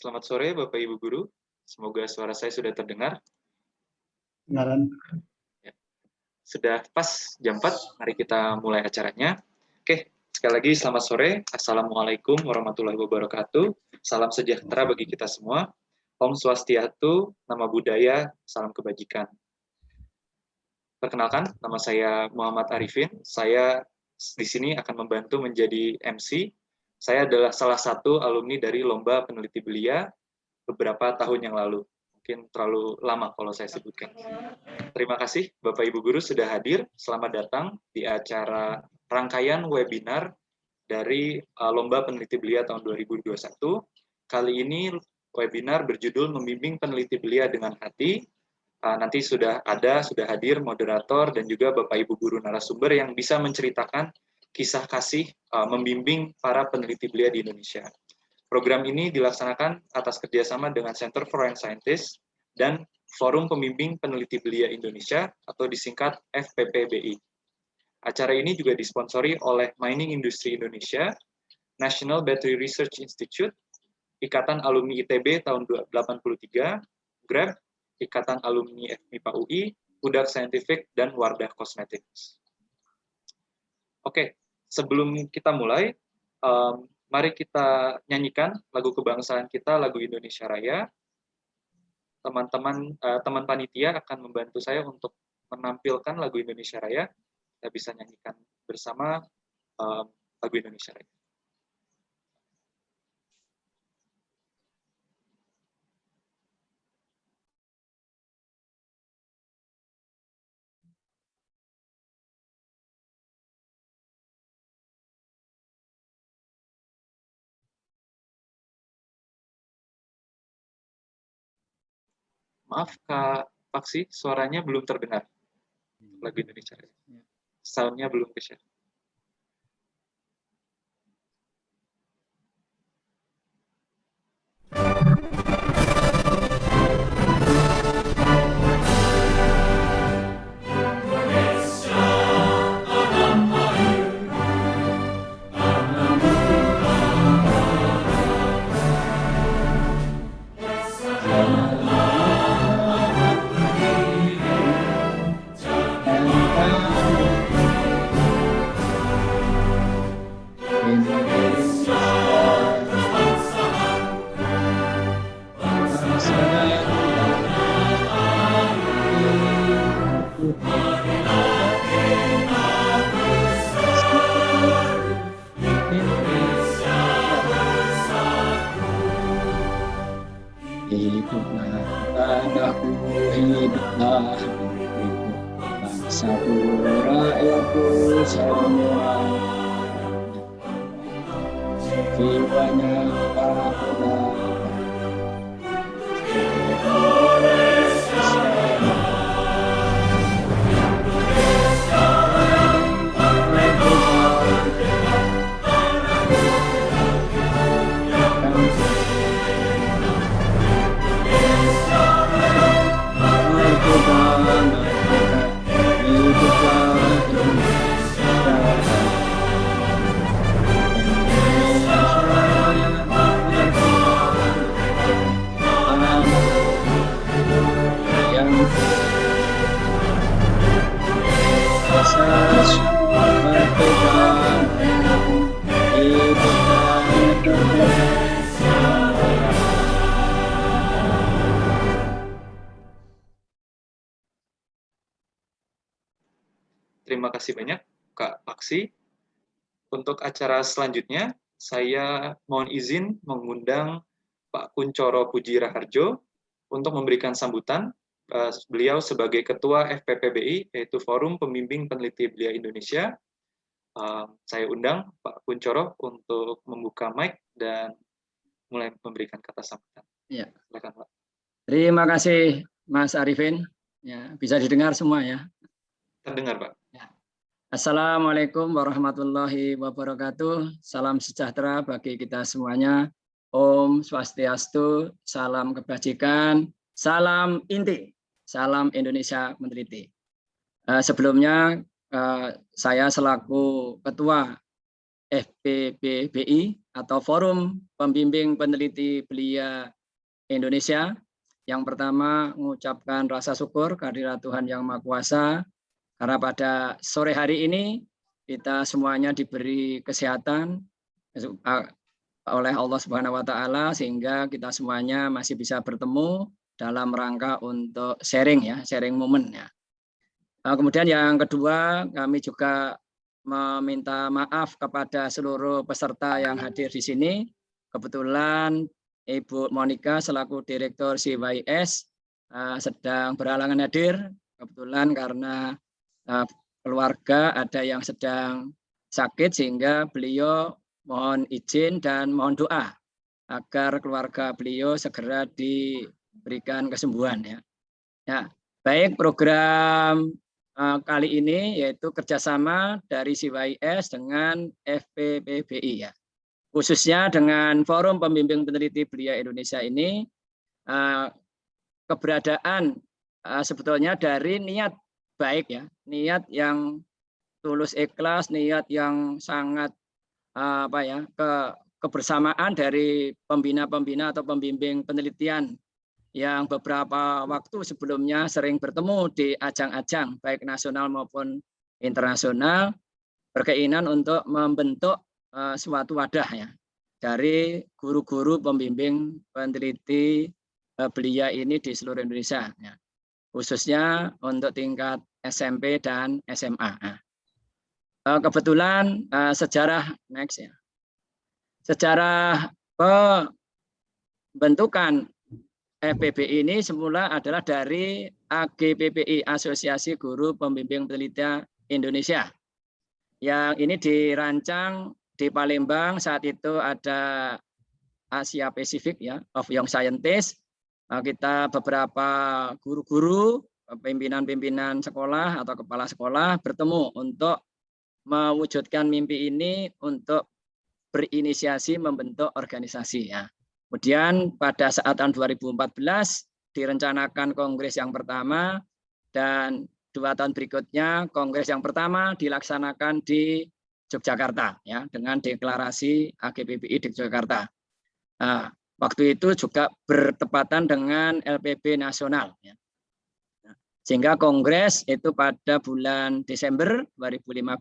Selamat sore Bapak Ibu Guru, semoga suara saya sudah terdengar. Dengaran. Ya. Sudah pas jam 4, mari kita mulai acaranya. Oke, sekali lagi selamat sore, Assalamualaikum warahmatullahi wabarakatuh, salam sejahtera bagi kita semua, Om Swastiastu, Nama Budaya, Salam Kebajikan. Perkenalkan, nama saya Muhammad Arifin, saya di sini akan membantu menjadi MC. Saya adalah salah satu alumni dari Lomba Peneliti Belia beberapa tahun yang lalu. Mungkin terlalu lama kalau saya sebutkan. Terima kasih Bapak Ibu Guru sudah hadir. Selamat datang di acara rangkaian webinar dari Lomba Peneliti Belia tahun 2021. Kali ini webinar berjudul Membimbing Peneliti Belia dengan Hati. Nanti sudah hadir moderator dan juga Bapak Ibu Guru narasumber yang bisa menceritakan kisah kasih membimbing para peneliti belia di Indonesia. Program ini dilaksanakan atas kerjasama dengan Center for Young Scientists dan Forum Pembimbing Peneliti Belia Indonesia atau disingkat FPPBI. Acara ini juga disponsori oleh Mining Industry Indonesia, National Battery Research Institute, Ikatan Alumni ITB tahun 83, Grab, Ikatan Alumni FMIPA UI, Hudak Scientific, dan Wardah Cosmetics. Oke, sebelum kita mulai, mari kita nyanyikan lagu kebangsaan kita, lagu Indonesia Raya. Teman panitia akan membantu saya untuk menampilkan lagu Indonesia Raya. Kita bisa nyanyikan bersama lagu Indonesia Raya. Maaf Kak Paksi, suaranya belum terdengar. Lagu Indonesia Raya. Sound-nya belum ke-share. Terima kasih banyak Kak Paksi. Untuk acara selanjutnya, saya mohon izin mengundang Pak Kuncoro Puji Raharjo untuk memberikan sambutan. Beliau sebagai Ketua FPPBI, yaitu Forum Pembimbing Peneliti Belia Indonesia. Saya undang Pak Kuncoro untuk membuka mic dan mulai memberikan kata sambutan. Ya. Silakan Pak. Terima kasih Mas Arifin. Ya, bisa didengar semua ya. Terdengar Pak. Ya. Assalamualaikum warahmatullahi wabarakatuh. Salam sejahtera bagi kita semuanya. Om Swastiastu, salam kebajikan, salam inti, salam Indonesia meneliti. Sebelumnya saya selaku Ketua FPPBI atau Forum Pembimbing Peneliti Belia Indonesia. Yang pertama, mengucapkan rasa syukur kehadirat Tuhan Yang Maha Kuasa, karena pada sore hari ini kita semuanya diberi kesehatan oleh Allah Subhanahu wa taala, sehingga kita semuanya masih bisa bertemu dalam rangka untuk sharing ya, sharing momen ya. Kemudian yang kedua, kami juga meminta maaf kepada seluruh peserta yang hadir di sini. Kebetulan Ibu Monica selaku Direktur CYS sedang berhalangan hadir, kebetulan karena keluarga ada yang sedang sakit, sehingga beliau mohon izin dan mohon doa agar keluarga beliau segera diberikan kesembuhan ya. Ya, baik, program kali ini yaitu kerjasama dari CYS dengan FPPBI ya. Khususnya dengan Forum Pembimbing Peneliti Belia Indonesia ini, keberadaan sebetulnya dari niat baik ya, niat yang tulus ikhlas, niat yang sangat kebersamaan dari pembina-pembina atau pembimbing penelitian yang beberapa waktu sebelumnya sering bertemu di ajang-ajang baik nasional maupun internasional, berkeinginan untuk membentuk suatu wadah ya dari guru-guru pembimbing peneliti belia ini di seluruh Indonesia ya, khususnya untuk tingkat SMP dan SMA. Kebetulan sejarah next ya, sejarah pembentukan FPBI ini semula adalah dari AGPPI, Asosiasi Guru Pembimbing Penelitian Indonesia. Yang ini dirancang di Palembang, saat itu ada Asia Pasifik ya, of Young Scientist. Kita beberapa guru-guru, pimpinan-pimpinan sekolah atau kepala sekolah bertemu untuk mewujudkan mimpi ini untuk berinisiasi membentuk organisasi ya. Kemudian pada saat tahun 2014 direncanakan kongres yang pertama, dan 2 tahun berikutnya kongres yang pertama dilaksanakan di Yogyakarta ya, dengan deklarasi AGPBI di Yogyakarta. Waktu itu juga bertepatan dengan LPB nasional ya. Sehingga kongres itu pada bulan Desember 2015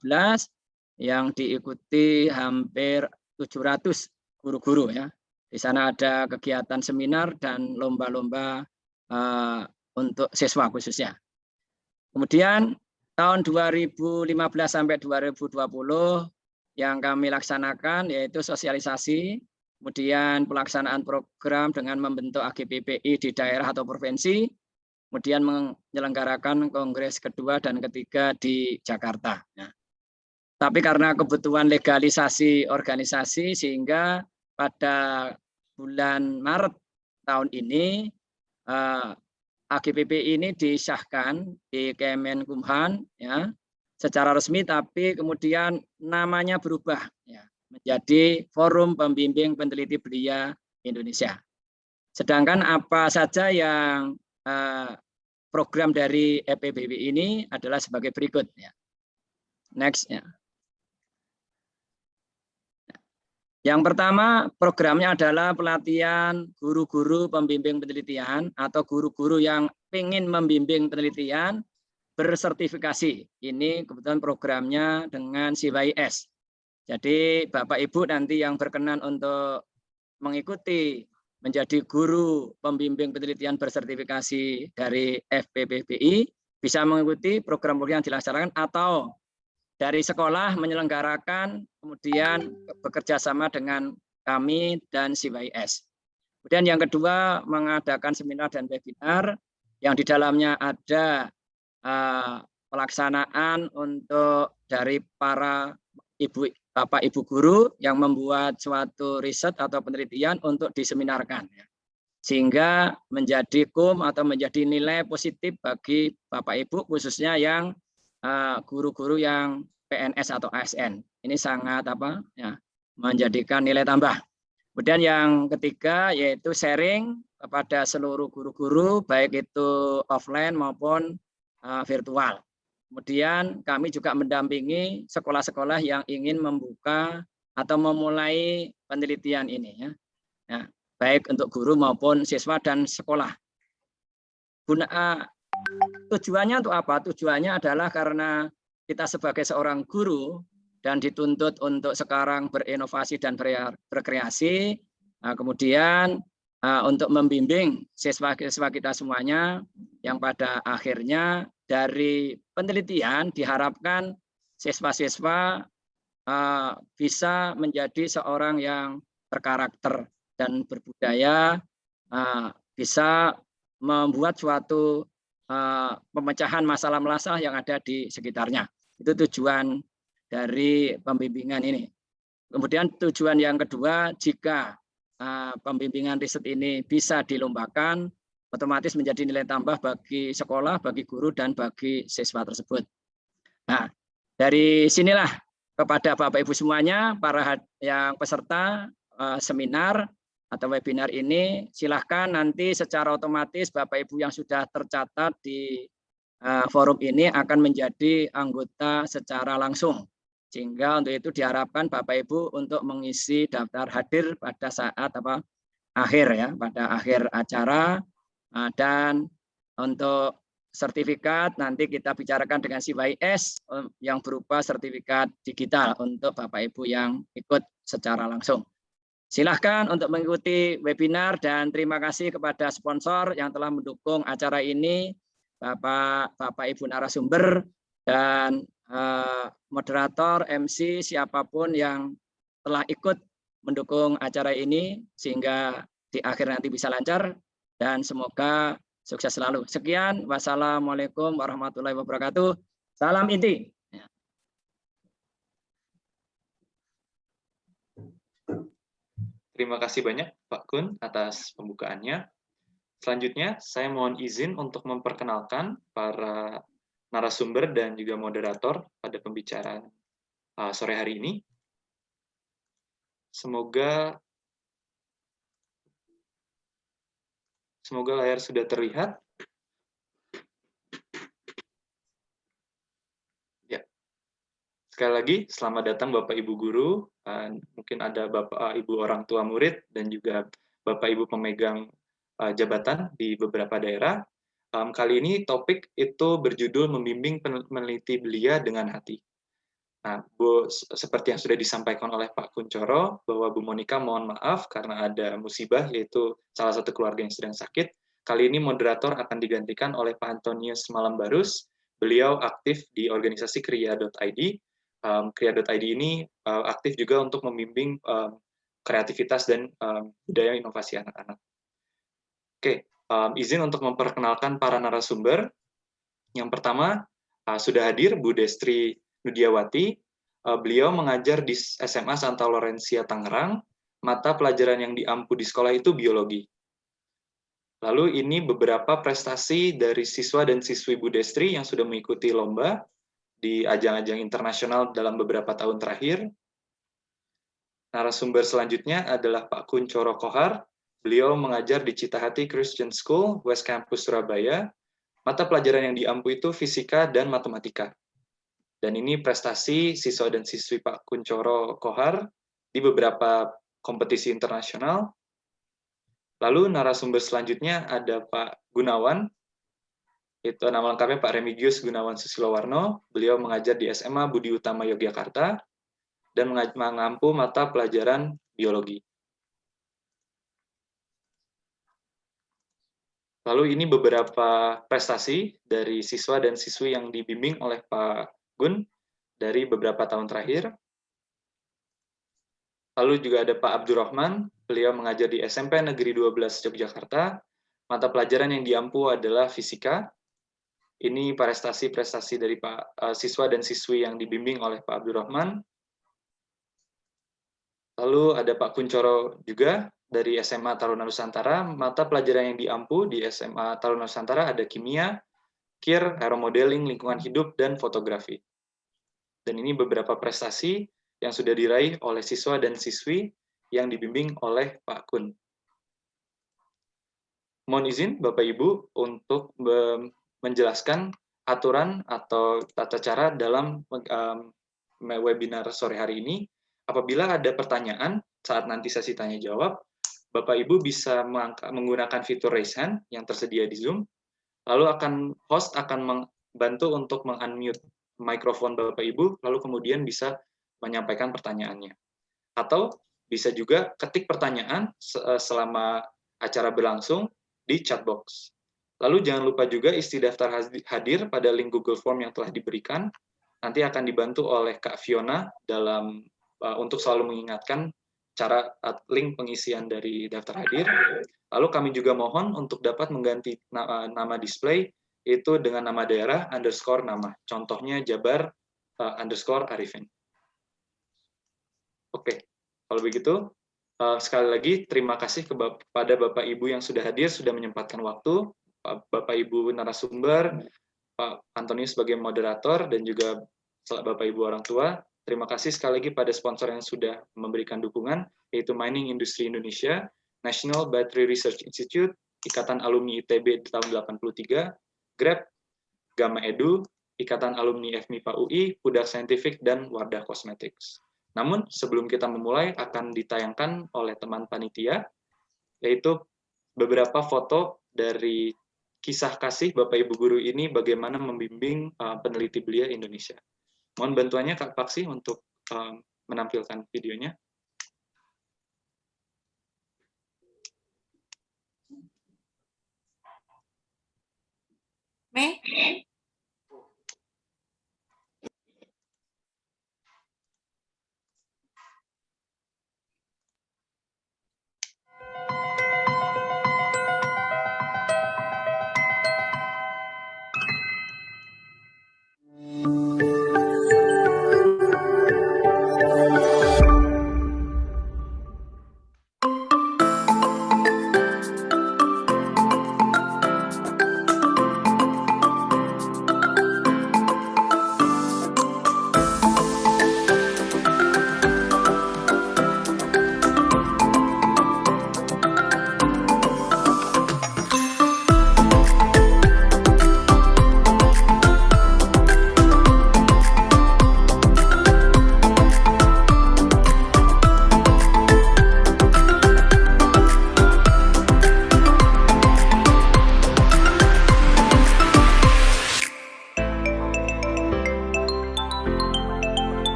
yang diikuti hampir 700 guru-guru ya. Di sana ada kegiatan seminar dan lomba-lomba untuk siswa khususnya. Kemudian tahun 2015 sampai 2020 yang kami laksanakan yaitu sosialisasi, kemudian pelaksanaan program dengan membentuk AGPBI di daerah atau provinsi, kemudian menyelenggarakan kongres kedua dan ketiga di Jakarta. Nah, tapi karena kebutuhan legalisasi organisasi, sehingga pada bulan Maret tahun ini AGPBI ini disahkan di Kemenkumham ya secara resmi, tapi kemudian namanya berubah ya, menjadi Forum Pembimbing Peneliti Belia Indonesia. Sedangkan apa saja yang program dari FPBI ini adalah sebagai berikut ya. Next ya. Yang pertama, programnya adalah pelatihan guru-guru pembimbing penelitian atau guru-guru yang ingin membimbing penelitian bersertifikasi. Ini kebetulan programnya dengan CYS. Jadi Bapak Ibu nanti yang berkenan untuk mengikuti menjadi guru pembimbing penelitian bersertifikasi dari FPPBI bisa mengikuti program-program yang dilaksanakan, atau dari sekolah menyelenggarakan kemudian bekerja sama dengan kami dan CYS. Kemudian yang kedua, mengadakan seminar dan webinar yang di dalamnya ada pelaksanaan untuk dari para Bapak Ibu guru yang membuat suatu riset atau penelitian untuk diseminarkan, sehingga menjadi atau menjadi nilai positif bagi Bapak Ibu, khususnya yang guru-guru yang PNS atau ASN. Ini sangat menjadikan nilai tambah. Kemudian yang ketiga yaitu sharing kepada seluruh guru-guru, baik itu offline maupun virtual. Kemudian kami juga mendampingi sekolah-sekolah yang ingin membuka atau memulai penelitian ini ya. Ya, baik untuk guru maupun siswa dan sekolah. Tujuannya untuk apa? Tujuannya adalah karena kita sebagai seorang guru dan dituntut untuk sekarang berinovasi dan berkreasi, kemudian untuk membimbing siswa-siswa kita semuanya yang pada akhirnya dari penelitian diharapkan siswa-siswa bisa menjadi seorang yang berkarakter dan berbudaya, bisa membuat suatu pemecahan masalah-masalah yang ada di sekitarnya. Itu tujuan dari pembimbingan ini. Kemudian tujuan yang kedua, jika pembimbingan riset ini bisa dilombakan, otomatis menjadi nilai tambah bagi sekolah, bagi guru, dan bagi siswa tersebut. Nah, dari sinilah kepada Bapak Ibu semuanya, para yang peserta seminar atau webinar ini, silahkan nanti secara otomatis Bapak Ibu yang sudah tercatat di forum ini akan menjadi anggota secara langsung. Sehingga untuk itu diharapkan Bapak Ibu untuk mengisi daftar hadir pada saat akhir ya, pada akhir acara, dan untuk sertifikat nanti kita bicarakan dengan CYS yang berupa sertifikat digital untuk Bapak Ibu yang ikut secara langsung. Silahkan untuk mengikuti webinar dan terima kasih kepada sponsor yang telah mendukung acara ini, Bapak Ibu narasumber dan moderator, MC, siapapun yang telah ikut mendukung acara ini sehingga di akhir nanti bisa lancar dan semoga sukses selalu. Sekian, wassalamualaikum warahmatullahi wabarakatuh. Salam inti. Terima kasih banyak Pak Kun atas pembukaannya. Selanjutnya, saya mohon izin untuk memperkenalkan para narasumber dan juga moderator pada pembicaraan sore hari ini. Semoga layar sudah terlihat. Ya. Sekali lagi, selamat datang Bapak Ibu guru, mungkin ada Bapak Ibu orang tua murid, dan juga Bapak Ibu pemegang jabatan di beberapa daerah. Kali ini topik itu berjudul membimbing peneliti belia dengan hati. Nah, seperti yang sudah disampaikan oleh Pak Kuncoro, bahwa Bu Monika mohon maaf karena ada musibah, yaitu salah satu keluarga yang sedang sakit. Kali ini moderator akan digantikan oleh Pak Antonius Malambarus. Beliau aktif di organisasi Kria.id. Kria.id ini aktif juga untuk membimbing kreativitas dan budaya inovasi anak-anak. Oke, izin untuk memperkenalkan para narasumber. Yang pertama, sudah hadir Bu Destri Nudiawati. Beliau mengajar di SMA Santa Laurencia Tangerang. Mata pelajaran yang diampu di sekolah itu biologi. Lalu ini beberapa prestasi dari siswa dan siswi Bu Destri yang sudah mengikuti lomba di ajang-ajang internasional dalam beberapa tahun terakhir. Narasumber selanjutnya adalah Pak Kuncoro Kohar. Beliau mengajar di Citahati Christian School, West Campus, Surabaya. Mata pelajaran yang diampu itu fisika dan matematika. Dan ini prestasi siswa dan siswi Pak Kuncoro Kohar di beberapa kompetisi internasional. Lalu narasumber selanjutnya ada Pak Gunawan, itu nama lengkapnya Pak Remigius Gunawan Susilowarno. Beliau mengajar di SMA Budi Utama Yogyakarta dan mengampu mata pelajaran biologi. Lalu ini beberapa prestasi dari siswa dan siswi yang dibimbing oleh Pak Gun dari beberapa tahun terakhir. Lalu juga ada Pak Abdurrahman, beliau mengajar di SMP Negeri 12 Yogyakarta. Mata pelajaran yang diampu adalah fisika. Ini prestasi-prestasi dari Pak siswa dan siswi yang dibimbing oleh Pak Abdurrahman. Lalu ada Pak Kuncoro juga dari SMA Taruna Nusantara. Mata pelajaran yang diampu di SMA Taruna Nusantara ada kimia, KIR, aeromodeling, lingkungan hidup, dan fotografi. Dan ini beberapa prestasi yang sudah diraih oleh siswa dan siswi yang dibimbing oleh Pak Kun. Mohon izin Bapak Ibu untuk menjelaskan aturan atau tata cara dalam webinar sore hari ini. apabila ada pertanyaan saat nanti sesi tanya jawab, Bapak Ibu bisa menggunakan fitur raise hand yang tersedia di Zoom, lalu host akan membantu untuk meng-unmute mikrofon Bapak Ibu, lalu kemudian bisa menyampaikan pertanyaannya. Atau bisa juga ketik pertanyaan selama acara berlangsung di chat box. Lalu jangan lupa juga isi daftar hadir pada link Google Form yang telah diberikan. Nanti akan dibantu oleh Kak Fiona untuk selalu mengingatkan cara link pengisian dari daftar hadir. Lalu kami juga mohon untuk dapat mengganti nama display itu dengan nama daerah underscore nama. Contohnya Jabar underscore Arifin. Oke, kalau begitu sekali lagi terima kasih kepada Bapak Ibu yang sudah hadir, sudah menyempatkan waktu, Bapak Ibu narasumber, Pak Antonius sebagai moderator, dan juga Bapak Ibu orang tua. Terima kasih sekali lagi pada sponsor yang sudah memberikan dukungan, yaitu Mining Industry Indonesia, National Battery Research Institute, Ikatan Alumni ITB tahun 83, Grab, Gamma Edu, Ikatan Alumni FMIPA UI, Pudak Scientific, dan Wardah Cosmetics. Namun, sebelum kita memulai, akan ditayangkan oleh teman panitia, yaitu beberapa foto dari kisah kasih Bapak Ibu Guru ini bagaimana membimbing peneliti belia Indonesia. Mohon bantuannya Kak Paksi untuk menampilkan videonya.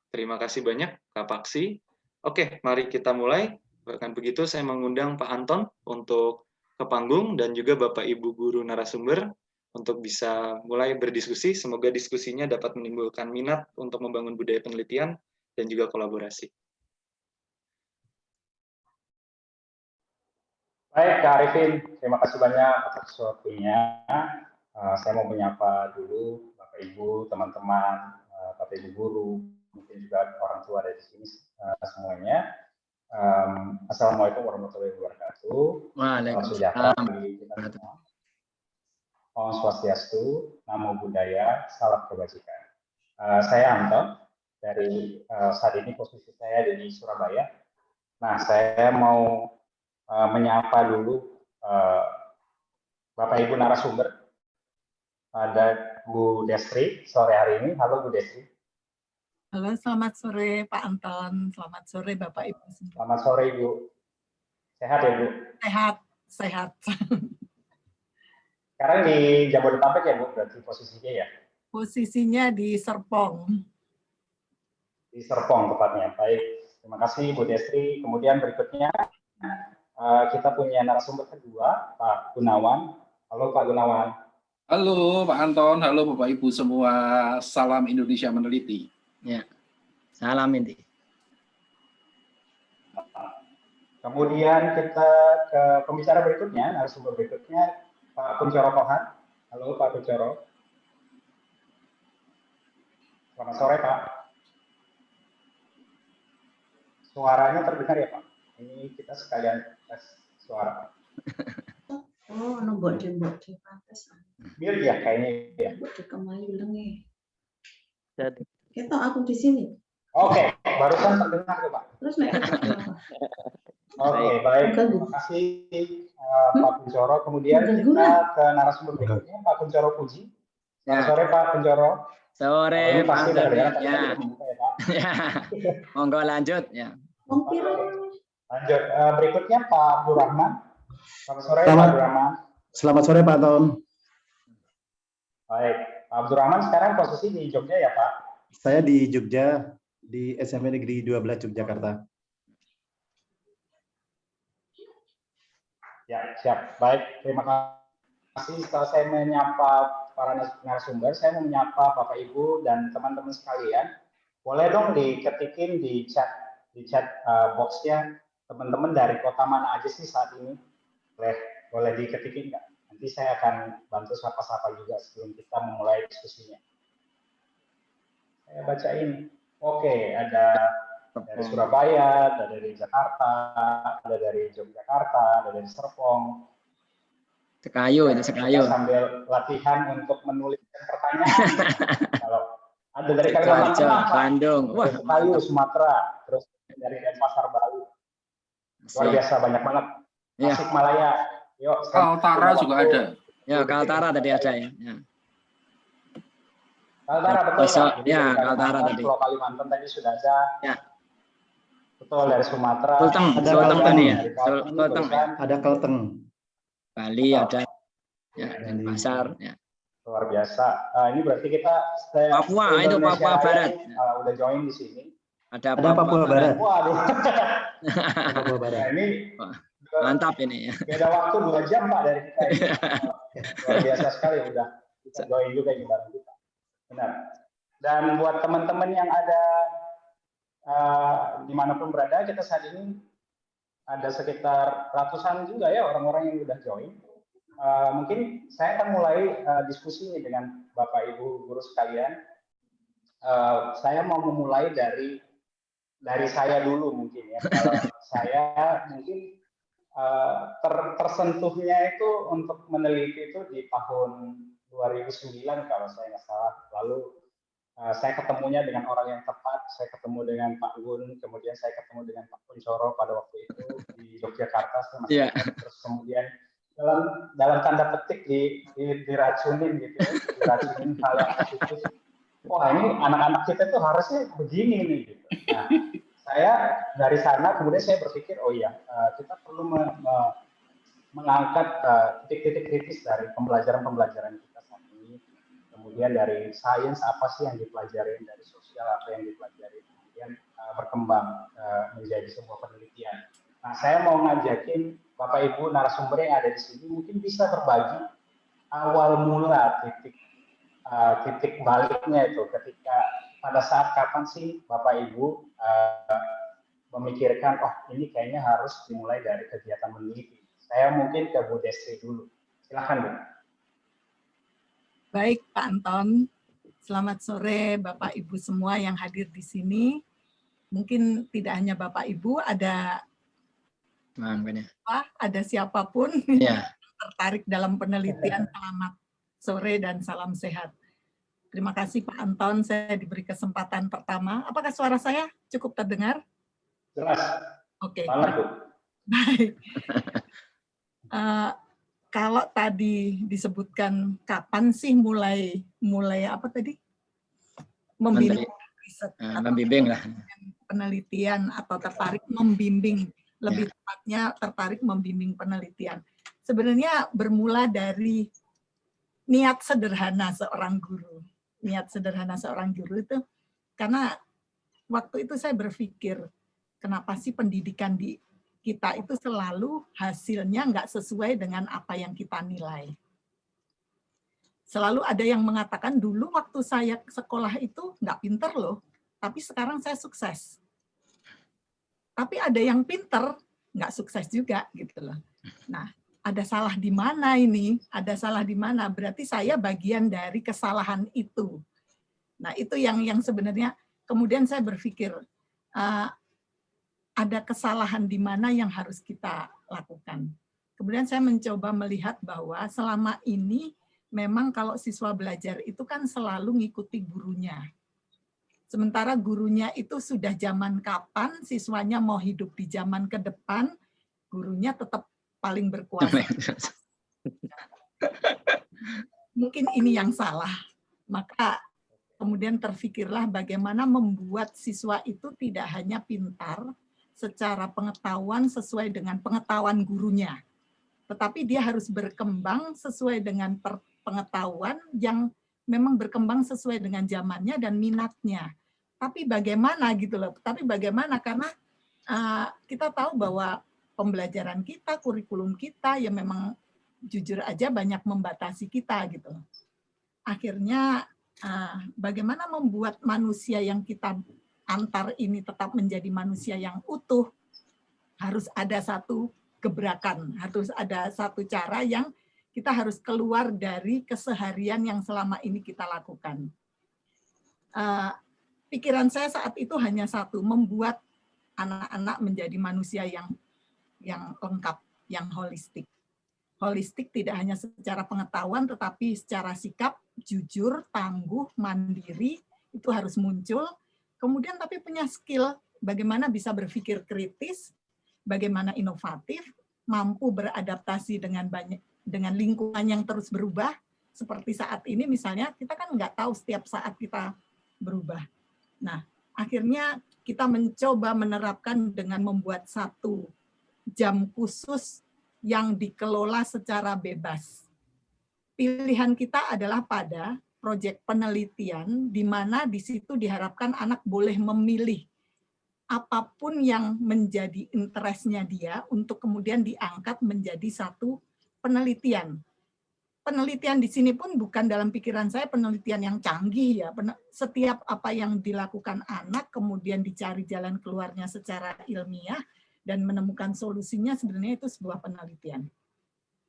Terima kasih banyak, Kak Paksi. Oke, mari kita mulai. Bahkan begitu, saya mengundang Pak Anton untuk ke panggung dan juga Bapak Ibu Guru narasumber untuk bisa mulai berdiskusi. Semoga diskusinya dapat menimbulkan minat untuk membangun budaya penelitian dan juga kolaborasi. Baik, Kak Arifin. Terima kasih banyak atas waktunya. Saya mau menyapa dulu Bapak Ibu, teman-teman, Bapak Ibu Guru, mungkin juga orang tua dari sini semuanya. Assalamualaikum warahmatullahi wabarakatuh. Waalaikumsalam. Om Swastiastu, Namo Buddhaya, Salam Kebajikan. Saya Anton, dari saat ini posisi saya di Surabaya. Nah, saya mau menyapa dulu Bapak Ibu narasumber. Ada Bu Destri sore hari ini. Halo Bu Destri. Halo, selamat sore Pak Anton. Selamat sore Bapak Ibu semua. Selamat sore Ibu. Sehat ya Bu? Sehat, sehat. Sekarang di Jabodetabek ya Bu, berarti posisinya ya? Posisinya di Serpong. Di Serpong tepatnya. Baik, terima kasih Bu Destri. Kemudian berikutnya kita punya narasumber kedua, Pak Gunawan. Halo Pak Gunawan. Halo Pak Anton, halo Bapak Ibu semua, salam Indonesia meneliti. Ya, salam inti. Kemudian kita ke pembicara berikutnya, narasumber berikutnya, Pak Kuncoro Kohan. Halo Pak Kuncoro. Selamat sore Pak. Suaranya terdengar ya Pak? Ini kita sekalian tes suara. Oh, nombor di pantes. Biar ya kayaknya ya. Buat kemayu lengi. Jadi. Kita aku di sini. Oke, barusan terdengar tuh Pak. Terus naik apa? Oke, baik. Terima kasih Pak Kuncoro. Kemudian kita ke narasumber berikutnya, Pak Kuncoro Puji. Selamat sore Pak Kuncoro. Sore Ini pasti Pak. kedengaran Ya. ya Pak. Ya. Monggo lanjut ya. Lanjut. Berikutnya Pak Abdurrahman. Selamat sore Pak Abdurrahman. Selamat sore Pak Anton. Baik, Pak Abdurrahman sekarang posisi di Jogja ya Pak? Saya di Jogja, di SMP Negeri 12 Yogyakarta. Ya, siap. Baik, terima kasih. Setelah saya menyapa para narasumber, saya mau menyapa Bapak Ibu dan teman-teman sekalian. Boleh dong diketikin di chat box-nya teman-teman dari kota mana aja sih saat ini? Boleh diketikin nggak? Nanti saya akan bantu sapa-sapa juga sebelum kita memulai diskusinya. Saya bacain. Oke, ada dari Surabaya, ada dari Jakarta, ada dari Yogyakarta, ada dari Serpong. Sekayu itu Sekayu. Sambil latihan untuk menuliskan pertanyaan. Kalau ada dari Kalimantan Tengah, Bandung, wah, Sekayu, Sumatera, terus dari Denpasar, Bali. Luar biasa, banyak banget. Ya. Tasikmalaya, yuk. Kaltara juga ada. Ya, Kaltara tadi ada ya. Ya. Kaltara betul kan? Ya, Kaltara tadi. Pulau Kalimantan tadi sudah ada. Ya. Betul, dari Sumatera. Sulteng tadi ya. Sulteng. Ada Kalteng. Bali ada. Ya, Denpasar. Ya. Luar biasa. Ini berarti kita Papua itu Papua Barat. Udah join di sini. Ada Papua Barat. Waduh. Papua Barat. Nah, ini mantap ini ya. Beda waktu 2 jam Pak dari kita ini. Luar biasa sekali udah kita join juga di bareng kita. Benar. Dan buat teman-teman yang ada dimanapun berada, kita saat ini ada sekitar ratusan juga ya orang-orang yang udah join. Mungkin saya akan mulai diskusi ini dengan Bapak Ibu guru sekalian. Saya mau memulai dari saya dulu mungkin ya. Kalau saya mungkin tersentuhnya itu untuk meneliti itu di tahun 2009 kalau saya nggak salah. Lalu saya ketemunya dengan orang yang tepat, saya ketemu dengan Pak Gun, kemudian saya ketemu dengan Pak Kuncoro pada waktu itu di Yogyakarta, terus kemudian dalam tanda petik diracunin gitu, diracunin hal yang positif. Wah ini anak-anak kita tuh harusnya begini nih. Gitu. Nah, saya dari sana kemudian saya berpikir, oh iya kita perlu mengangkat titik-titik kritis dari pembelajaran kita saat ini. Kemudian dari sains apa sih yang dipelajari, dari sosial apa yang dipelajari, kemudian berkembang menjadi sebuah penelitian. Nah, saya mau ngajakin Bapak Ibu narasumber yang ada di sini mungkin bisa berbagi awal mula titik baliknya itu ketika pada saat kapan sih Bapak Ibu memikirkan oh ini kayaknya harus dimulai dari kegiatan meneliti. Saya mungkin ke Bu Destri dulu. Silakan Bu. Baik Pak Anton, selamat sore Bapak Ibu semua yang hadir di sini. Mungkin tidak hanya Bapak Ibu, ada siapapun yang tertarik dalam penelitian. Selamat sore dan salam sehat. Terima kasih Pak Anton, saya diberi kesempatan pertama. Apakah suara saya cukup terdengar? Jelas. Oke. Banget, Bu. Baik. Kalau tadi disebutkan kapan sih mulai apa tadi? Membimbing riset, membimbing lah. Penelitian atau tertarik membimbing, lebih tepatnya tertarik membimbing penelitian. Sebenarnya bermula dari niat sederhana seorang guru. Niat sederhana seorang guru itu karena waktu itu saya berpikir kenapa sih pendidikan di kita itu selalu hasilnya nggak sesuai dengan apa yang kita nilai. Selalu ada yang mengatakan dulu waktu saya sekolah itu nggak pinter loh, tapi sekarang saya sukses. Tapi ada yang pinter, nggak sukses juga gitu loh. Nah, ada salah di mana ini? Ada salah di mana? Berarti saya bagian dari kesalahan itu. Nah, itu yang sebenarnya kemudian saya berpikir ada kesalahan di mana yang harus kita lakukan. Kemudian saya mencoba melihat bahwa selama ini memang kalau siswa belajar itu kan selalu ngikuti gurunya. Sementara gurunya itu sudah zaman kapan, siswanya mau hidup di zaman ke depan, gurunya tetap paling berkuasa. Mungkin ini yang salah. Maka kemudian terfikirlah bagaimana membuat siswa itu tidak hanya pintar secara pengetahuan sesuai dengan pengetahuan gurunya, tetapi dia harus berkembang sesuai dengan pengetahuan yang memang berkembang sesuai dengan zamannya dan minatnya. Tapi bagaimana gitu loh? Tapi bagaimana karena kita tahu bahwa pembelajaran kita, kurikulum kita ya memang jujur aja banyak membatasi kita gitu. Akhirnya bagaimana membuat manusia yang kita antar ini tetap menjadi manusia yang utuh? Harus ada satu gebrakan, harus ada satu cara yang kita harus keluar dari keseharian yang selama ini kita lakukan. Pikiran saya saat itu hanya satu, membuat anak-anak menjadi manusia yang lengkap, yang holistik. Holistik tidak hanya secara pengetahuan, tetapi secara sikap, jujur, tangguh, mandiri, itu harus muncul. Kemudian tapi punya skill, bagaimana bisa berpikir kritis, bagaimana inovatif, mampu beradaptasi dengan lingkungan yang terus berubah, seperti saat ini misalnya, kita kan nggak tahu setiap saat kita berubah. Nah, akhirnya kita mencoba menerapkan dengan membuat satu jam khusus yang dikelola secara bebas. Pilihan kita adalah pada proyek penelitian, di mana di situ diharapkan anak boleh memilih apapun yang menjadi interest-nya dia untuk kemudian diangkat menjadi satu penelitian. Penelitian di sini pun bukan dalam pikiran saya penelitian yang canggih ya. Setiap apa yang dilakukan anak kemudian dicari jalan keluarnya secara ilmiah dan menemukan solusinya sebenarnya itu sebuah penelitian.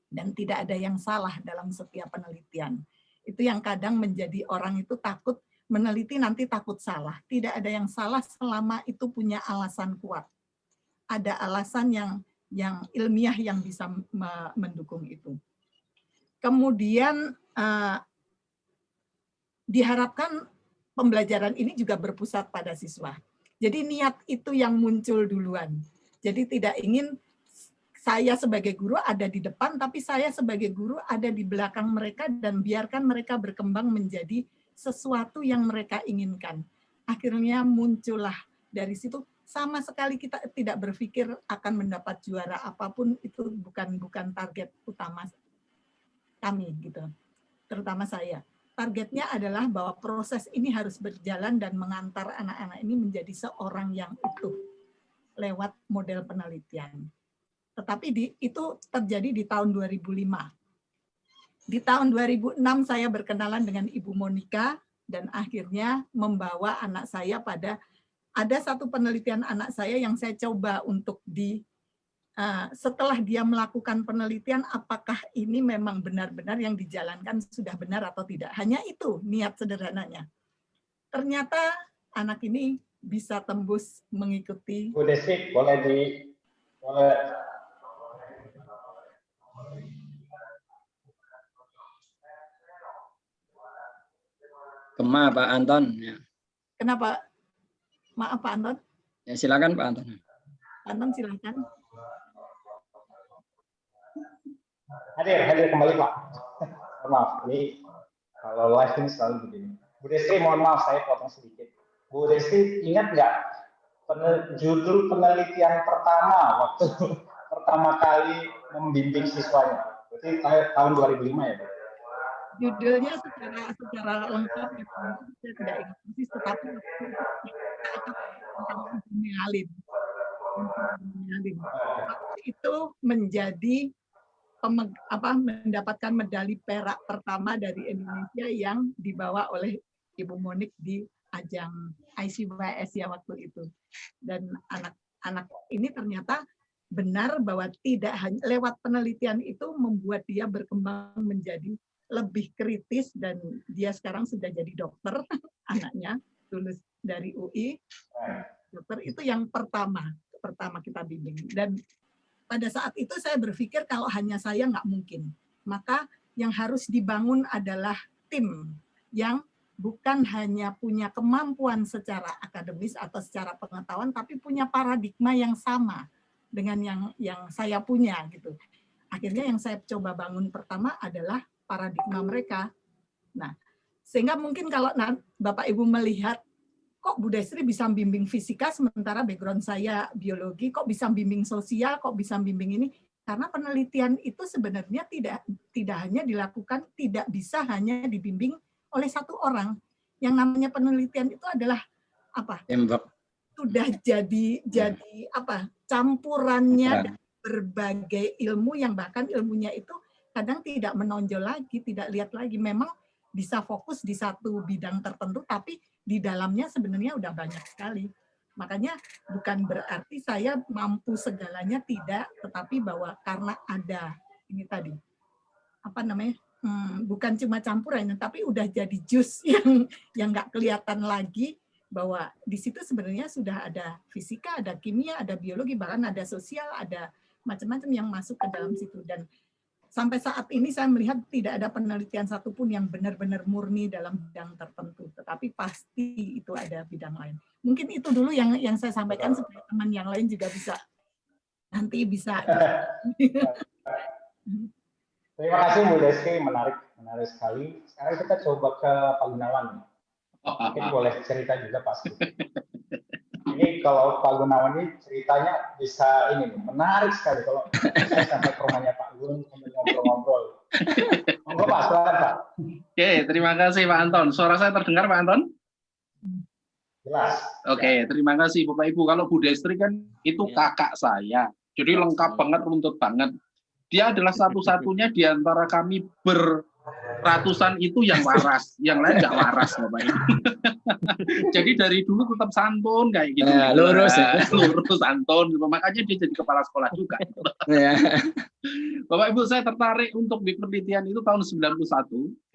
Dan tidak ada yang salah dalam setiap penelitian. Itu yang kadang menjadi orang itu takut meneliti nanti takut salah. Tidak ada yang salah selama itu punya alasan kuat. Ada alasan yang ilmiah yang bisa mendukung itu. Kemudian diharapkan pembelajaran ini juga berpusat pada siswa. Jadi niat itu yang muncul duluan. Jadi tidak ingin saya sebagai guru ada di depan, tapi saya sebagai guru ada di belakang mereka dan biarkan mereka berkembang menjadi sesuatu yang mereka inginkan. Akhirnya muncullah dari situ, sama sekali kita tidak berpikir akan mendapat juara apapun, itu bukan target utama kami gitu. Terutama saya. Targetnya adalah bahwa proses ini harus berjalan dan mengantar anak-anak ini menjadi seorang yang utuh lewat model penelitian. Tetapi itu terjadi di tahun 2005. Di tahun 2006 saya berkenalan dengan Ibu Monica dan akhirnya membawa anak saya ada satu penelitian anak saya yang saya coba untuk setelah dia melakukan penelitian apakah ini memang benar-benar yang dijalankan sudah benar atau tidak. Hanya itu niat sederhananya. Ternyata anak ini bisa tembus mengikuti. Bu Desi, boleh Kema Pak Anton. Ya. Kenapa? Maaf Pak Anton. Ya, silakan Pak Anton. Pak Anton silakan. Hadir kembali Pak. Maaf, ini kalau live ini selalu begini. Bu Desi, mohon maaf saya potong sedikit. Bu Desi ingat nggak judul penelitian pertama waktu pertama kali membimbing siswanya? Berarti tahun 2005 ya Pak? Judulnya secara lengkap saya tidak ingat persis, tetapi tentang menyalin. Itu menjadi mendapatkan medali perak pertama dari Indonesia yang dibawa oleh Ibu Monik di ajang ICYS ya waktu itu. Dan anak-anak ini ternyata benar bahwa tidak hanya lewat penelitian itu membuat dia berkembang menjadi lebih kritis, dan dia sekarang sudah jadi dokter, anaknya lulus dari UI. Dokter itu yang pertama kita bimbing. Dan pada saat itu saya berpikir kalau hanya saya nggak mungkin. Maka yang harus dibangun adalah tim yang bukan hanya punya kemampuan secara akademis atau secara pengetahuan, tapi punya paradigma yang sama dengan yang saya punya gitu. Akhirnya yang saya coba bangun pertama adalah paradigma mereka. Nah, sehingga mungkin kalau Bapak Ibu melihat kok Bu Destri bisa bimbing fisika sementara background saya biologi, kok bisa bimbing sosial, kok bisa bimbing ini, karena penelitian itu sebenarnya tidak hanya dilakukan, tidak bisa hanya dibimbing oleh satu orang. Yang namanya penelitian itu adalah apa? Sudah jadi apa? Campurannya dari berbagai ilmu yang bahkan ilmunya itu kadang tidak menonjol lagi, tidak lihat lagi. Memang bisa fokus di satu bidang tertentu, tapi di dalamnya sebenarnya udah banyak sekali. Makanya bukan berarti saya mampu segalanya, tidak, tetapi bahwa karena ada ini tadi, apa namanya, bukan cuma campuran, tapi udah jadi jus yang nggak kelihatan lagi, bahwa di situ sebenarnya sudah ada fisika, ada kimia, ada biologi, bahkan ada sosial, ada macam-macam yang masuk ke dalam situ. Dan sampai saat ini saya melihat tidak ada penelitian satupun yang benar-benar murni dalam bidang tertentu, tetapi pasti itu ada bidang lain. Mungkin itu dulu yang saya sampaikan supaya teman yang lain juga bisa nanti bisa. Terima kasih Bu Destri, menarik sekali. Sekarang kita coba ke Pak Gunawan. Mungkin boleh cerita juga pasti. Ini kalau Pak Gunawan ini ceritanya bisa ini menarik sekali kalau saya sampai ke rumahnya Pak Gun sampai ngobrol-ngobrol. Monggo Pak, silakan Pak. Oke, terima kasih Pak Anton. Suara saya terdengar Pak Anton? Jelas. Oke, terima kasih Bapak Ibu. Kalau Bu Destri kan itu kakak saya, jadi lengkap banget, runtut banget. Dia adalah satu-satunya di antara kami berratusan itu yang waras, yang lain nggak waras Bapak Ibu. Jadi dari dulu tetap santun kayak gitu. Lurus santun, makanya dia jadi kepala sekolah juga. Bapak Ibu, saya tertarik untuk di penelitian itu tahun 91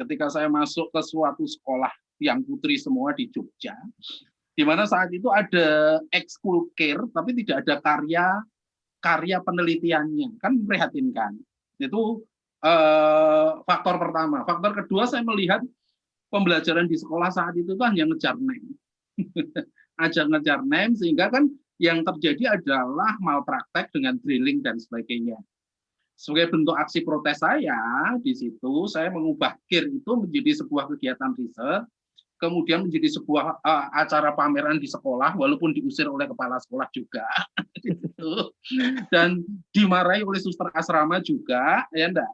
ketika saya masuk ke suatu sekolah yang putri semua di Jogja, di mana saat itu ada ekskul care tapi tidak ada karya penelitiannya, kan memprihatinkan. Itu faktor pertama. Faktor kedua, saya melihat pembelajaran di sekolah saat itu kan hanya ngejar name. ngejar name, sehingga kan yang terjadi adalah malpraktek dengan drilling dan sebagainya. Sebagai bentuk aksi protes saya, di situ saya mengubah KIR itu menjadi sebuah kegiatan riset, kemudian menjadi sebuah acara pameran di sekolah, walaupun diusir oleh kepala sekolah juga, dan dimarahi oleh suster asrama juga, ya enggak.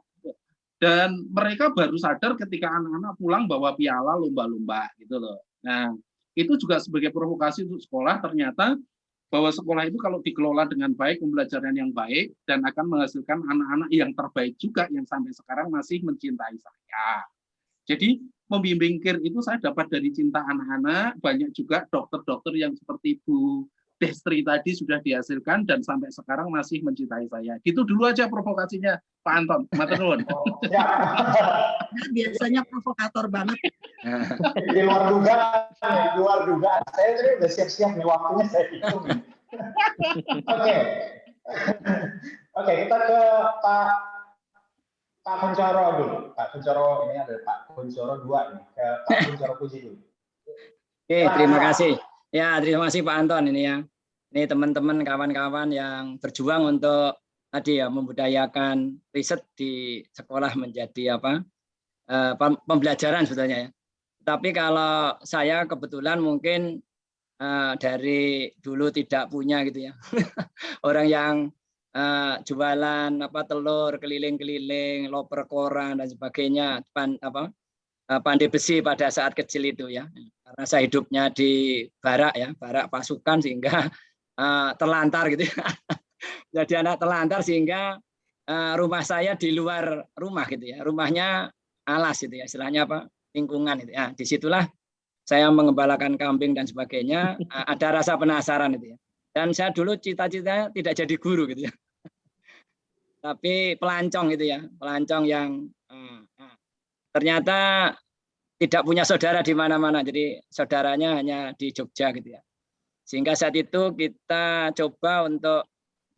Dan mereka baru sadar ketika anak-anak pulang bawa piala lomba-lomba, gitu loh. Nah, itu juga sebagai provokasi untuk sekolah, ternyata bahwa sekolah itu kalau dikelola dengan baik, pembelajaran yang baik, dan akan menghasilkan anak-anak yang terbaik juga, yang sampai sekarang masih mencintai saya. Jadi membimbing KIR itu saya dapat dari cinta anak-anak, banyak juga dokter-dokter yang seperti Bu Destri tadi sudah dihasilkan dan sampai sekarang masih mencintai saya. Gitu dulu aja provokasinya Pak Anton. Matur nuwun. Biasanya provokator banget. Di luar dugaan. Saya tadi udah siap-siap nih waktunya saya hitung. Oke, kita ke Pak Kuncoro dulu. Pak Kuncoro ini ada Pak Kuncoro 2 nih. Ke Pak Kuncoro Puji dulu. Oke, terima kasih. Ya, terima kasih Pak Anton ini ya. Ini teman-teman, kawan-kawan yang berjuang untuk tadi ya membudayakan riset di sekolah menjadi apa? Pembelajaran sebetulnya ya. Tapi kalau saya kebetulan mungkin dari dulu tidak punya gitu ya. Orang yang jualan apa telur keliling-keliling, loper koran dan sebagainya, pandai besi pada saat kecil itu ya. Karena saya hidupnya di barak ya, barak pasukan sehingga terlantar gitu ya. Jadi anak terlantar sehingga rumah saya di luar rumah gitu ya, rumahnya alas gitu ya, istilahnya apa, lingkungan itu ya. Disitulah saya mengembalakan kambing dan sebagainya, ada rasa penasaran itu ya. Dan saya dulu cita-citanya tidak jadi guru gitu ya, tapi pelancong gitu ya, pelancong yang ternyata tidak punya saudara di mana-mana, jadi saudaranya hanya di Jogja gitu ya. Sehingga saat itu kita coba untuk,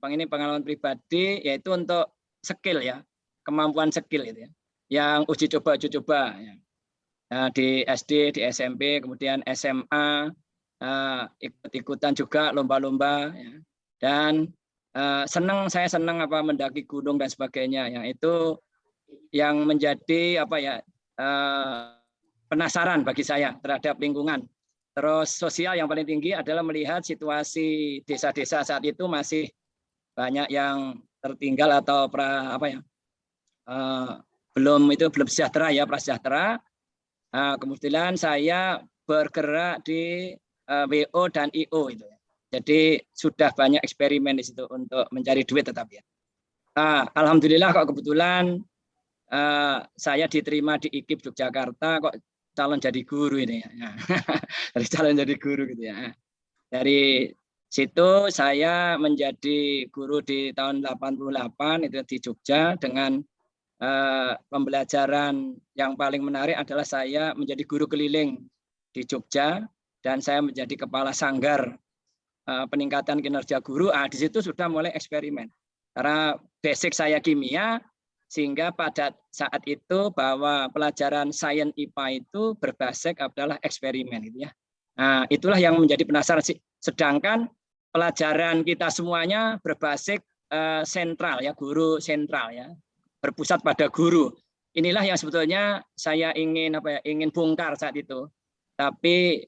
ini pengalaman pribadi, yaitu untuk skill ya, kemampuan skill itu ya, yang uji coba ya. Nah, di SD, di SMP, kemudian SMA, ikut-ikutan juga lomba-lomba ya. Dan saya senang apa mendaki gunung dan sebagainya ya. Itu yang menjadi apa ya, penasaran bagi saya terhadap lingkungan. Terus sosial yang paling tinggi adalah melihat situasi desa-desa saat itu masih banyak yang tertinggal atau belum sejahtera ya, prasejahtera. Kemudian saya bergerak di WO dan IO itu. Jadi sudah banyak eksperimen di situ untuk mencari duit tetap ya. Alhamdulillah kok kebetulan saya diterima di IKIP Yogyakarta, kok calon jadi guru ini ya. Dari calon jadi guru gitu ya. Dari situ saya menjadi guru di tahun 88 itu di Jogja dengan pembelajaran yang paling menarik adalah saya menjadi guru keliling di Jogja dan saya menjadi kepala sanggar peningkatan kinerja guru. Di situ sudah mulai eksperimen. Karena basic saya kimia, sehingga pada saat itu bahwa pelajaran sains IPA itu berbasis adalah eksperimen gitu ya. Nah, itulah yang menjadi penasaran sih. Sedangkan pelajaran kita semuanya berbasis sentral ya, guru sentral ya, berpusat pada guru. Inilah yang sebetulnya saya ingin ingin bongkar saat itu. Tapi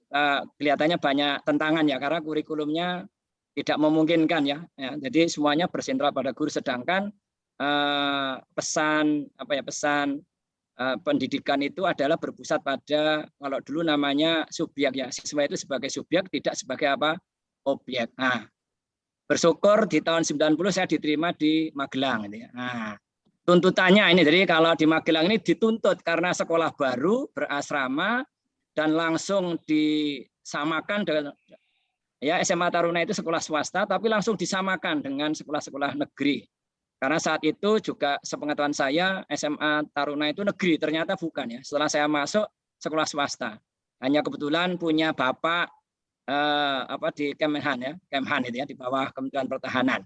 kelihatannya banyak tantangan ya, karena kurikulumnya tidak memungkinkan ya. Jadi semuanya bersentral pada guru, sedangkan pesan pendidikan itu adalah berpusat pada, kalau dulu namanya subjek ya, siswa itu sebagai subjek, tidak sebagai objek. Nah, bersyukur di tahun 90 saya diterima di Magelang gitu ya. Nah, tuntutannya ini, jadi kalau di Magelang ini dituntut karena sekolah baru berasrama dan langsung disamakan dengan ya, SMA Taruna itu sekolah swasta tapi langsung disamakan dengan sekolah-sekolah negeri. Karena saat itu juga sepengetahuan saya SMA Taruna itu negeri, ternyata bukan ya. Setelah saya masuk sekolah swasta. Hanya kebetulan punya bapak di Kemhan ya, Kemhan itu ya, di bawah Kementerian Pertahanan.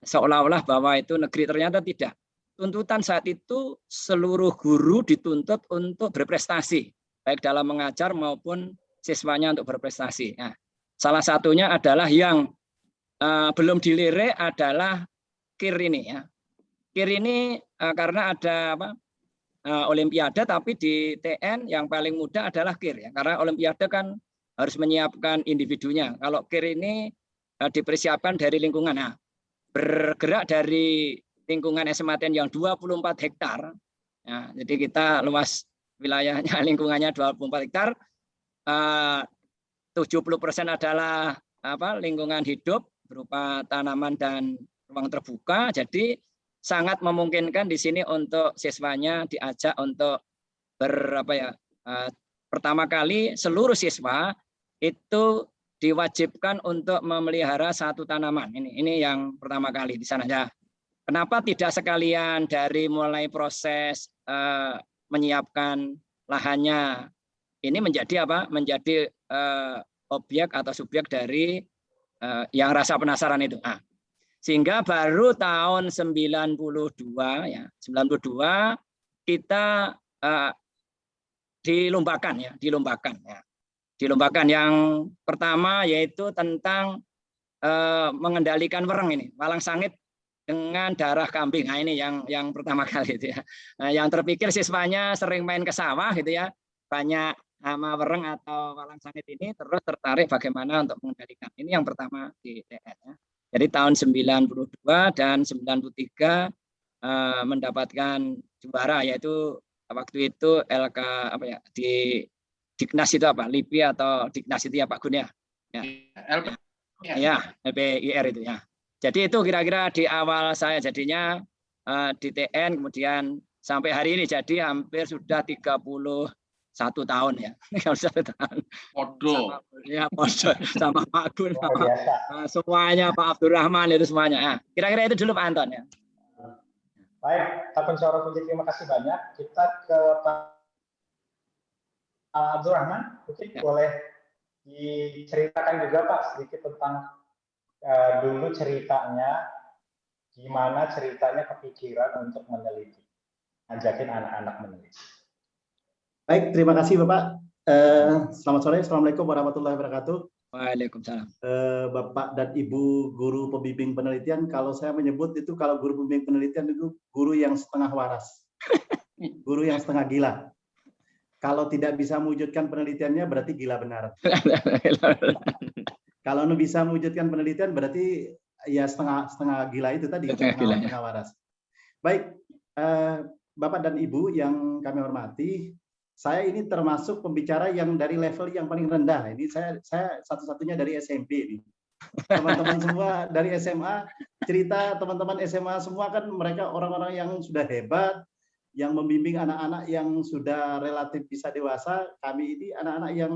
Seolah-olah bahwa itu negeri, ternyata tidak. Tuntutan saat itu seluruh guru dituntut untuk berprestasi, baik dalam mengajar maupun siswanya untuk berprestasi. Nah, salah satunya adalah yang belum dilirik adalah KIR ini ya. KIR ini karena ada Olimpiade, tapi di TN yang paling mudah adalah KIR ya. Karena Olimpiade kan harus menyiapkan individunya. Kalau KIR ini dipersiapkan dari lingkungan. Nah, bergerak dari lingkungan SMA TN yang 24 hektar. Ya, jadi kita luas wilayahnya, lingkungannya 24 hektar. 70% adalah lingkungan hidup berupa tanaman dan ruang terbuka. Jadi sangat memungkinkan di sini untuk siswanya diajak untuk pertama kali seluruh siswa itu diwajibkan untuk memelihara satu tanaman. Ini yang pertama kali di sana ya. Kenapa tidak sekalian dari mulai proses menyiapkan lahannya ini menjadi menjadi objek atau subjek dari yang rasa penasaran itu. Sehingga baru tahun 92 ya, 92 kita dilombakan ya. Dilombakan yang pertama yaitu tentang mengendalikan wereng ini, walang sangit dengan darah kambing. Nah, ini yang pertama kali itu ya. Nah, yang terpikir siswanya sering main ke sawah gitu ya, banyak hama wereng atau walang sangit ini, terus tertarik bagaimana untuk mengendalikan. Ini yang pertama di TN ya. Jadi tahun 92 dan 93 mendapatkan juara, yaitu waktu itu LK di Diknas itu LIPI atau Diknas itu ya Pak Gun ya. Ya, LPIR itu ya. Jadi itu kira-kira di awal saya jadinya di TN, kemudian sampai hari ini jadi hampir sudah 31 tahun ya. 31 tahun. Podo. Ya, sama Pak Gun, Luar biasa. semuanya Pak Abdurrahman itu semuanya. Nah, kira-kira itu dulu Pak Anton ya. Baik, Pak Kuncoro Puji, terima kasih banyak. Kita ke Pak Abdurrahman, mungkin boleh diceritakan juga Pak sedikit tentang dulu ceritanya, gimana ceritanya kepikiran untuk meneliti, ajakin anak-anak meneliti. Baik, terima kasih Bapak. Selamat sore, Assalamualaikum warahmatullahi wabarakatuh. Waalaikumsalam. Bapak dan Ibu guru pembimbing penelitian, kalau saya menyebut itu kalau guru pembimbing penelitian itu guru yang setengah waras, guru yang setengah gila. Kalau tidak bisa mewujudkan penelitiannya berarti gila benar. Kalau bisa mewujudkan penelitian berarti ya setengah gila itu tadi, setengah waras. Baik, Bapak dan Ibu yang kami hormati, saya ini termasuk pembicara yang dari level yang paling rendah. Ini saya satu-satunya dari SMP ini. Teman-teman semua dari SMA, cerita teman-teman SMA semua kan mereka orang-orang yang sudah hebat, yang membimbing anak-anak yang sudah relatif bisa dewasa. Kami ini anak-anak yang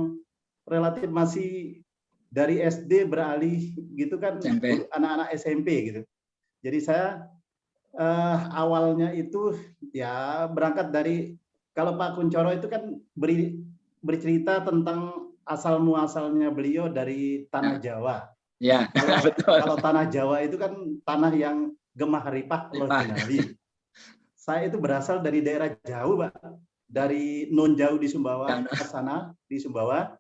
relatif masih dari SD beralih gitu kan, anak-anak SMP gitu. Jadi saya awalnya itu ya berangkat dari, kalau Pak Kuncoro itu kan bercerita tentang asal muasalnya beliau dari tanah Jawa. Ya, kalau tanah Jawa itu kan tanah yang gemah ripah loh Jinawi. Saya itu berasal dari daerah jauh, Pak. Dari non jauh di Sumbawa ke sana, di Sumbawa.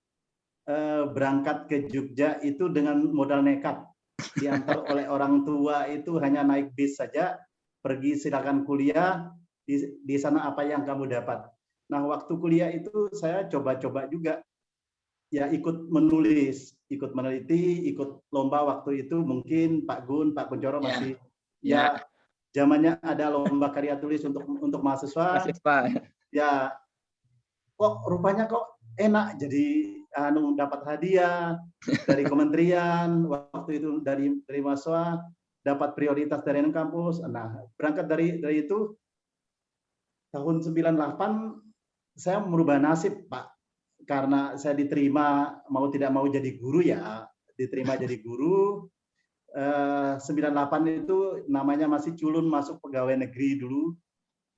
Berangkat ke Jogja itu dengan modal nekat. Diantar oleh orang tua itu hanya naik bis saja, pergi silakan kuliah, di sana apa yang kamu dapat. Nah, waktu kuliah itu saya coba-coba juga ya ikut menulis, ikut meneliti, ikut lomba waktu itu mungkin Pak Gun, Pak Kuncoro masih ya zamannya ada lomba karya tulis untuk mahasiswa. Ya kok rupanya kok enak jadi dapat hadiah dari kementerian waktu itu dari mahasiswa, dapat prioritas dari kampus. Nah, berangkat dari itu tahun 98 saya merubah nasib, Pak. Karena saya diterima mau tidak mau jadi guru ya, diterima jadi guru. 98 itu namanya masih culun masuk pegawai negeri dulu.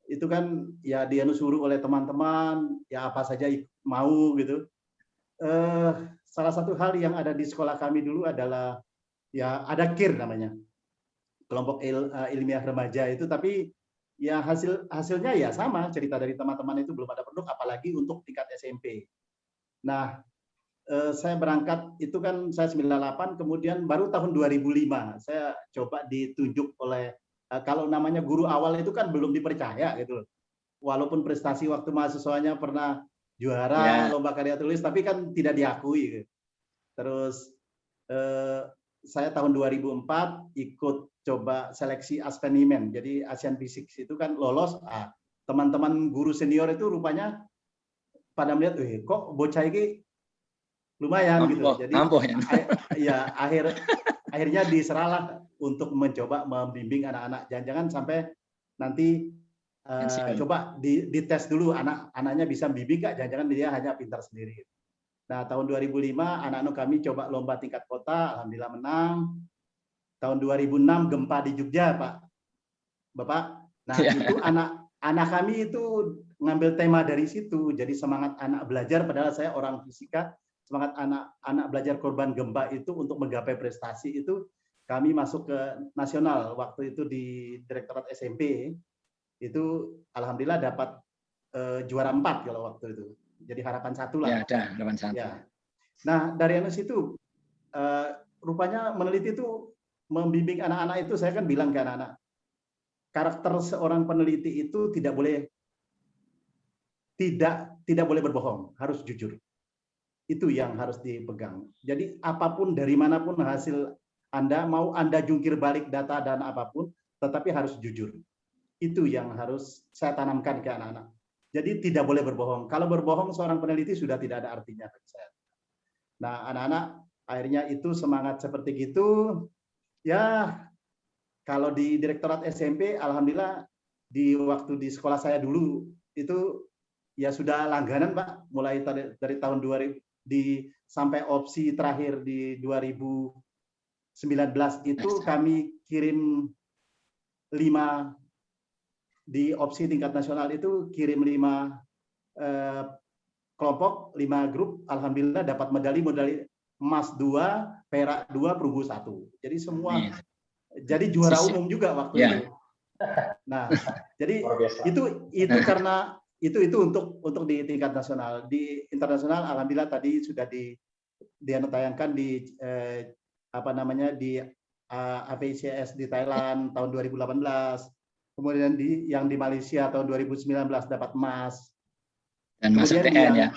Itu kan ya dia suruh oleh teman-teman, ya apa saja mau gitu. Salah satu hal yang ada di sekolah kami dulu adalah ya ada KIR namanya, kelompok ilmiah remaja itu, tapi ya hasilnya ya sama, cerita dari teman-teman itu belum ada produk, apalagi untuk tingkat SMP. Nah, saya berangkat itu kan saya 98, kemudian baru tahun 2005 saya coba ditunjuk oleh, kalau namanya guru awal itu kan belum dipercaya gitu loh. Walaupun prestasi waktu mahasiswanya pernah juara lomba karya tulis, tapi kan tidak diakui gitu. Terus saya tahun 2004 ikut coba seleksi Aspenimen, jadi Asian Physics itu kan lolos. Teman-teman guru senior itu rupanya pada melihat, kok bocah ini lumayan gitu. Jadi ya akhirnya diseralah untuk mencoba membimbing anak-anak. Jangan-jangan sampai nanti coba dites dulu anak-anaknya bisa bimbing nggak, jangan-jangan dia hanya pintar sendiri. Nah, tahun 2005 anak-anak kami coba lomba tingkat kota, alhamdulillah menang. Tahun 2006 gempa di Jogja, Pak. Bapak. Nah, itu anak kami itu ngambil tema dari situ. Jadi semangat anak belajar, padahal saya orang fisika, semangat anak belajar korban gempa itu untuk menggapai prestasi itu kami masuk ke nasional waktu itu di Direktorat SMP. Itu alhamdulillah dapat juara 4 kalau waktu itu. Jadi harapan 1 lah. Ya, ada harapan 1. Ya. Nah, dari situ rupanya meneliti itu membimbing anak-anak itu, saya kan bilang ke anak-anak, karakter seorang peneliti itu tidak boleh berbohong, harus jujur. Itu yang harus dipegang. Jadi apapun dari manapun hasil Anda, mau Anda jungkir balik data dan apapun, tetapi harus jujur. Itu yang harus saya tanamkan ke anak-anak. Jadi tidak boleh berbohong. Kalau berbohong seorang peneliti sudah tidak ada artinya bagi saya. Nah, anak-anak akhirnya itu semangat seperti gitu. Ya, kalau di Direktorat SMP, alhamdulillah di waktu di sekolah saya dulu itu ya sudah langganan Pak, mulai dari tahun 2000 sampai opsi terakhir di 2019 itu kami kirim 5 di opsi tingkat nasional itu kirim 5 kelompok, 5 grup, alhamdulillah dapat medali emas 2, perak 2, perunggu 1. Jadi semua jadi juara umum juga waktu itu. Nah, jadi itu karena itu untuk di tingkat nasional. Di internasional alhamdulillah tadi sudah ditayangkan di di APCS di Thailand tahun 2018. Kemudian yang di Malaysia tahun 2019 dapat emas. Dan masuk TN ya.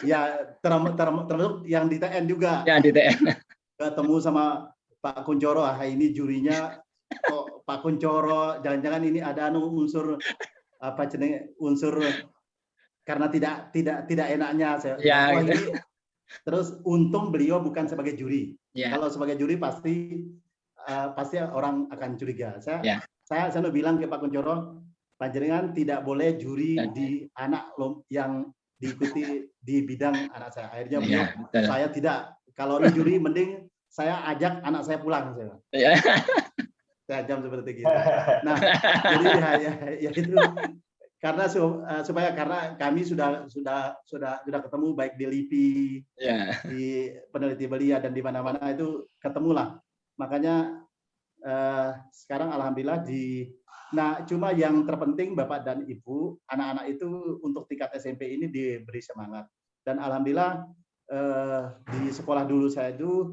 Ya, termasuk yang di TN juga. Ya, di TN. Ketemu sama Pak Kuncoro, ini jurinya kok Pak Kuncoro, jangan-jangan ini ada unsur unsur karena tidak enaknya saya. Ya, gitu. Ini, terus untung beliau bukan sebagai juri. Ya. Kalau sebagai juri pasti orang akan curiga. Saya bilang ke Pak Kuncoro, panjenengan tidak boleh juri di anak yang diikuti di bidang anak saya. Akhirnya beliau, saya tidak. Kalau ini juri mending saya ajak anak saya pulang. Saya jam seperti gitu. Nah, jadi ya itu karena karena kami sudah ketemu baik di LIPI, di peneliti belia dan di mana-mana itu ketemulah. Makanya sekarang alhamdulillah nah cuma yang terpenting Bapak dan Ibu, anak-anak itu untuk tingkat SMP ini diberi semangat. Dan alhamdulillah di sekolah dulu saya itu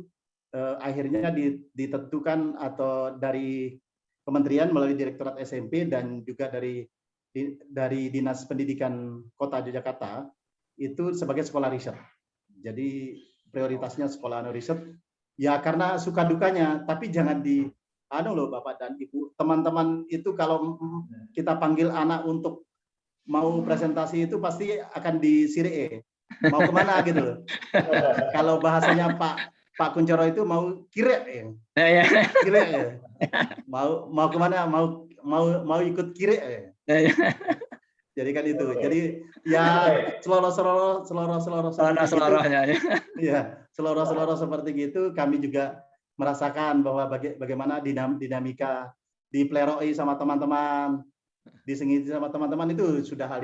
akhirnya ditentukan atau dari kementerian melalui Direktorat SMP dan juga dari Dinas Pendidikan Kota Yogyakarta itu sebagai sekolah riset. Jadi prioritasnya sekolah riset. Ya karena suka dukanya, tapi jangan loh Bapak dan Ibu, teman-teman itu kalau kita panggil anak untuk mau presentasi itu pasti akan disiree. Mau kemana gitu. Kalau bahasanya Pak Kuncoro itu mau kire ya. Kire ya. Mau kemana? Mau ikut kire ya. Jadi kan itu. Jadi ya selorohnya. Ya, seloroh seperti gitu kami juga merasakan bahwa bagaimana dinamika dipleroi sama teman-teman, disengiti sama teman-teman itu sudah hal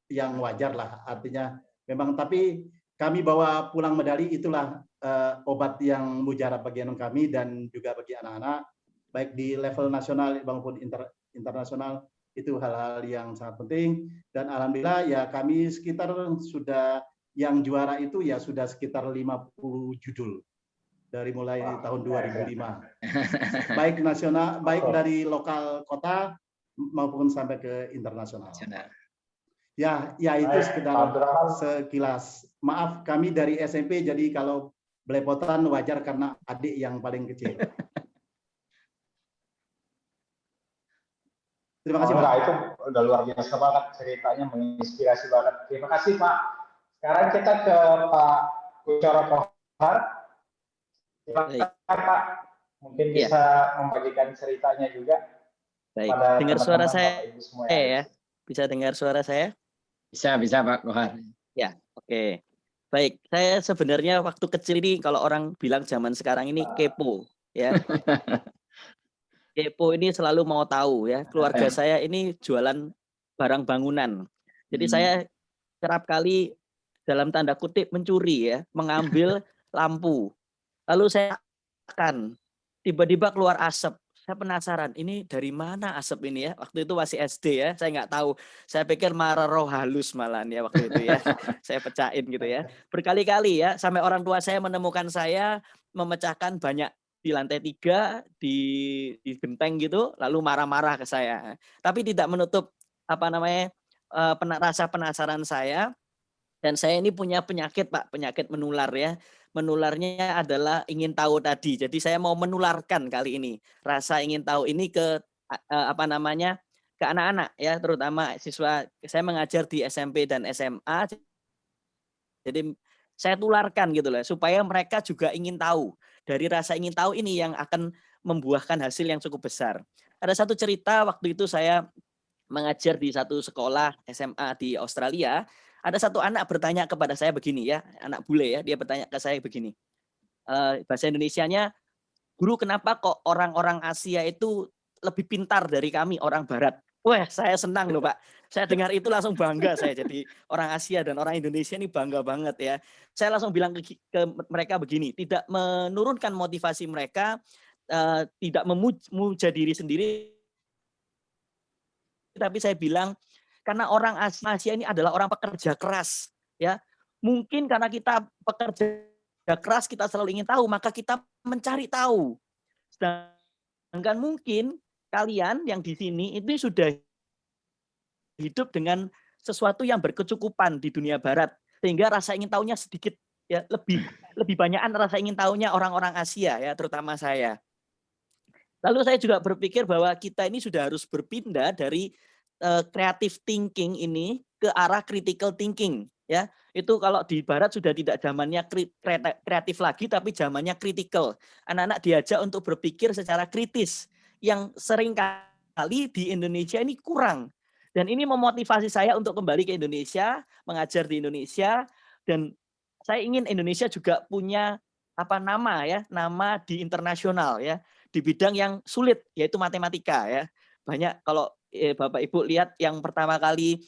yang wajar lah. Artinya memang tapi kami bawa pulang medali itulah obat yang mujarab bagi kami dan juga bagi anak-anak baik di level nasional maupun internasional, itu hal-hal yang sangat penting. Dan alhamdulillah ya kami sekitar sudah yang juara itu ya sudah sekitar 50 judul dari mulai tahun 2005 baik nasional, baik dari lokal kota maupun sampai ke internasional. Ya itu sekedar sekilas. Maaf kami dari SMP, jadi kalau belepotan wajar karena adik yang paling kecil. Terima kasih Pak. Itu udah luar biasa banget ceritanya, menginspirasi banget. Terima kasih Pak. Sekarang kita ke Pak Kuncoro Kohar. Pak, mungkin bisa membagikan ceritanya juga. Baik, dengar suara saya ya? Bisa dengar suara saya? Bisa Pak Kohar. Ya, oke. Baik, saya sebenarnya waktu kecil ini kalau orang bilang zaman sekarang ini kepo, ya. Kepo ini selalu mau tahu ya. Keluarga saya ini jualan barang bangunan. Jadi saya kerap kali dalam tanda kutip mencuri ya, mengambil lampu. Lalu saya akan tiba-tiba keluar asap. Saya penasaran, ini dari mana asap ini ya? Waktu itu masih SD ya, saya nggak tahu. Saya pikir marah roh halus malahan ya waktu itu ya. Saya pecahin gitu ya. Berkali-kali ya, sampai orang tua saya menemukan saya memecahkan banyak di lantai 3 di genteng gitu, lalu marah-marah ke saya. Tapi tidak menutup rasa penasaran saya. Dan saya ini punya penyakit Pak, penyakit menular ya. Menularnya adalah ingin tahu tadi. Jadi saya mau menularkan kali ini rasa ingin tahu ini ke ke anak-anak ya, terutama siswa. Saya mengajar di SMP dan SMA. Jadi saya tularkan gitu loh supaya mereka juga ingin tahu. Dari rasa ingin tahu ini yang akan membuahkan hasil yang cukup besar. Ada satu cerita waktu itu saya mengajar di satu sekolah SMA di Australia. Ada satu anak bertanya kepada saya begini ya, anak bule ya, dia bertanya ke saya begini. Bahasa Indonesianya, guru kenapa kok orang-orang Asia itu lebih pintar dari kami orang Barat? Wah, saya senang loh Pak. Saya dengar itu langsung bangga saya jadi orang Asia dan orang Indonesia ini bangga banget ya. Saya langsung bilang ke mereka begini, tidak menurunkan motivasi mereka, tidak memuja diri sendiri, tapi saya bilang karena orang Asia ini adalah orang pekerja keras ya. Mungkin karena kita pekerja keras, kita selalu ingin tahu, maka kita mencari tahu. Sedangkan mungkin kalian yang di sini itu sudah hidup dengan sesuatu yang berkecukupan di dunia barat, sehingga rasa ingin tahunya sedikit ya, lebih banyakan rasa ingin tahunya orang-orang Asia ya, terutama saya. Lalu saya juga berpikir bahwa kita ini sudah harus berpindah dari creative thinking ini ke arah critical thinking ya. Itu kalau di barat sudah tidak zamannya kreatif lagi, tapi zamannya critical. Anak-anak diajak untuk berpikir secara kritis yang sering kali di Indonesia ini kurang. Dan ini memotivasi saya untuk kembali ke Indonesia, mengajar di Indonesia, dan saya ingin Indonesia juga punya nama di internasional ya, di bidang yang sulit yaitu matematika ya. Banyak kalau Bapak Ibu lihat yang pertama kali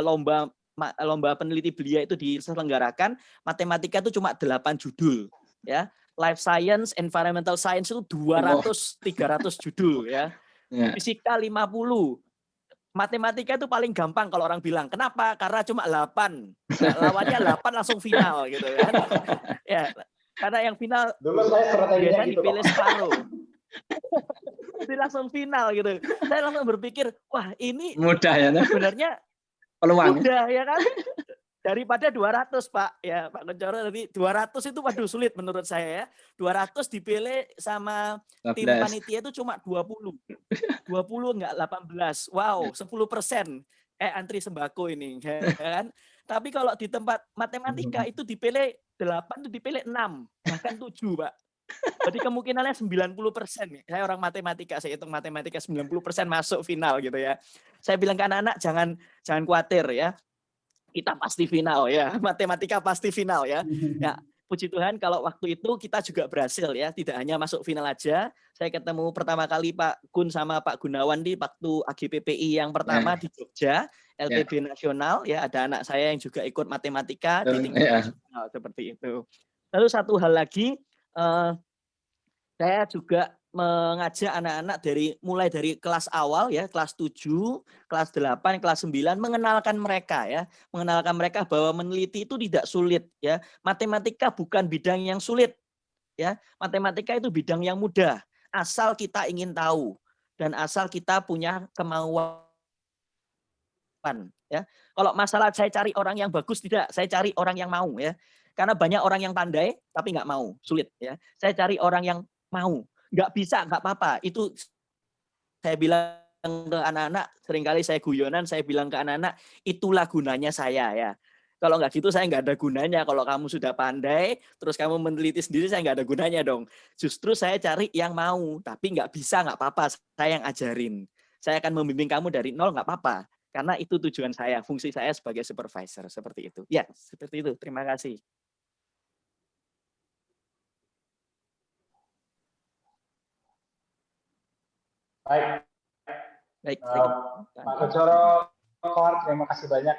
lomba peneliti belia itu diselenggarakan, matematika itu cuma 8 judul ya. Life science, environmental science itu 200-300 judul ya. Fisika 50. Matematika itu paling gampang kalau orang bilang. Kenapa? Karena cuma 8. Lawannya 8 langsung final gitu kan. Ya, karena yang final dulu saya biasanya gitu, dipilih separuh. Jadi langsung final gitu. Saya langsung berpikir, wah ini Mudah ya. Sebenarnya Peluang. mudah ya kan. Daripada 200 Pak. Ya Pak Kencoro tadi 200 itu waduh sulit menurut saya ya. 200 dipilih sama 12. tim panitia itu cuma 20. 20 enggak 18. Wow, 10%. Antri sembako ini kan. Tapi kalau di tempat matematika itu dipilih 8 itu dipilih 6, bahkan 7, Pak. Jadi kemungkinannya 90%. Saya orang matematika, saya hitung matematika 90% masuk final gitu ya. Saya bilang ke anak-anak jangan khawatir ya. Kita pasti final ya. Matematika pasti final ya. Ya, puji Tuhan kalau waktu itu kita juga berhasil ya. Tidak hanya masuk final aja. Saya ketemu pertama kali Pak Gun sama Pak Gunawan di waktu AGPPI yang pertama di Jogja, LTB nasional ya. Ada anak saya yang juga ikut matematika di tingkat nasional seperti itu. Lalu satu hal lagi, saya juga mengajak anak-anak mulai dari kelas awal ya, kelas 7, kelas 8, kelas 9 mengenalkan mereka ya, mengenalkan mereka bahwa meneliti itu tidak sulit ya. Matematika bukan bidang yang sulit ya. Matematika itu bidang yang mudah, asal kita ingin tahu dan asal kita punya kemauan ya. Kalau masalah saya cari orang yang bagus tidak, saya cari orang yang mau ya. Karena banyak orang yang pandai tapi nggak mau, sulit ya. Saya cari orang yang mau. Nggak bisa, nggak apa-apa. Itu saya bilang ke anak-anak, seringkali saya guyonan, saya bilang ke anak-anak, itulah gunanya saya ya. Kalau nggak gitu saya nggak ada gunanya. Kalau kamu sudah pandai, terus kamu meneliti sendiri, saya nggak ada gunanya dong. Justru saya cari yang mau, tapi nggak bisa, nggak apa-apa. Saya yang ajarin. Saya akan membimbing kamu dari nol, nggak apa-apa. Karena itu tujuan saya, fungsi saya sebagai supervisor, seperti itu. Ya, seperti itu. Terima kasih. Baik. Pak Kencoro, terima kasih banyak.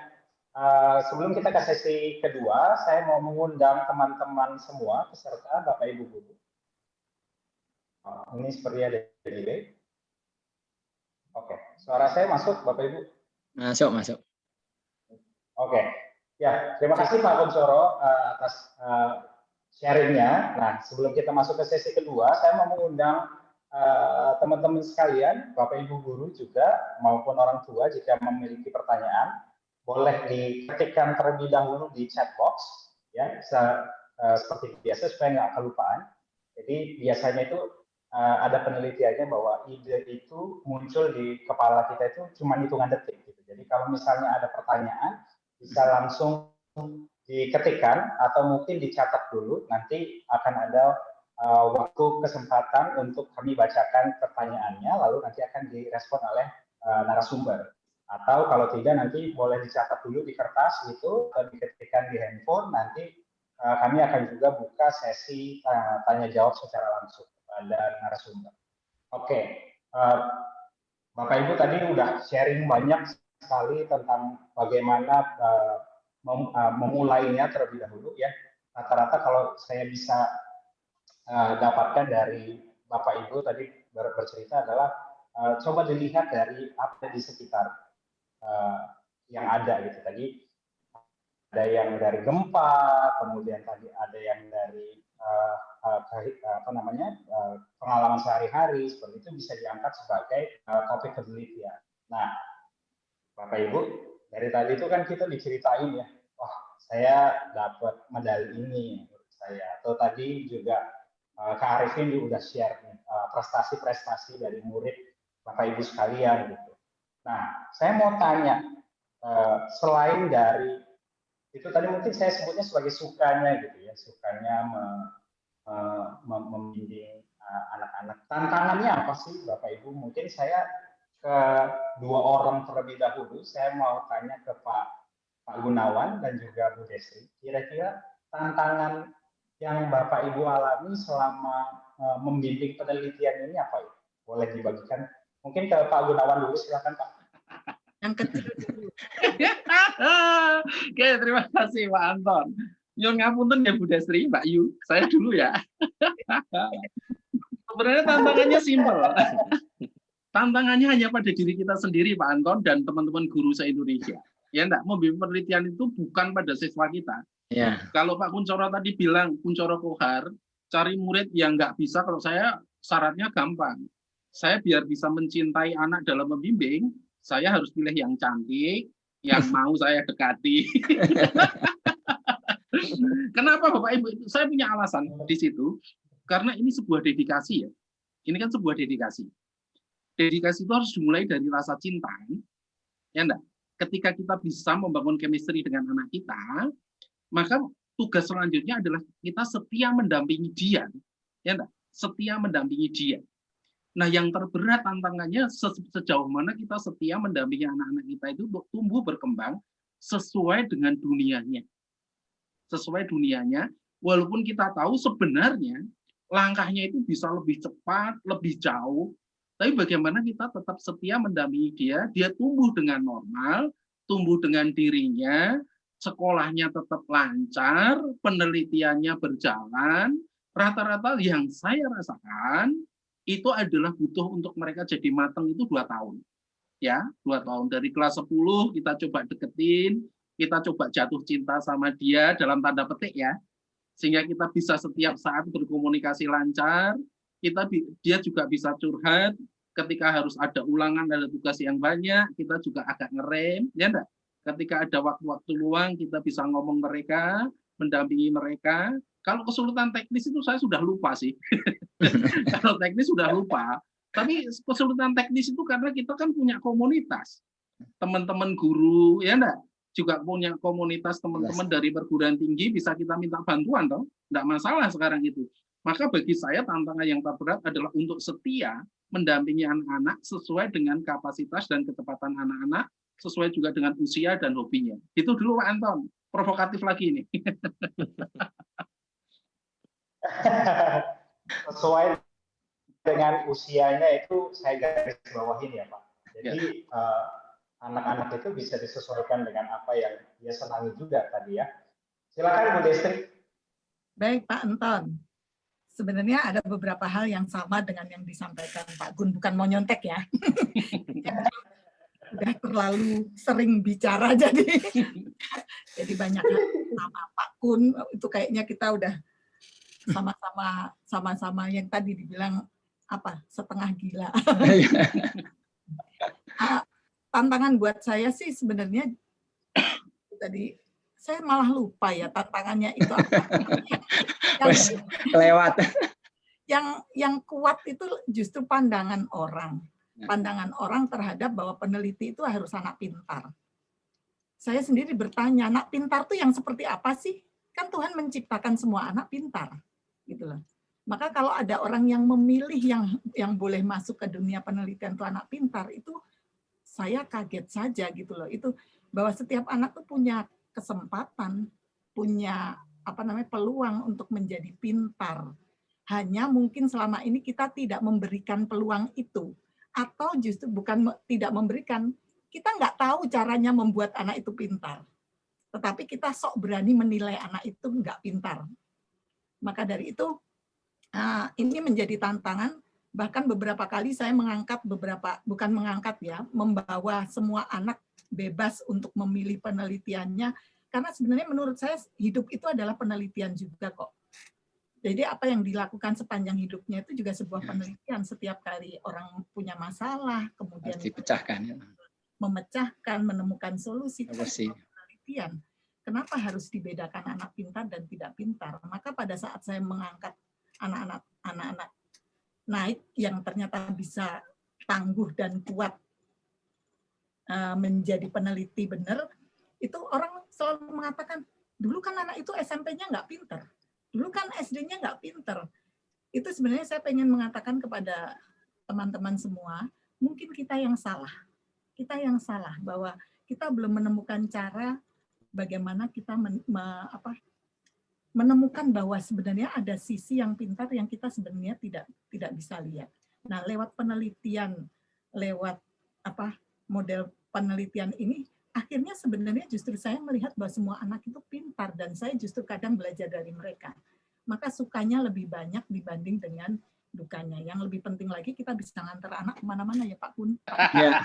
Sebelum kita ke sesi kedua, saya mau mengundang teman-teman semua peserta, Bapak Ibu Guru. Ini seperti ada delay. Oke, suara saya masuk, Bapak Ibu? Masuk. Oke, ya terima kasih Pak Kencoro atas sharingnya. Nah, sebelum kita masuk ke sesi kedua, saya mau mengundang teman-teman sekalian, Bapak Ibu Guru juga maupun orang tua jika memiliki pertanyaan, boleh diketikkan terlebih dahulu di chat box, ya, seperti biasa supaya nggak kelupaan. Jadi biasanya itu ada penelitiannya bahwa ide itu muncul di kepala kita itu cuma hitungan detik. Gitu. Jadi kalau misalnya ada pertanyaan, bisa langsung diketikkan atau mungkin dicatat dulu, nanti akan ada waktu kesempatan untuk kami bacakan pertanyaannya, lalu nanti akan direspon oleh narasumber. Atau kalau tidak nanti boleh dicatat dulu di kertas gitu, dan diketikkan di handphone, nanti kami akan juga buka sesi tanya jawab secara langsung kepada narasumber. Oke, Bapak Ibu tadi udah sharing banyak sekali tentang bagaimana memulainya terlebih dahulu ya. Rata-rata kalau saya bisa dapatkan dari Bapak Ibu tadi bercerita adalah coba dilihat dari apa di sekitar yang ada gitu. Tadi ada yang dari gempa, kemudian tadi ada yang dari pengalaman sehari-hari, seperti itu bisa diangkat sebagai topik penelitian. Nah, Bapak Ibu, dari tadi itu kan kita diceritain ya, wah saya dapat medali ini menurut saya, atau tadi juga Kak Arifin juga udah share prestasi-prestasi dari murid Bapak Ibu sekalian gitu. Nah, saya mau tanya, selain dari itu tadi mungkin saya sebutnya sebagai sukanya gitu ya, sukanya membimbing anak-anak. Tantangannya apa sih Bapak Ibu? Mungkin saya ke dua orang terlebih dahulu. Saya mau tanya ke Pak Gunawan dan juga Bu Destri. Kira-kira tantangan yang Bapak Ibu alami selama membimbing penelitian ini apa ya? Boleh dibagikan? Mungkin ke Pak Gunawan dulu, silakan Pak. Yang kecil dulu. Oke, terima kasih Pak Anton. Nyun ngapunten ya Bu Destri, Mbak Yu. Saya dulu ya. Sebenarnya tantangannya simpel. Tantangannya hanya pada diri kita sendiri Pak Anton dan teman-teman guru se-Indonesia. Ya enggak, membimbing penelitian itu bukan pada siswa kita. Ya. Kalau Pak Kuncoro tadi bilang, Kuncoro Kohar, cari murid yang nggak bisa, kalau saya syaratnya gampang. Saya biar bisa mencintai anak dalam membimbing, saya harus pilih yang cantik, yang mau saya dekati. Kenapa Bapak Ibu? Saya punya alasan di situ, karena ini sebuah dedikasi ya. Ini kan sebuah dedikasi. Dedikasi itu harus dimulai dari rasa cinta, ya enggak? Ketika kita bisa membangun chemistry dengan anak kita, maka tugas selanjutnya adalah kita setia mendampingi dia, ya enggak? Setia mendampingi dia. Nah, yang terberat tantangannya sejauh mana kita setia mendampingi anak-anak kita itu tumbuh berkembang sesuai dengan dunianya. Sesuai dunianya, walaupun kita tahu sebenarnya langkahnya itu bisa lebih cepat, lebih jauh, tapi bagaimana kita tetap setia mendampingi dia, dia tumbuh dengan normal, tumbuh dengan dirinya, sekolahnya tetap lancar, penelitiannya berjalan, rata-rata yang saya rasakan itu adalah butuh untuk mereka jadi matang itu 2 tahun. Ya, 2 tahun. Dari kelas 10 kita coba deketin, kita coba jatuh cinta sama dia dalam tanda petik ya. Sehingga kita bisa setiap saat berkomunikasi lancar, dia juga bisa curhat, ketika harus ada ulangan, ada tugas yang banyak, kita juga agak ngerem, ya enggak? Ketika ada waktu-waktu luang, kita bisa ngomong mereka, mendampingi mereka. Kalau kesulitan teknis itu saya sudah lupa sih. Kalau teknis sudah lupa. Tapi kesulitan teknis itu karena kita kan punya komunitas. Teman-teman guru, ya enggak? Juga punya komunitas teman-teman dari perguruan tinggi, bisa kita minta bantuan, toh? Enggak masalah sekarang itu. Maka bagi saya tantangan yang terberat adalah untuk setia mendampingi anak-anak sesuai dengan kapasitas dan ketepatan anak-anak, sesuai juga dengan usia dan hobinya. Itu dulu Pak Anton. Provokatif lagi ini. Sesuai dengan usianya itu saya garis bawahin ya Pak. Jadi anak-anak itu bisa disesuaikan dengan apa yang dia senangi juga tadi ya. Silakan Bu Destri. Baik Pak Anton. Sebenarnya ada beberapa hal yang sama dengan yang disampaikan Pak Gun, bukan mau nyontek ya. Udah terlalu sering bicara jadi banyak hal sama Pak Gun itu kayaknya kita udah sama-sama yang tadi dibilang apa setengah gila. Tantangan buat saya sih sebenarnya tadi saya malah lupa ya tantangannya itu apa. Lewat. Yang kuat itu justru pandangan orang. Pandangan orang terhadap bahwa peneliti itu harus anak pintar. Saya sendiri bertanya, anak pintar tuh yang seperti apa sih? Kan Tuhan menciptakan semua anak pintar, gitu loh. Maka kalau ada orang yang memilih yang boleh masuk ke dunia penelitian itu anak pintar, itu saya kaget saja gitu loh. Itu bahwa setiap anak tuh punya kesempatan, punya peluang untuk menjadi pintar. Hanya mungkin selama ini kita tidak memberikan peluang itu, atau justru bukan tidak memberikan, kita nggak tahu caranya membuat anak itu pintar. Tetapi kita sok berani menilai anak itu nggak pintar. Maka dari itu ini menjadi tantangan. Bahkan beberapa kali saya membawa semua anak bebas untuk memilih penelitiannya, karena sebenarnya menurut saya hidup itu adalah penelitian juga kok. Jadi apa yang dilakukan sepanjang hidupnya itu juga sebuah penelitian. Setiap kali orang punya masalah, kemudian dipecahkan, memecahkan, menemukan solusi, itu sebuah penelitian. Kenapa harus dibedakan anak pintar dan tidak pintar? Maka pada saat saya mengangkat anak-anak naik yang ternyata bisa tangguh dan kuat menjadi peneliti benar, itu orang selalu mengatakan, dulu kan anak itu SMP-nya nggak pintar. Dulu kan SD-nya nggak pinter. Itu sebenarnya saya pengen mengatakan kepada teman-teman semua, mungkin kita yang salah. Kita yang salah, bahwa kita belum menemukan cara bagaimana kita menemukan bahwa sebenarnya ada sisi yang pintar yang kita sebenarnya tidak bisa lihat. Nah, lewat penelitian, lewat model penelitian ini, akhirnya sebenarnya justru saya melihat bahwa semua anak itu pintar dan saya justru kadang belajar dari mereka. Maka sukanya lebih banyak dibanding dengan dukanya. Yang lebih penting lagi kita bisa nganter anak kemana-mana ya Pak Kun. Ya.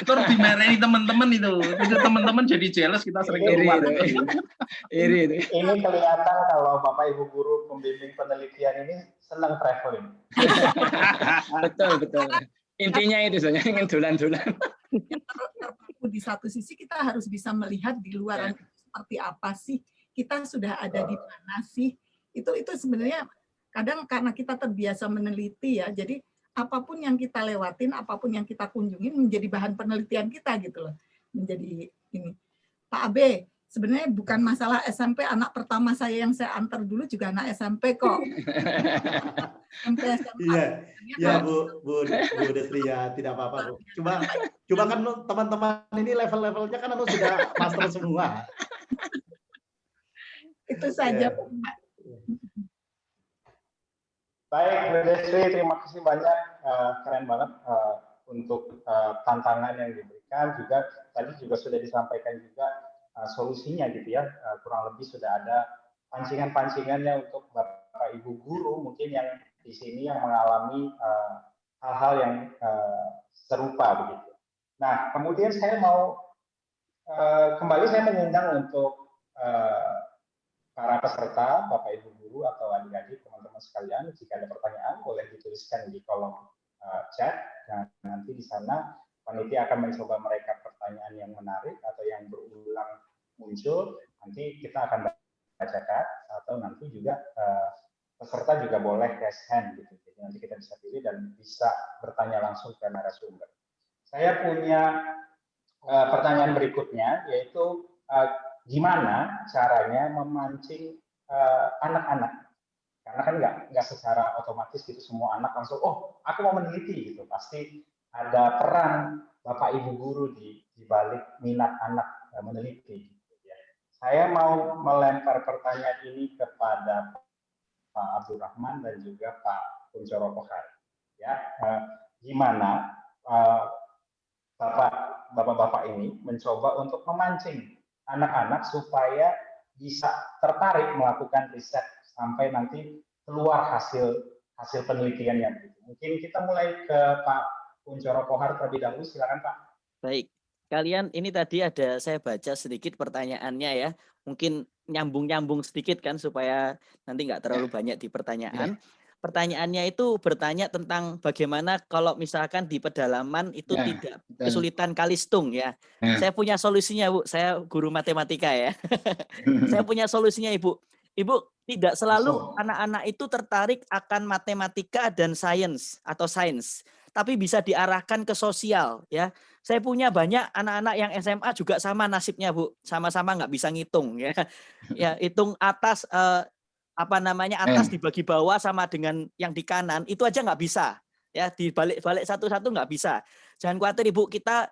Terus dimarahin teman-teman itu teman-teman jadi jealous kita sering keluar. Ini kelihatan kalau Bapak Ibu guru pembimbing penelitian ini senang traveling. Betul. Intinya itu saja, ingin dolan-dolan. Di satu sisi kita harus bisa melihat di luaran seperti apa sih, kita sudah ada di mana sih. Itu sebenarnya kadang karena kita terbiasa meneliti ya, jadi apapun yang kita lewatin, apapun yang kita kunjungin menjadi bahan penelitian kita gitu loh. Menjadi ini. Pak Abe, sebenarnya bukan masalah SMP, anak pertama saya yang saya antar dulu juga anak SMP kok. Iya, Bu Desri ya, tidak apa-apa, Bu. Cuma kan teman-teman ini level-levelnya kan sudah master semua. Itu saja, Pak. Baik, Bu Desri, terima kasih banyak, keren banget untuk tantangan yang diberikan. Juga tadi juga sudah disampaikan juga solusinya gitu ya, kurang lebih sudah ada pancingan-pancingannya untuk Bapak Ibu guru mungkin yang di sini yang mengalami hal-hal yang serupa begitu. Nah, kemudian saya mau kembali saya mengundang untuk para peserta, Bapak Ibu guru atau adik-adik, teman-teman sekalian, jika ada pertanyaan boleh dituliskan di kolom chat. Dan nanti di sana panitia akan mencoba mereka pertanyaan yang menarik atau yang berulang muncul. Nanti kita akan bacakan atau nanti juga peserta juga boleh raise hand gitu. Jadi nanti kita bisa pilih dan bisa bertanya langsung ke narasumber. Saya punya pertanyaan berikutnya, yaitu gimana caranya memancing anak-anak? Karena kan nggak secara otomatis gitu semua anak langsung, oh aku mau meneliti gitu. Pasti ada peran Bapak Ibu guru di balik minat anak meneliti. Gitu, ya. Saya mau melempar pertanyaan ini kepada Pak Abdurrahman dan juga Pak Kunchoro Kohar. Ya, gimana bapak-bapak ini mencoba untuk memancing anak-anak supaya bisa tertarik melakukan riset sampai nanti keluar hasil penelitiannya. Mungkin kita mulai ke Pak Kunchoro Kohar terlebih dahulu, silakan Pak. Baik, kalian ini tadi ada saya baca sedikit pertanyaannya ya, mungkin nyambung sedikit kan supaya nanti nggak terlalu banyak di pertanyaan. Pertanyaannya itu bertanya tentang bagaimana kalau misalkan di pedalaman itu tidak kesulitan kalistung ya. Saya punya solusinya Bu, saya guru matematika ya. Saya punya solusinya Ibu. Ibu, tidak selalu anak-anak itu tertarik akan matematika dan sains atau sains, tapi bisa diarahkan ke sosial ya. Saya punya banyak anak-anak yang SMA juga sama nasibnya Bu, sama-sama nggak bisa ngitung ya. Ya, hitung atas atas dibagi bawah sama dengan yang di kanan, itu aja nggak bisa. Ya, dibalik satu-satu nggak bisa. Jangan khawatir Ibu, kita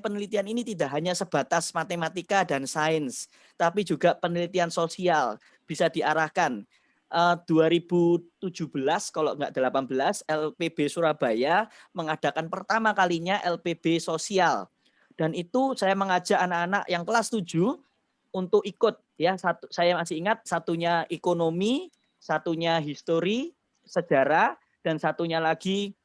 penelitian ini tidak hanya sebatas matematika dan sains, tapi juga penelitian sosial bisa diarahkan. 2017 kalau nggak 18, LPB Surabaya mengadakan pertama kalinya LPB sosial, dan itu saya mengajak anak-anak yang kelas 7 untuk ikut. Ya, saya masih ingat, satunya ekonomi, satunya histori, sejarah, dan satunya lagi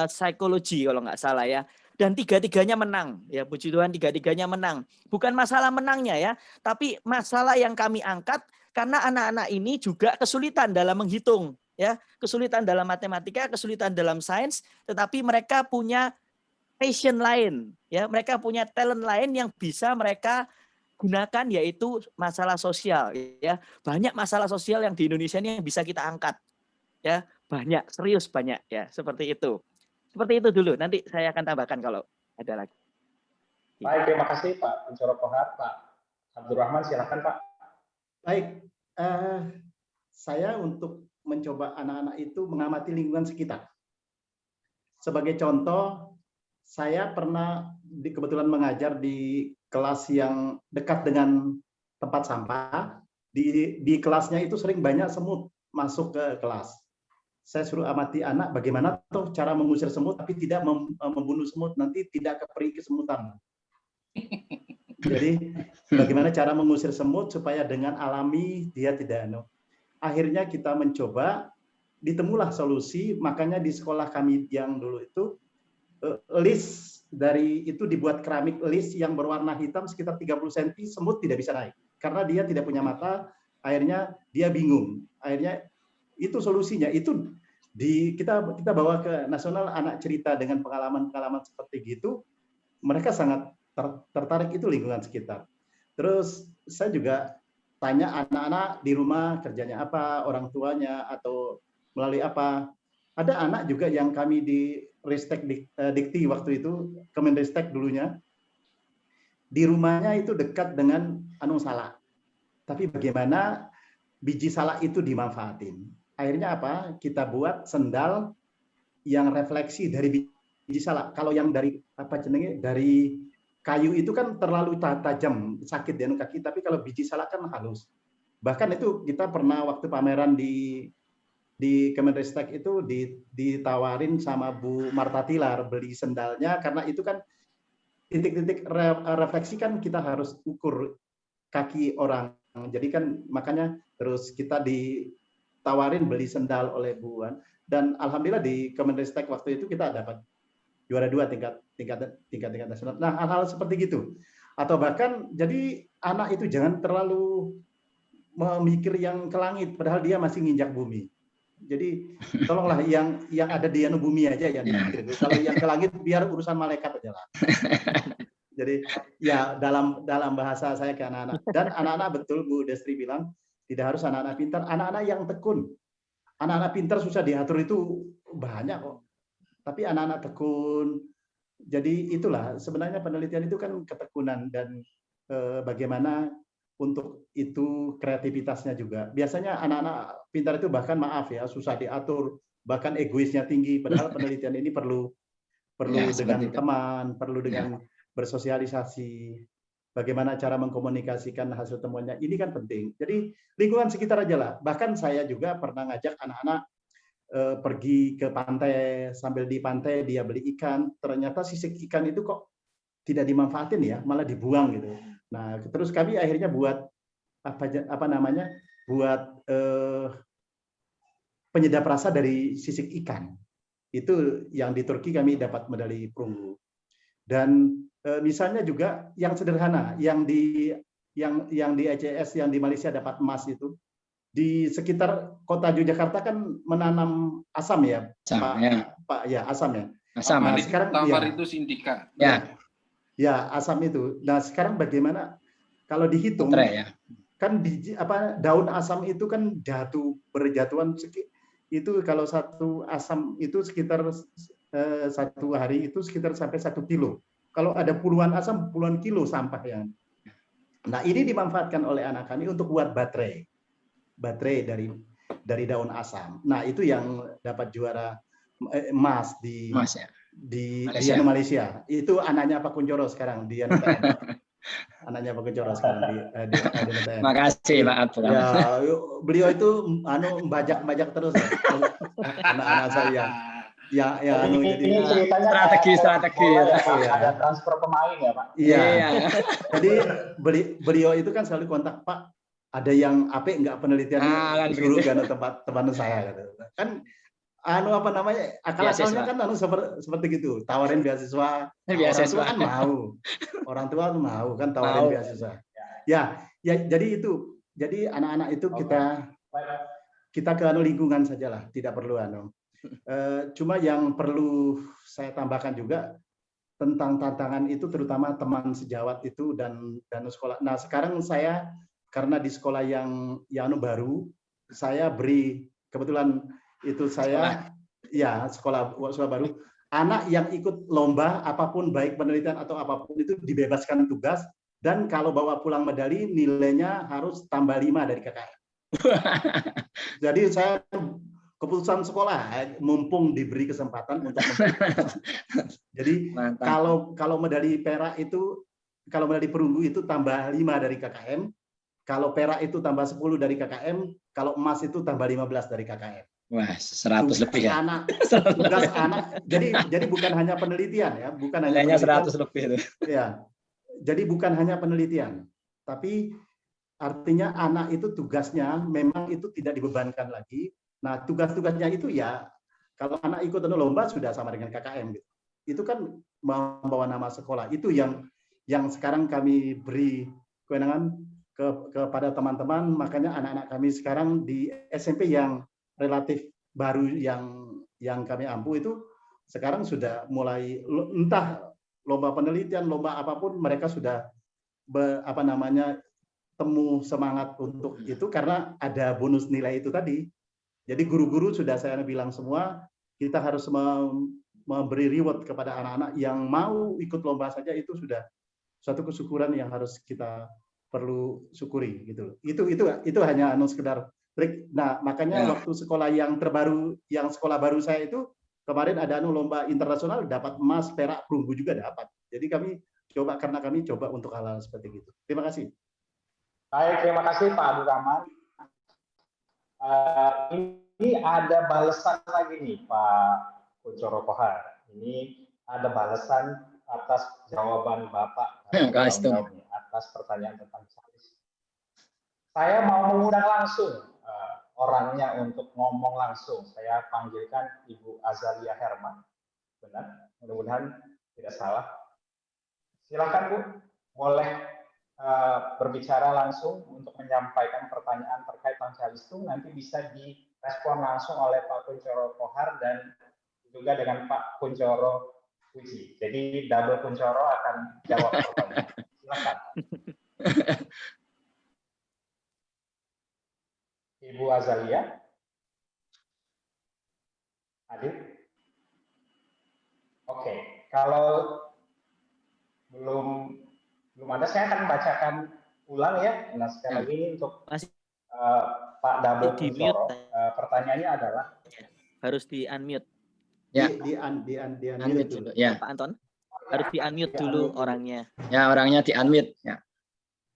psikologi kalau nggak salah ya. Dan tiga-tiganya menang, ya puji Tuhan, tiga-tiganya menang. Bukan masalah menangnya ya, tapi masalah yang kami angkat karena anak-anak ini juga kesulitan dalam menghitung, ya, kesulitan dalam matematika, kesulitan dalam sains, tetapi mereka punya passion lain, ya, mereka punya talent lain yang bisa mereka gunakan, yaitu masalah sosial, ya. Banyak masalah sosial yang di Indonesia ini yang bisa kita angkat, ya, banyak, serius banyak, ya, seperti itu. Seperti itu dulu, nanti saya akan tambahkan kalau ada lagi. Baik, terima kasih Pak Pencoro Kohar. Pak Abdurrahman, silakan Pak. Baik, saya untuk mencoba anak-anak itu mengamati lingkungan sekitar. Sebagai contoh, saya pernah kebetulan mengajar di kelas yang dekat dengan tempat sampah. Di kelasnya itu sering banyak semut masuk ke kelas. Saya suruh amati anak bagaimana tuh cara mengusir semut tapi tidak membunuh semut, nanti tidak keperi kesemutan. Jadi bagaimana cara mengusir semut supaya dengan alami dia tidak. Akhirnya kita mencoba, ditemulah solusi. Makanya di sekolah kami yang dulu itu list dari itu dibuat keramik list yang berwarna hitam sekitar 30 cm, semut tidak bisa naik karena dia tidak punya mata. Akhirnya dia bingung. Akhirnya itu solusinya. Itu kita bawa ke nasional, anak cerita dengan pengalaman-pengalaman seperti gitu. Mereka sangat tertarik, itu lingkungan sekitar. Terus saya juga tanya anak-anak di rumah kerjanya apa, orang tuanya atau melalui apa. Ada anak juga yang kami di Ristek Dikti waktu itu, Kemenristek dulunya, di rumahnya itu dekat dengan salak. Tapi bagaimana biji salak itu dimanfaatin? Akhirnya apa? Kita buat sendal yang refleksi dari biji salak. Kalau yang dari dari kayu itu kan terlalu tajam, sakit di kaki. Tapi kalau biji salak kan halus. Bahkan itu kita pernah waktu pameran di Kemenristek itu ditawarin sama Bu Marta Tilar beli sendalnya, karena itu kan titik-titik refleksi kan kita harus ukur kaki orang. Jadi kan makanya terus kita ditawarin beli sendal oleh Bu Wan, dan alhamdulillah di Kemenristek waktu itu kita dapat juara 2 tingkat nasional. Nah, hal-hal seperti gitu. Atau bahkan jadi anak itu jangan terlalu memikir yang ke langit padahal dia masih nginjak bumi. Jadi tolonglah yang ada di bumi aja yang dipikir. Kalau yang ke langit biar urusan malaikat aja lah. Jadi ya dalam bahasa saya ke anak-anak, dan anak-anak betul Bu Destri bilang tidak harus anak-anak pintar, anak-anak yang tekun. Anak-anak pintar susah diatur itu banyak kok. Tapi anak-anak tekun. Jadi itulah sebenarnya penelitian itu kan ketekunan dan bagaimana untuk itu kreativitasnya juga. Biasanya anak-anak pintar itu bahkan maaf ya, susah diatur, bahkan egoisnya tinggi. Padahal penelitian ini perlu dengan teman, perlu dengan bersosialisasi, bagaimana cara mengkomunikasikan hasil temuannya. Ini kan penting. Jadi lingkungan sekitar aja lah. Bahkan saya juga pernah ngajak anak-anak pergi ke pantai, sambil di pantai dia beli ikan. Ternyata sisik ikan itu kok tidak dimanfaatin ya, malah dibuang gitu. Nah, terus kami akhirnya buat buat penyedap rasa dari sisik ikan. Itu yang di Turki kami dapat medali perunggu. Dan misalnya juga yang sederhana, yang di ECS yang di Malaysia dapat emas itu, di sekitar kota Yogyakarta kan menanam asam ya, Pak ya, asam ya. Asam. Nah, sekarang itu sindika. Ya, asam itu. Nah, sekarang bagaimana kalau dihitung kan daun asam itu kan berjatuhan itu kalau satu asam itu sekitar satu hari itu sekitar sampai 1 kilo. Kalau ada puluhan asam, puluhan kilo sampah yang. Nah, ini dimanfaatkan oleh anak kami untuk buat baterai dari daun asam. Nah, itu yang dapat juara emas di Malaysia. Itu anaknya Pak Kunchoro sekarang di NTN. Anaknya Pak Kunchoro sekarang di NTN. Makasih Pak Abdul. Ya, beliau itu bajak terus ya, anak-anak saya. Ya, ini ceritanya strategi. Ada transfer pemain ya Pak. Iya. Jadi beliau itu kan selalu kontak, Pak, ada yang apik nggak penelitian suruh kan teman saya kan akal-akalnya kan seperti gitu, tawarin beasiswa. Orang tua kan mau kan tawarin beasiswa. Ya jadi itu, jadi anak-anak itu kita ke lingkungan sajalah, tidak perlu cuma yang perlu saya tambahkan juga tentang tantangan itu, terutama teman sejawat itu dan sekolah. Nah, sekarang saya karena di sekolah yang baru, saya beri kebetulan itu saya sekolah baru, anak yang ikut lomba apapun, baik penelitian atau apapun, itu dibebaskan tugas, dan kalau bawa pulang medali nilainya harus tambah 5 dari KKM. Jadi saya keputusan sekolah, mumpung diberi kesempatan untuk jadi kalau medali perak itu, kalau medali perunggu itu tambah 5 dari KKM, kalau perak itu tambah 10 dari KKM, kalau emas itu tambah 15 dari KKM. Wah, 100 lebih ya. Tugas anak. Jadi bukan hanya penelitian ya, bukan hanya penelitian. 100 lebih itu. Ya. Jadi bukan hanya penelitian, tapi artinya anak itu tugasnya memang itu tidak dibebankan lagi. Nah, tugas-tugasnya itu ya, kalau anak ikut lomba sudah sama dengan KKM gitu. Itu kan membawa nama sekolah. Itu yang sekarang kami beri kewenangan kepada teman-teman. Makanya anak-anak kami sekarang di SMP yang relatif baru yang kami ampu itu sekarang sudah mulai, entah lomba penelitian, lomba apapun, mereka sudah temu semangat untuk itu karena ada bonus nilai itu tadi. Jadi guru-guru sudah saya bilang semua, kita harus memberi reward kepada anak-anak yang mau ikut lomba saja, itu sudah suatu kesyukuran yang harus kita perlu syukuri gitu. Itu hanya sekedar trik. Nah, makanya waktu sekolah yang terbaru, yang sekolah baru saya itu kemarin ada lomba internasional, dapat emas, perak, perunggu juga dapat. Jadi kami coba untuk hal-hal seperti itu. Terima kasih. Baik, terima kasih Pak Abdul Rahman. Ini ada balasan lagi nih Pak Kunchoro Kohar. Ini ada balasan atas jawaban Bapak atas pertanyaan tentang sains. Saya mau mengundang langsung orangnya untuk ngomong langsung. Saya panggilkan Ibu Azalia Herman. Benar? Mudah-mudahan tidak salah. Silakan Bu, boleh berbicara langsung untuk menyampaikan pertanyaan terkait Pancalis itu, nanti bisa direspon langsung oleh Pak Kunchoro Kohar dan juga dengan Pak Kunchoro Puji. Jadi double Kunchoro akan jawab pertanyaan. Silakan. Ibu Azalia. Hadir? Oke, kalau belum ada, saya akan membacakan ulang ya. Nah, sekali lagi ini untuk Pak Double Kunchoro. Pertanyaannya adalah harus di unmute. Ya. Di unmute dulu. Ya. Pak Anton harus di unmute dulu orangnya. Ya, orangnya di unmute. Ya.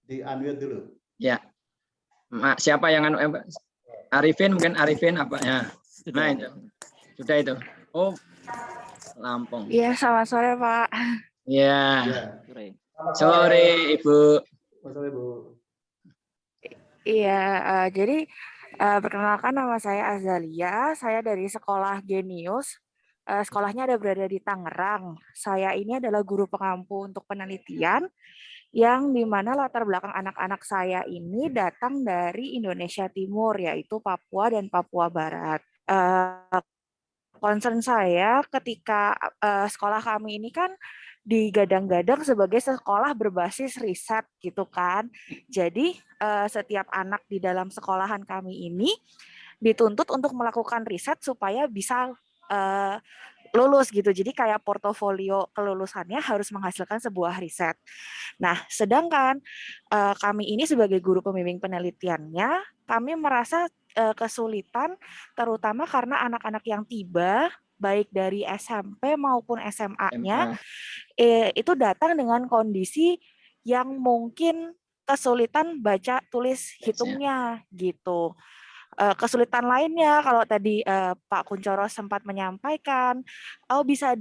Di unmute dulu. Ya. Siapa yang Arifin, mungkin Arifin apa ya? Nah itu. Sudah itu. Oh, Lampung. Iya, selamat sore Pak. Iya. Sore Ibu. Sore Bu. Iya, jadi perkenalkan, nama saya Azalia. Saya dari sekolah Genius. Sekolahnya berada di Tangerang. Saya ini adalah guru pengampu untuk penelitian, yang dimana latar belakang anak-anak saya ini datang dari Indonesia Timur, yaitu Papua dan Papua Barat. Concern saya ketika sekolah kami ini kan digadang-gadang sebagai sekolah berbasis riset gitu kan. Jadi setiap anak di dalam sekolahan kami ini dituntut untuk melakukan riset supaya bisa lulus gitu. Jadi kayak portofolio kelulusannya harus menghasilkan sebuah riset. Nah, sedangkan kami ini sebagai guru pembimbing penelitiannya, kami merasa kesulitan terutama karena anak-anak yang tiba baik dari SMP maupun SMA-nya itu datang dengan kondisi yang mungkin kesulitan baca tulis hitungnya gitu. Kesulitan lainnya kalau tadi Pak Kunchoro sempat menyampaikan, bisa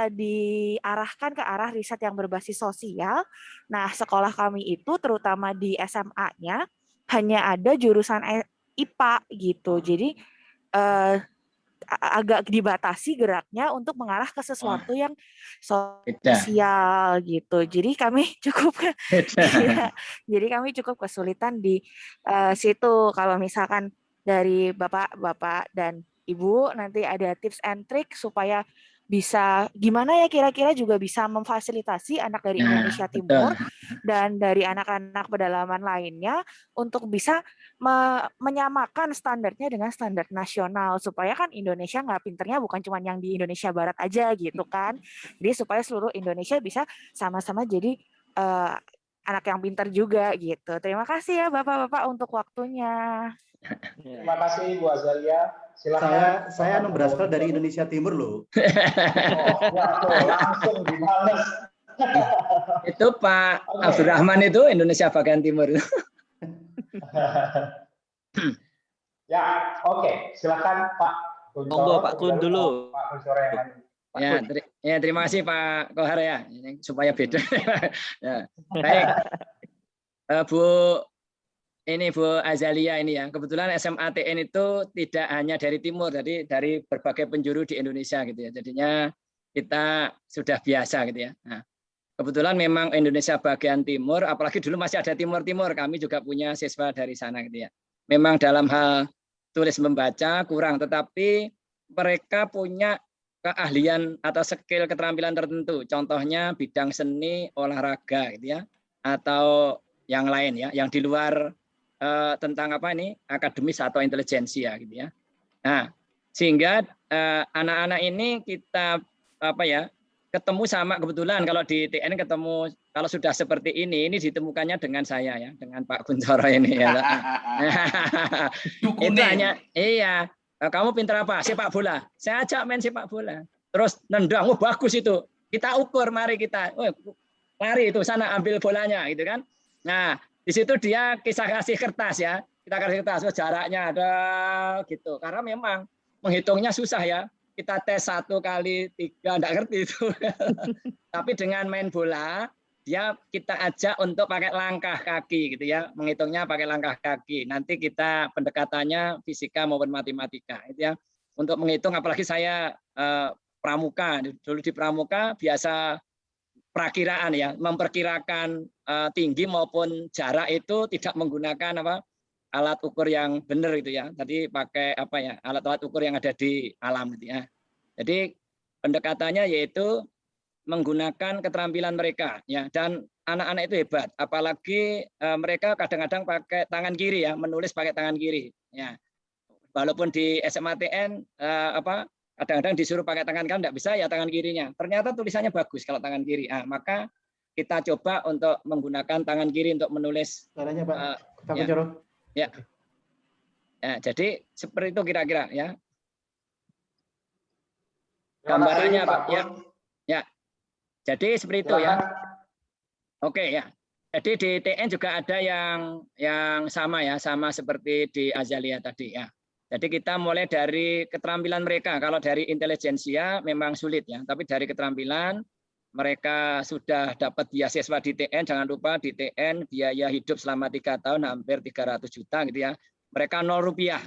diarahkan ke arah riset yang berbasis sosial. Nah, sekolah kami itu terutama di SMA-nya hanya ada jurusan IPA gitu. Jadi agak dibatasi geraknya untuk mengarah ke sesuatu yang sosial gitu. Jadi kami cukup jadi kami cukup kesulitan di situ. Kalau misalkan dari Bapak dan Ibu nanti ada tips and trick supaya bisa gimana ya kira-kira juga bisa memfasilitasi anak dari Indonesia Timur dan dari anak-anak pedalaman lainnya untuk bisa menyamakan standarnya dengan standar nasional supaya kan Indonesia nggak pinternya bukan cuma yang di Indonesia Barat aja gitu kan. Jadi supaya seluruh Indonesia bisa sama-sama jadi anak yang pintar juga gitu. Terima kasih ya Bapak-bapak untuk waktunya. Terima kasih Bu Azalia. Silakan. Saya berasal dari Indonesia Timur loh. Langsung dibales. Itu Pak Abdurrahman itu Indonesia bagian timur. Ya, oke. Silakan Pak Kunchoro. Monggo Pak Kun dulu. Pak Kunchoro yang lain. Ya, terima kasih Pak Kohar ya. Ini supaya beda. Ya. Baik. Bu Azalia ini ya. Kebetulan SMATN itu tidak hanya dari timur, jadi dari berbagai penjuru di Indonesia gitu ya. Jadinya kita sudah biasa gitu ya. Nah, kebetulan memang Indonesia bagian timur, apalagi dulu masih ada timur-timur, kami juga punya siswa dari sana gitu ya. Memang dalam hal tulis membaca kurang, tetapi mereka punya keahlian atau skill keterampilan tertentu. Contohnya bidang seni, olahraga gitu ya, atau yang lain ya, yang di luar tentang apa ini akademis atau intelijensia gitu ya. Nah, sehingga anak-anak ini kita ketemu sama kebetulan kalau di TN ketemu kalau sudah seperti ini ditemukannya dengan saya ya, dengan Pak Kunchoro ini ya. Itu hanya kamu pintar apa? Sepak bola. Saya ajak main sepak bola. Terus nendang, bagus itu. Kita ukur, mari kita lari itu sana ambil bolanya gitu kan. Nah, di situ dia kasih kertas ya. Kita kasih kertas, jaraknya ada gitu. Karena memang menghitungnya susah ya. Kita tes 1 kali 3, enggak ngerti itu. Tapi dengan main bola, kita ajak untuk pakai langkah kaki gitu ya. Menghitungnya pakai langkah kaki. Nanti kita pendekatannya fisika maupun matematika gitu ya. Untuk menghitung, apalagi saya pramuka. Dulu di pramuka biasa perakiraan ya, memperkirakan tinggi maupun jarak itu tidak menggunakan alat ukur yang benar itu ya. Tadi pakai alat-alat ukur yang ada di alam gitu ya. Jadi pendekatannya yaitu menggunakan keterampilan mereka ya, dan anak-anak itu hebat, apalagi mereka kadang-kadang pakai tangan kiri ya, menulis pakai tangan kiri ya. Walaupun di SMATN kadang-kadang disuruh pakai tangan kanan, tidak bisa ya tangan kirinya. Ternyata tulisannya bagus kalau tangan kiri. Maka kita coba untuk menggunakan tangan kiri untuk menulis. Caranya Pak Kunchoro. Ya. Jadi seperti itu kira-kira ya. Gambarannya Pak. Ya. Jadi seperti itu ya. Oke ya. Jadi di TN juga ada yang sama ya, sama seperti di Azalia tadi ya. Jadi kita mulai dari keterampilan mereka. Kalau dari intelijensia memang sulit ya, tapi dari keterampilan mereka sudah dapat beasiswa di TN. Jangan lupa di TN biaya hidup selama 3 tahun hampir 300 juta gitu ya. Mereka 0 rupiah.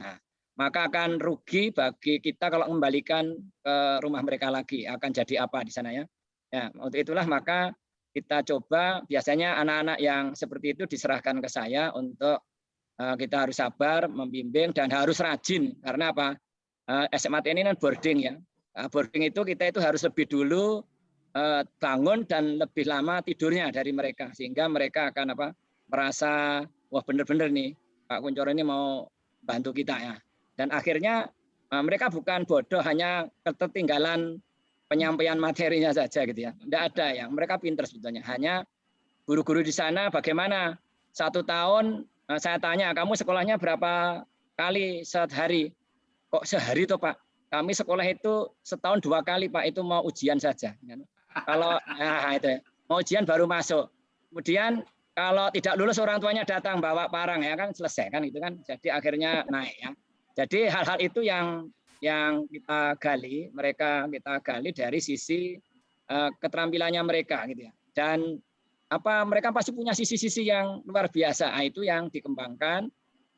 Maka akan rugi bagi kita kalau mengembalikan ke rumah mereka lagi. Akan jadi apa di sana ya? Ya, untuk itulah maka kita coba, biasanya anak-anak yang seperti itu diserahkan ke saya untuk kita harus sabar, membimbing, dan harus rajin. Karena apa? SMATN ini kan boarding ya. Boarding itu kita itu harus lebih dulu bangun dan lebih lama tidurnya dari mereka. Sehingga mereka akan merasa, wah benar-benar nih, Pak Kunchoro ini mau bantu kita ya. Dan akhirnya mereka bukan bodoh, hanya ketertinggalan penyampaian materinya saja gitu ya. Tidak ada yang mereka pinter sebetulnya. Hanya guru-guru di sana bagaimana 1 tahun saya tanya kamu sekolahnya berapa kali sehari? Kok sehari tuh Pak? Kami sekolah itu setahun 2 kali Pak, itu mau ujian saja. Kalau itu ya, mau ujian baru masuk. Kemudian kalau tidak lulus orang tuanya datang bawa parang ya kan selesai kan gitu kan. Jadi akhirnya naik ya. Jadi hal-hal itu yang kita gali, kita gali dari sisi keterampilannya mereka gitu ya. Dan mereka pasti punya sisi-sisi yang luar biasa. Itu yang dikembangkan.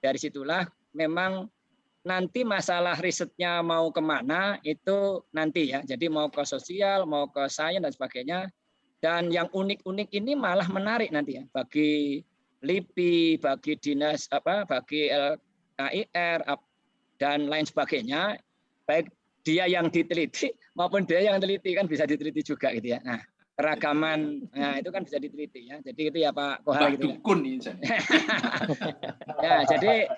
Dari situlah memang nanti masalah risetnya mau kemana itu nanti ya. Jadi mau ke sosial, mau ke sains dan sebagainya. Dan yang unik-unik ini malah menarik nanti ya bagi LIPI, bagi dinas bagi LKIR dan lain sebagainya. Baik dia yang diteliti maupun dia yang teliti kan bisa diteliti juga gitu ya. Nah, keragaman itu kan bisa diteliti ya. Jadi itu ya Pak Kohar gitu. Dukun ini. Ya, jadi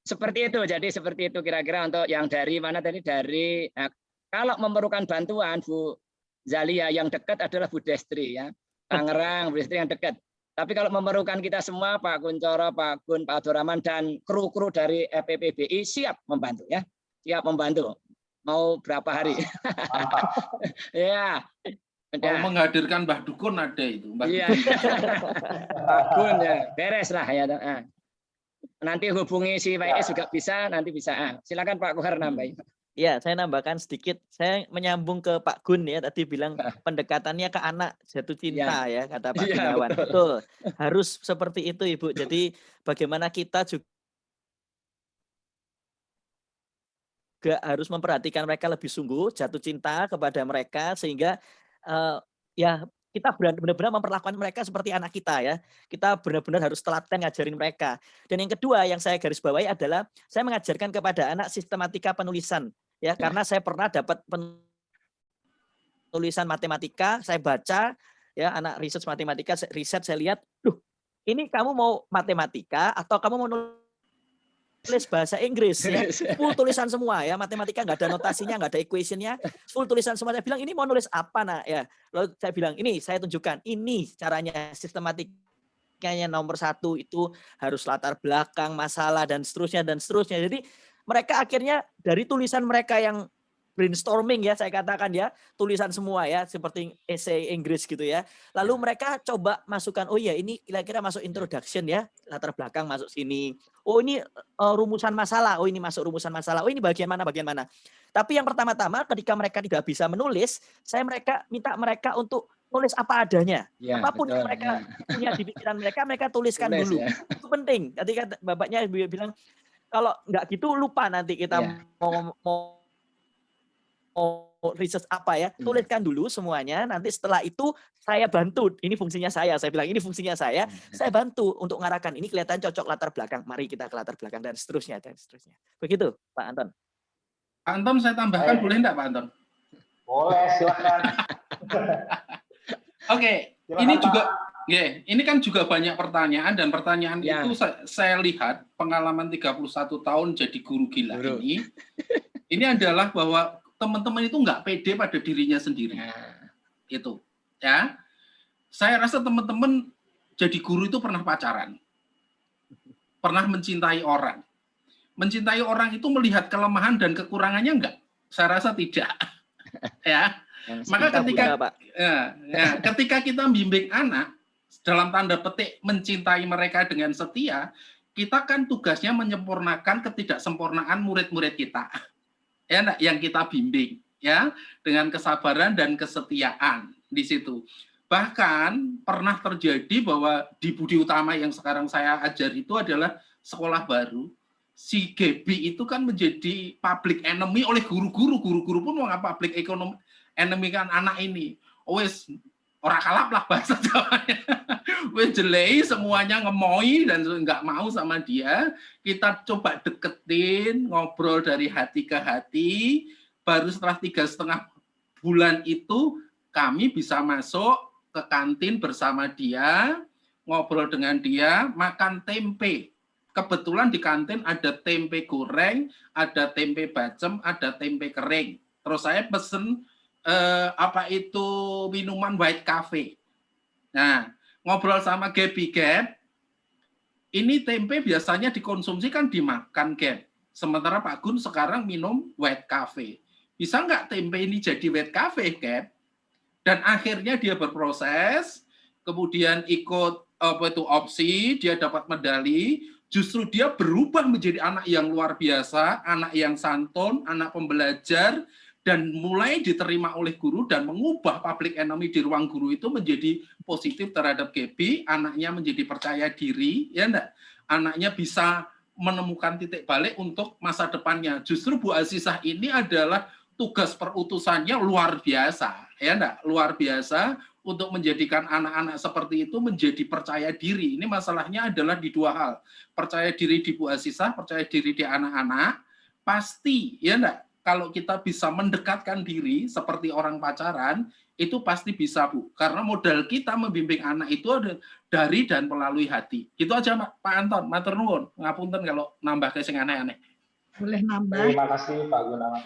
seperti itu. Jadi seperti itu kira-kira untuk yang dari mana tadi dari kalau memerlukan bantuan Bu Zalia yang dekat adalah Bu Destri ya. Tangerang, Bu Destri yang dekat. Tapi kalau memerlukan kita semua Pak Kuncoro, Pak Gun, Pak Abdurrahman dan kru-kru dari FPPBI siap membantu ya. Siap membantu. Mau berapa hari? Ya. Mau menghadirkan Mbah Dukun ada itu. Iya. Pak Gun ya, beres lah ya. Nanti hubungi si WS juga bisa, nanti bisa. Silakan Pak Kohar nambahin. Ya, saya nambahkan sedikit. Saya menyambung ke Pak Gun ya, tadi bilang pendekatannya ke anak jatuh cinta ya, kata Pak Gunawan. Betul. Harus seperti itu Ibu. Jadi bagaimana kita juga harus memperhatikan mereka lebih sungguh, jatuh cinta kepada mereka sehingga ya kita benar-benar memperlakukan mereka seperti anak kita ya. Kita benar-benar harus telaten ngajarin mereka. Dan yang kedua yang saya garis bawahi adalah saya mengajarkan kepada anak sistematika penulisan ya, karena saya pernah dapat penulisan matematika, saya baca ya, anak riset matematika, riset saya lihat, ini kamu mau matematika atau kamu mau tulis bahasa Inggris ya, full tulisan semua ya, matematika nggak ada notasinya, nggak ada equationnya, full tulisan semua. Saya bilang ini mau nulis apa nak ya, lalu saya bilang ini saya tunjukkan, ini caranya, sistematikanya nomor 1 itu harus latar belakang, masalah dan seterusnya dan seterusnya. Jadi mereka akhirnya dari tulisan mereka yang brainstorming ya, saya katakan ya, tulisan semua ya, seperti essay Inggris gitu ya. Lalu mereka coba masukkan, oh iya ini kira-kira masuk introduction ya, latar belakang masuk sini. Oh ini rumusan masalah, oh ini masuk rumusan masalah, oh ini bagian mana. Tapi yang pertama-tama ketika mereka tidak bisa menulis, saya minta mereka untuk nulis apa adanya. Ya, apapun betul, yang mereka punya di pikiran mereka tuliskan dulu. Ya. Itu penting. Tadi kan bapaknya bilang, kalau nggak gitu lupa nanti kita mau riset apa ya, tuliskan dulu semuanya, nanti setelah itu saya bantu, ini fungsinya saya bilang ini fungsinya saya bantu untuk mengarahkan, ini kelihatan cocok latar belakang, mari kita ke latar belakang dan seterusnya. Begitu Pak Anton. Pak Anton saya tambahkan boleh enggak Pak Anton? Boleh, silakan. Oke, ini juga ini kan juga banyak pertanyaan, dan pertanyaan itu saya lihat pengalaman 31 tahun jadi guru gila ini adalah bahwa teman-teman itu nggak pede pada dirinya sendiri. Itu ya. Saya rasa teman-teman jadi guru itu pernah pacaran. Pernah mencintai orang. Mencintai orang itu melihat kelemahan dan kekurangannya enggak? Saya rasa tidak. Ya. Maka ketika kita membimbing anak dalam tanda petik mencintai mereka dengan setia, kita kan tugasnya menyempurnakan ketidaksempurnaan murid-murid kita. Ya, yang kita bimbing ya, dengan kesabaran dan kesetiaan di situ. Bahkan pernah terjadi bahwa di Budi Utama yang sekarang saya ajar itu adalah sekolah baru. Si Gebi itu kan menjadi public enemy oleh guru-guru pun mau public enemy kan anak ini. Wes ora kalap lah bahasa Jawanya. Wes jelei semuanya ngemoi dan nggak mau sama dia. Kita coba deketin, ngobrol dari hati ke hati. Baru setelah 3,5 bulan itu kami bisa masuk ke kantin bersama dia, ngobrol dengan dia, makan tempe. Kebetulan di kantin ada tempe goreng, ada tempe bacem, ada tempe kering. Terus saya pesen apa itu minuman white cafe. Nah, ngobrol sama Gaby, Gap, ini tempe biasanya dikonsumsi kan dimakan, Gap. Sementara Pak Gun sekarang minum white cafe. Bisa nggak tempe ini jadi white cafe, Gap? Dan akhirnya dia berproses, kemudian ikut apa itu opsi, dia dapat medali, justru dia berubah menjadi anak yang luar biasa, anak yang santun, anak pembelajar, dan mulai diterima oleh guru dan mengubah public enemy di ruang guru itu menjadi positif terhadap Gaby, anaknya menjadi percaya diri, ya enggak? Anaknya bisa menemukan titik balik untuk masa depannya. Justru Bu Azizah ini adalah tugas perutusannya luar biasa, ya enggak? Luar biasa untuk menjadikan anak-anak seperti itu menjadi percaya diri. Ini masalahnya adalah di dua hal. Percaya diri di Bu Azizah, percaya diri di anak-anak, pasti, ya enggak? Kalau kita bisa mendekatkan diri seperti orang pacaran, itu pasti bisa, Bu. Karena modal kita membimbing anak itu ada dari dan melalui hati. Itu aja, Pak Anton. Matur nuwun. Ngapunten kalau nambah ke sing aneh-aneh. Boleh nambah? Terima kasih Pak Gunawan.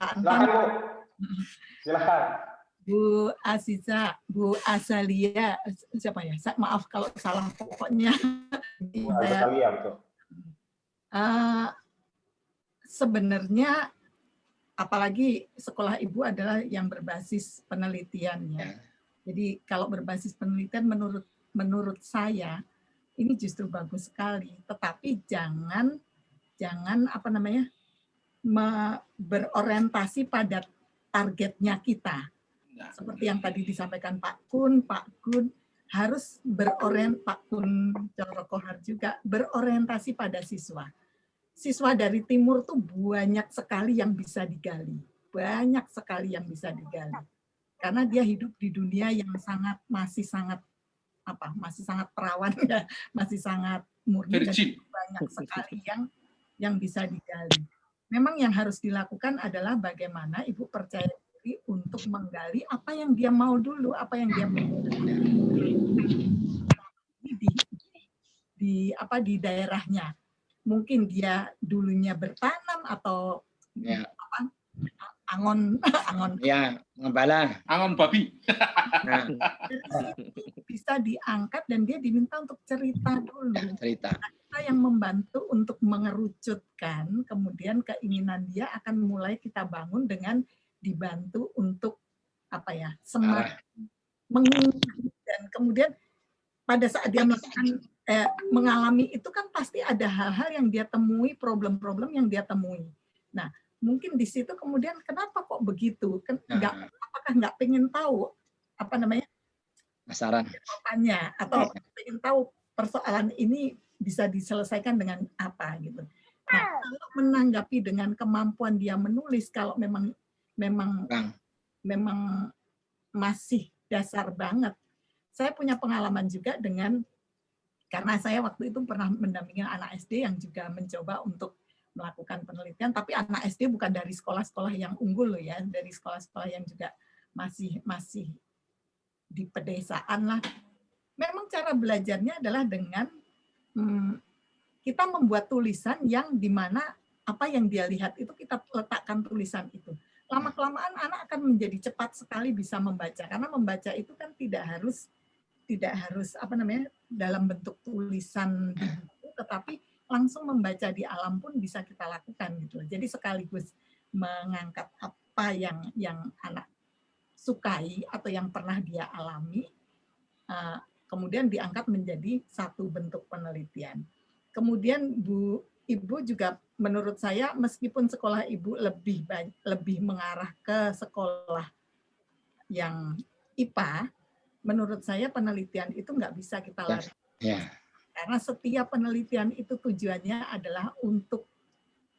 Pak Silakan, Anton. Bu. Silakan. Bu Aziza, Bu Azalia, siapa ya? Maaf kalau salah pokoknya. Bu Azalia, betul. Sebenarnya apalagi sekolah ibu adalah yang berbasis penelitian ya. Jadi kalau berbasis penelitian menurut saya ini justru bagus sekali. Tetapi jangan apa namanya berorientasi pada targetnya kita. Seperti yang tadi disampaikan Pak Gun harus Pak Gun Corokohar juga berorientasi pada siswa. Siswa dari timur tuh banyak sekali yang bisa digali. Banyak sekali yang bisa digali. Karena dia hidup di dunia yang masih sangat perawan ya, masih sangat murni dan banyak sekali yang bisa digali. Memang yang harus dilakukan adalah bagaimana Ibu percaya diri untuk menggali apa yang dia mau dulu, apa yang dia mau di daerahnya. Mungkin dia dulunya bertanam atau angon ya, ngembala, angon babi. Nah. Bisa diangkat dan dia diminta untuk cerita dulu. Cerita. Nah, kita yang membantu untuk mengerucutkan, kemudian keinginan dia akan mulai kita bangun dengan dibantu untuk semakin mengungkap, dan kemudian pada saat dia mengalami itu kan pasti ada hal-hal yang dia temui, problem-problem yang dia temui. Nah, mungkin di situ kemudian kenapa kok begitu? Apakah nggak pengen tahu masalah atau pengen tahu persoalan ini bisa diselesaikan dengan apa gitu. Nah, kalau menanggapi dengan kemampuan dia menulis, kalau memang masih dasar banget. Saya punya pengalaman juga karena saya waktu itu pernah mendampingi anak SD yang juga mencoba untuk melakukan penelitian, tapi anak SD bukan dari sekolah-sekolah yang unggul loh ya, dari sekolah-sekolah yang juga masih di pedesaan lah. Memang cara belajarnya adalah dengan kita membuat tulisan yang dimana apa yang dia lihat itu kita letakkan tulisan itu. Lama-kelamaan anak akan menjadi cepat sekali bisa membaca, karena membaca itu kan tidak harus dalam bentuk tulisan di buku, tetapi langsung membaca di alam pun bisa kita lakukan gitu. Jadi sekaligus mengangkat apa yang anak sukai atau yang pernah dia alami, kemudian diangkat menjadi satu bentuk penelitian. Kemudian Ibu juga menurut saya meskipun sekolah Ibu lebih mengarah ke sekolah yang IPA, menurut saya penelitian itu nggak bisa kita lari. Karena setiap penelitian itu tujuannya adalah untuk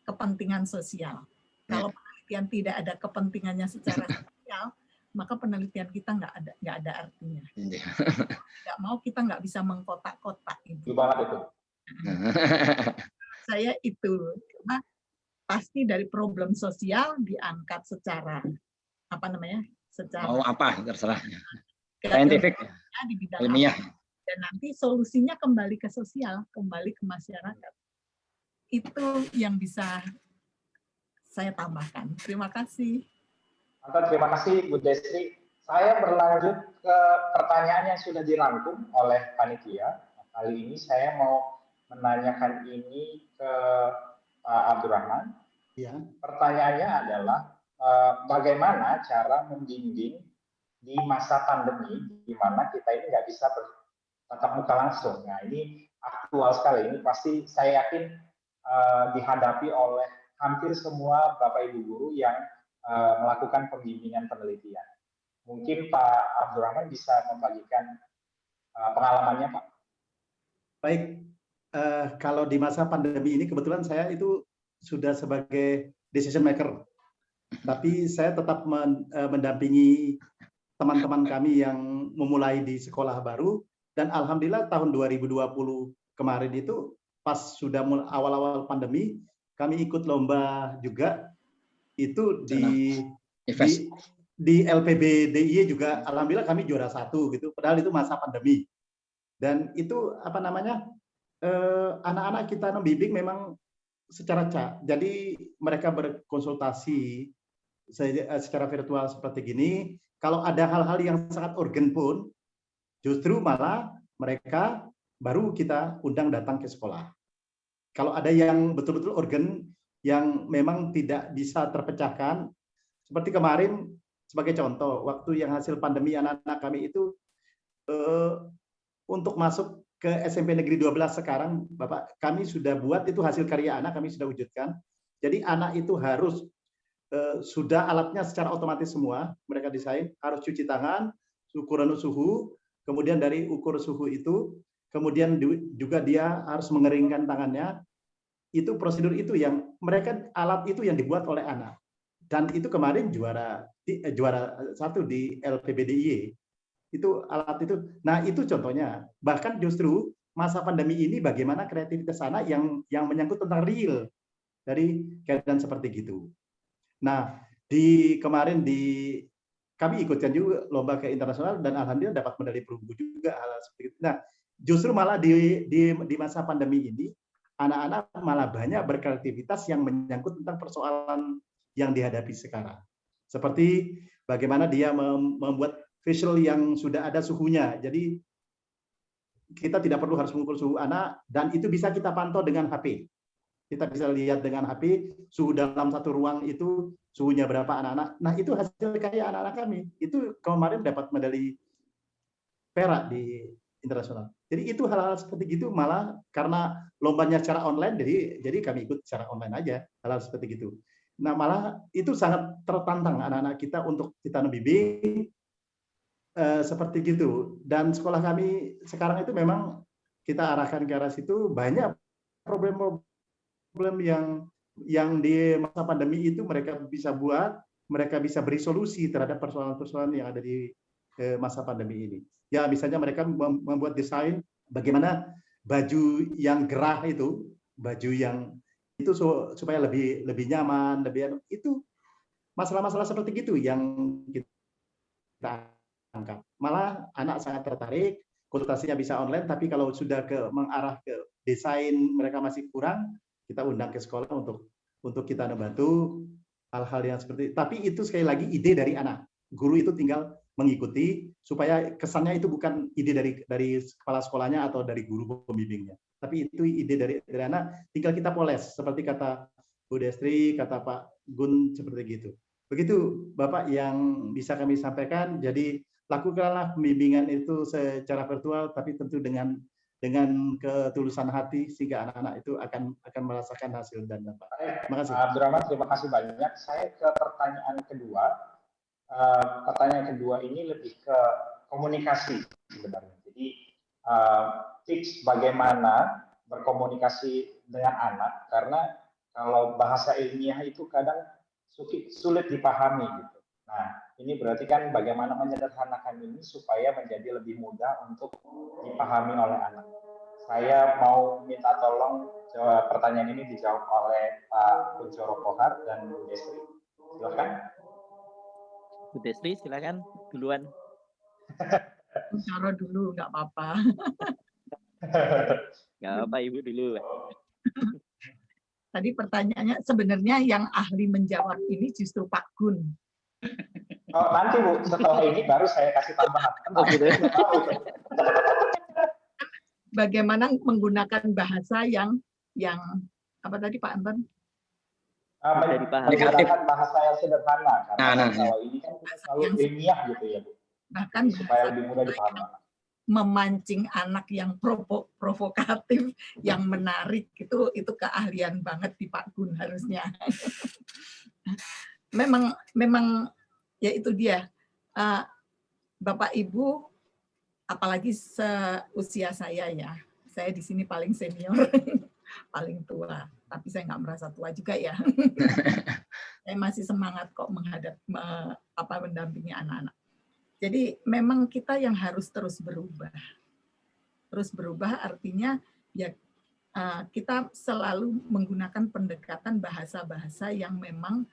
kepentingan sosial. Kalau penelitian tidak ada kepentingannya secara sosial, maka penelitian kita nggak ada artinya. Nggak mau, kita nggak bisa mengkotak-kotak. Itu banget itu. Saya itu, karena pasti dari problem sosial diangkat secara mau apa terserah. Saintifik, di bidang ilmiah. Dan nanti solusinya kembali ke sosial, kembali ke masyarakat. Itu yang bisa saya tambahkan. Terima kasih. Anton, terima kasih Bu Destri. Saya berlanjut ke pertanyaan yang sudah dirangkum oleh panitia. Kali ini saya mau menanyakan ini ke Pak Abdurrahman. Ya. Pertanyaannya adalah bagaimana cara membimbing di masa pandemi di mana kita ini nggak bisa bertatap muka langsung. Nah, ini aktual sekali. Ini pasti saya yakin dihadapi oleh hampir semua Bapak Ibu guru yang melakukan pembimbingan penelitian. Mungkin Pak Abdurrahman bisa membagikan pengalamannya, Pak. Baik, kalau di masa pandemi ini kebetulan saya itu sudah sebagai decision maker, tapi saya tetap mendampingi teman-teman kami yang memulai di sekolah baru, dan alhamdulillah tahun 2020 kemarin itu pas sudah awal-awal pandemi, kami ikut lomba juga itu di LPBDIY juga, alhamdulillah kami juara 1 gitu, padahal itu masa pandemi. Dan itu apa namanya, anak-anak kita membimbing memang secara jadi mereka berkonsultasi secara virtual seperti gini. Kalau ada hal-hal yang sangat urgent pun, justru malah mereka baru kita undang datang ke sekolah. Kalau ada yang betul-betul urgent, yang memang tidak bisa terpecahkan, seperti kemarin sebagai contoh, waktu yang hasil pandemi anak-anak kami itu untuk masuk ke SMP Negeri 12 sekarang, Bapak, kami sudah buat itu hasil karya anak, kami sudah wujudkan. Jadi anak itu harus sudah alatnya secara otomatis semua, mereka desain, harus cuci tangan, ukuran suhu, kemudian dari ukur suhu itu, kemudian juga dia harus mengeringkan tangannya. Itu prosedur itu yang mereka, alat itu yang dibuat oleh anak. Dan itu kemarin juara 1 di LPBDIY. Itu alat itu. Nah, itu contohnya. Bahkan justru masa pandemi ini bagaimana kreativitas anak yang menyangkut tentang real dari keadaan seperti gitu. Nah, kemarin kami ikutkan juga lomba ke internasional dan alhamdulillah dapat medali perunggu juga hal seperti itu. Nah, justru malah di masa pandemi ini anak-anak malah banyak berkreativitas yang menyangkut tentang persoalan yang dihadapi sekarang. Seperti bagaimana dia membuat facial yang sudah ada suhunya. Jadi kita tidak perlu harus mengukur suhu anak, dan itu bisa kita pantau dengan HP. Kita bisa lihat dengan HP suhu dalam satu ruang itu suhunya berapa anak-anak. Nah, itu hasil karya anak-anak kami. Itu kemarin dapat medali perak di internasional. Jadi itu hal-hal seperti gitu, malah karena lombanya secara online, jadi kami ikut secara online aja, hal-hal seperti gitu. Nah, malah itu sangat tertantang anak-anak kita untuk kita membimbing seperti gitu. Dan sekolah kami sekarang itu memang kita arahkan ke arah situ, banyak problem yang di masa pandemi itu mereka bisa buat, mereka bisa beri solusi terhadap persoalan-persoalan yang ada di masa pandemi ini. Ya, misalnya mereka membuat desain bagaimana baju yang gerah itu, baju yang itu supaya lebih nyaman, itu masalah-masalah seperti itu yang kita angkat. Malah anak sangat tertarik, konsultasinya bisa online, tapi kalau sudah mengarah ke desain mereka masih kurang, kita undang ke sekolah untuk kita membantu hal-hal yang seperti itu. Tapi itu sekali lagi ide dari anak. Guru itu tinggal mengikuti supaya kesannya itu bukan ide dari kepala sekolahnya atau dari guru pembimbingnya. Tapi itu ide dari anak, tinggal kita poles seperti kata Bu Destri, kata Pak Gun, seperti gitu. Begitu Bapak yang bisa kami sampaikan. Jadi lakukanlah pembimbingan itu secara virtual, tapi tentu dengan ketulusan hati sehingga anak-anak itu akan merasakan hasil dan dampak. Terima kasih. Abdurrahman, terima kasih banyak. Saya ke pertanyaan kedua. Pertanyaan kedua ini lebih ke komunikasi sebenarnya. Jadi tips bagaimana berkomunikasi dengan anak, karena kalau bahasa ilmiah itu kadang sulit dipahami gitu. Nah, ini berarti kan bagaimana menyederhanakan ini supaya menjadi lebih mudah untuk dipahami oleh anak. Saya mau minta tolong pertanyaan ini dijawab oleh Pak Kuncoro Pohar dan Bu Destri. Silakan. Bu Destri, silakan duluan. Kuncoro dulu, nggak apa-apa. Nggak apa, Ibu dulu. Tadi pertanyaannya sebenarnya yang ahli menjawab ini justru Pak Gun. Oh, nanti Bu, setelah ini baru saya kasih tambahan. Oh, gitu ya. Bagaimana menggunakan bahasa yang apa tadi Pak Anton? Menggunakan bahasa yang sederhana, karena Nah, kalau ini kan kita selalu ilmiah gitu ya Bu. Bahkan Supaya lebih mudah dipahami. Memancing anak yang provokatif, yang menarik, itu keahlian banget di Pak Gun harusnya. memang ya itu dia, Bapak Ibu, apalagi seusia saya ya, saya di sini paling senior, paling tua, tapi saya nggak merasa tua juga ya. Saya masih semangat kok mendampingi anak-anak. Jadi memang kita yang harus terus berubah. Terus berubah artinya ya kita selalu menggunakan pendekatan bahasa-bahasa yang memang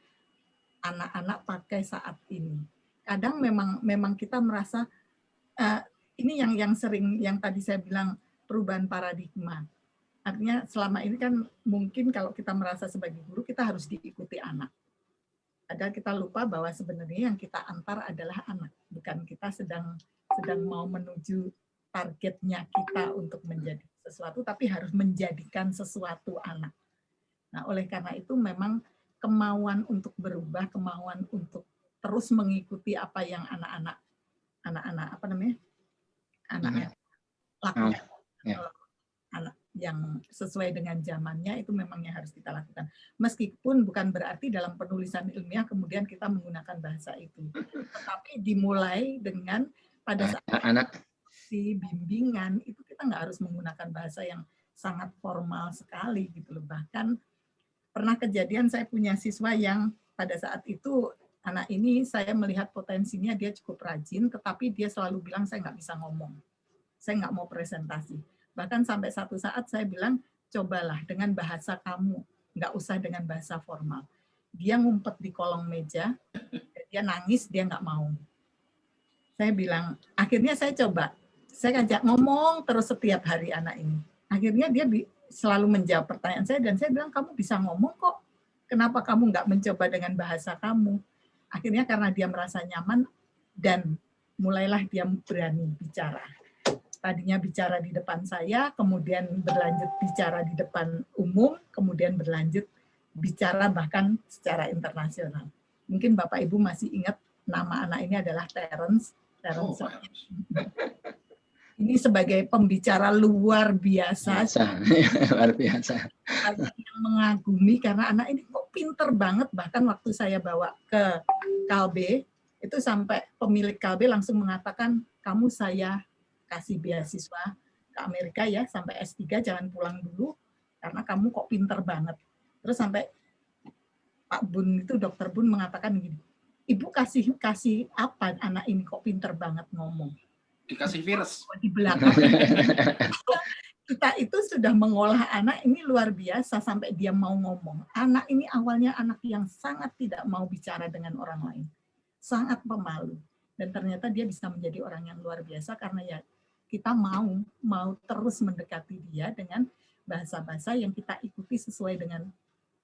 anak-anak pakai saat ini. Kadang memang kita merasa ini yang sering, yang tadi saya bilang perubahan paradigma. Artinya selama ini kan mungkin kalau kita merasa sebagai guru kita harus diikuti anak. Padahal kita lupa bahwa sebenarnya yang kita antar adalah anak, bukan kita sedang mau menuju targetnya kita untuk menjadi sesuatu, tapi harus menjadikan sesuatu anak. Nah, oleh karena itu memang kemauan untuk berubah, kemauan untuk terus mengikuti apa yang anak-anak lakukan, anak yang sesuai dengan zamannya, itu memang yang harus kita lakukan. Meskipun bukan berarti dalam penulisan ilmiah kemudian kita menggunakan bahasa itu, tetapi dimulai dengan pada saat anak si bimbingan itu kita nggak harus menggunakan bahasa yang sangat formal sekali gitu loh. Bahkan pernah kejadian saya punya siswa yang pada saat itu anak ini saya melihat potensinya dia cukup rajin, tetapi dia selalu bilang saya nggak bisa ngomong, saya nggak mau presentasi. Bahkan sampai satu saat saya bilang, cobalah dengan bahasa kamu, nggak usah dengan bahasa formal. Dia ngumpet di kolong meja, dia nangis, dia nggak mau. Saya bilang, akhirnya saya coba, saya ajak ngomong terus setiap hari anak ini. Akhirnya dia selalu menjawab pertanyaan saya, dan saya bilang, kamu bisa ngomong kok, kenapa kamu nggak mencoba dengan bahasa kamu? Akhirnya karena dia merasa nyaman, dan mulailah dia berani bicara. Tadinya bicara di depan saya, kemudian berlanjut bicara di depan umum, kemudian berlanjut bicara bahkan secara internasional. Mungkin Bapak Ibu masih ingat nama anak ini adalah Terence. Ini sebagai pembicara luar biasa. Luar biasa. Yang mengagumi karena anak ini kok pinter banget. Bahkan waktu saya bawa ke Kalbe, itu sampai pemilik Kalbe langsung mengatakan, kamu saya kasih beasiswa ke Amerika ya, sampai S3 jangan pulang dulu, karena kamu kok pinter banget. Terus sampai Pak Bun itu, Dokter Bun mengatakan gini, Ibu kasih apa anak ini kok pinter banget ngomong? Dikasih virus. Di belakang. Kita itu sudah mengolah anak ini luar biasa sampai dia mau ngomong. Anak ini awalnya anak yang sangat tidak mau bicara dengan orang lain. Sangat pemalu. Dan ternyata dia bisa menjadi orang yang luar biasa karena ya kita mau terus mendekati dia dengan bahasa-bahasa yang kita ikuti sesuai dengan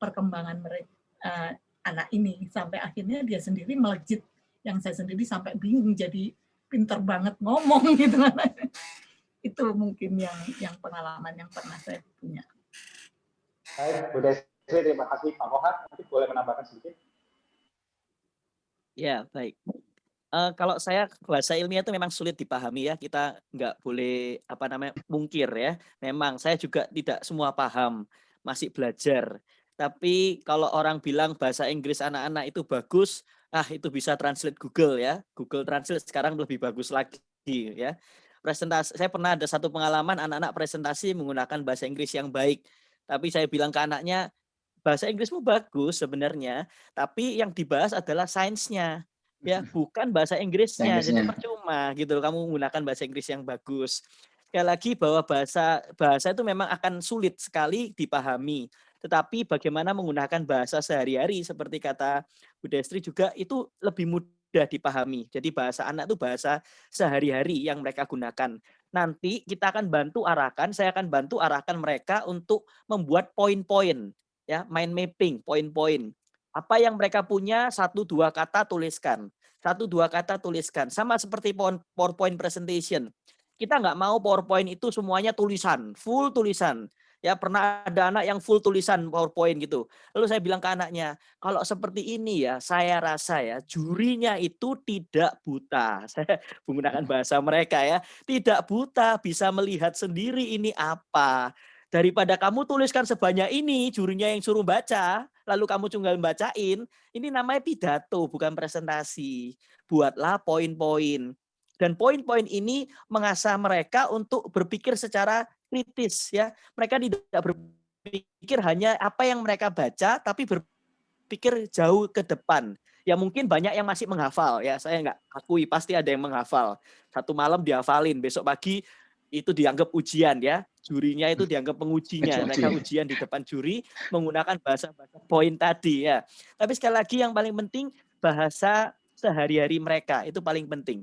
perkembangan mereka, anak ini, sampai akhirnya dia sendiri melejit, yang saya sendiri sampai bingung, jadi pinter banget ngomong gitu. Itu mungkin yang pengalaman yang pernah saya punya. Baik, Bu Desi, terima kasih. Pak Mohat, nanti boleh menambahkan sedikit? Ya, baik. Kalau saya bahasa ilmiah itu memang sulit dipahami ya, kita nggak boleh mungkir ya. Memang saya juga tidak semua paham, masih belajar. Tapi kalau orang bilang bahasa Inggris anak-anak itu bagus, itu bisa translate Google ya. Google Translate sekarang lebih bagus lagi ya. Presentasi, saya pernah ada satu pengalaman anak-anak presentasi menggunakan bahasa Inggris yang baik. Tapi saya bilang ke anaknya, bahasa Inggrismu bagus sebenarnya, tapi yang dibahas adalah sainsnya. Ya, bukan bahasa Inggrisnya. Jadi percuma gitu kamu menggunakan bahasa Inggris yang bagus. Sekali lagi bahwa bahasa itu memang akan sulit sekali dipahami. Tetapi bagaimana menggunakan bahasa sehari-hari seperti kata Bu Destri juga itu lebih mudah dipahami. Jadi bahasa anak itu bahasa sehari-hari yang mereka gunakan. Nanti kita akan saya akan bantu arahkan mereka untuk membuat poin-poin, ya, mind mapping, poin-poin. Apa yang mereka punya, 1-2 kata tuliskan. 1-2 kata tuliskan. Sama seperti PowerPoint presentation. Kita nggak mau PowerPoint itu semuanya tulisan, full tulisan. Ya, pernah ada anak yang full tulisan PowerPoint gitu. Lalu saya bilang ke anaknya, kalau seperti ini ya, saya rasa ya jurinya itu tidak buta. Saya menggunakan bahasa mereka ya, tidak buta, bisa melihat sendiri ini apa. Daripada kamu tuliskan sebanyak ini, jurinya yang suruh baca, lalu kamu tinggal bacain, ini namanya pidato, bukan presentasi. Buatlah poin-poin. Dan poin-poin ini mengasah mereka untuk berpikir secara kritis ya. Mereka tidak berpikir hanya apa yang mereka baca, tapi berpikir jauh ke depan. Ya mungkin banyak yang masih menghafal ya. Saya nggak akui, pasti ada yang menghafal. Satu malam dihafalin, besok pagi itu dianggap ujian ya. Jurinya itu dianggap pengujinya. Mereka ujian di depan juri menggunakan bahasa-bahasa poin tadi ya. Tapi sekali lagi yang paling penting bahasa sehari-hari mereka itu paling penting.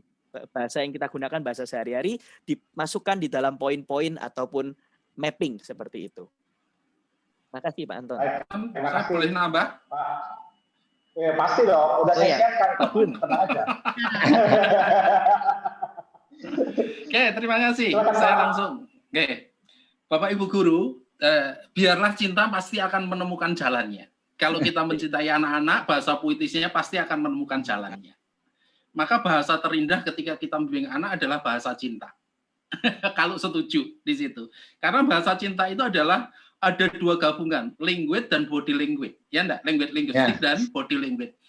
Bahasa yang kita gunakan bahasa sehari-hari dimasukkan di dalam poin-poin ataupun mapping seperti itu. Makasih Pak Anton. Saya boleh nambah? Ya, pasti dong, udah saya siapkan. Tenang aja. Oke, terima kasih. Saya langsung. Oke, Bapak Ibu guru, biarlah cinta pasti akan menemukan jalannya. Kalau kita mencintai anak-anak, bahasa puitisnya pasti akan menemukan jalannya. Maka bahasa terindah ketika kita membimbing anak adalah bahasa cinta. Kalau setuju di situ. Karena bahasa cinta itu adalah ada dua gabungan, language dan body language. Ya enggak? Language linguistik dan body language.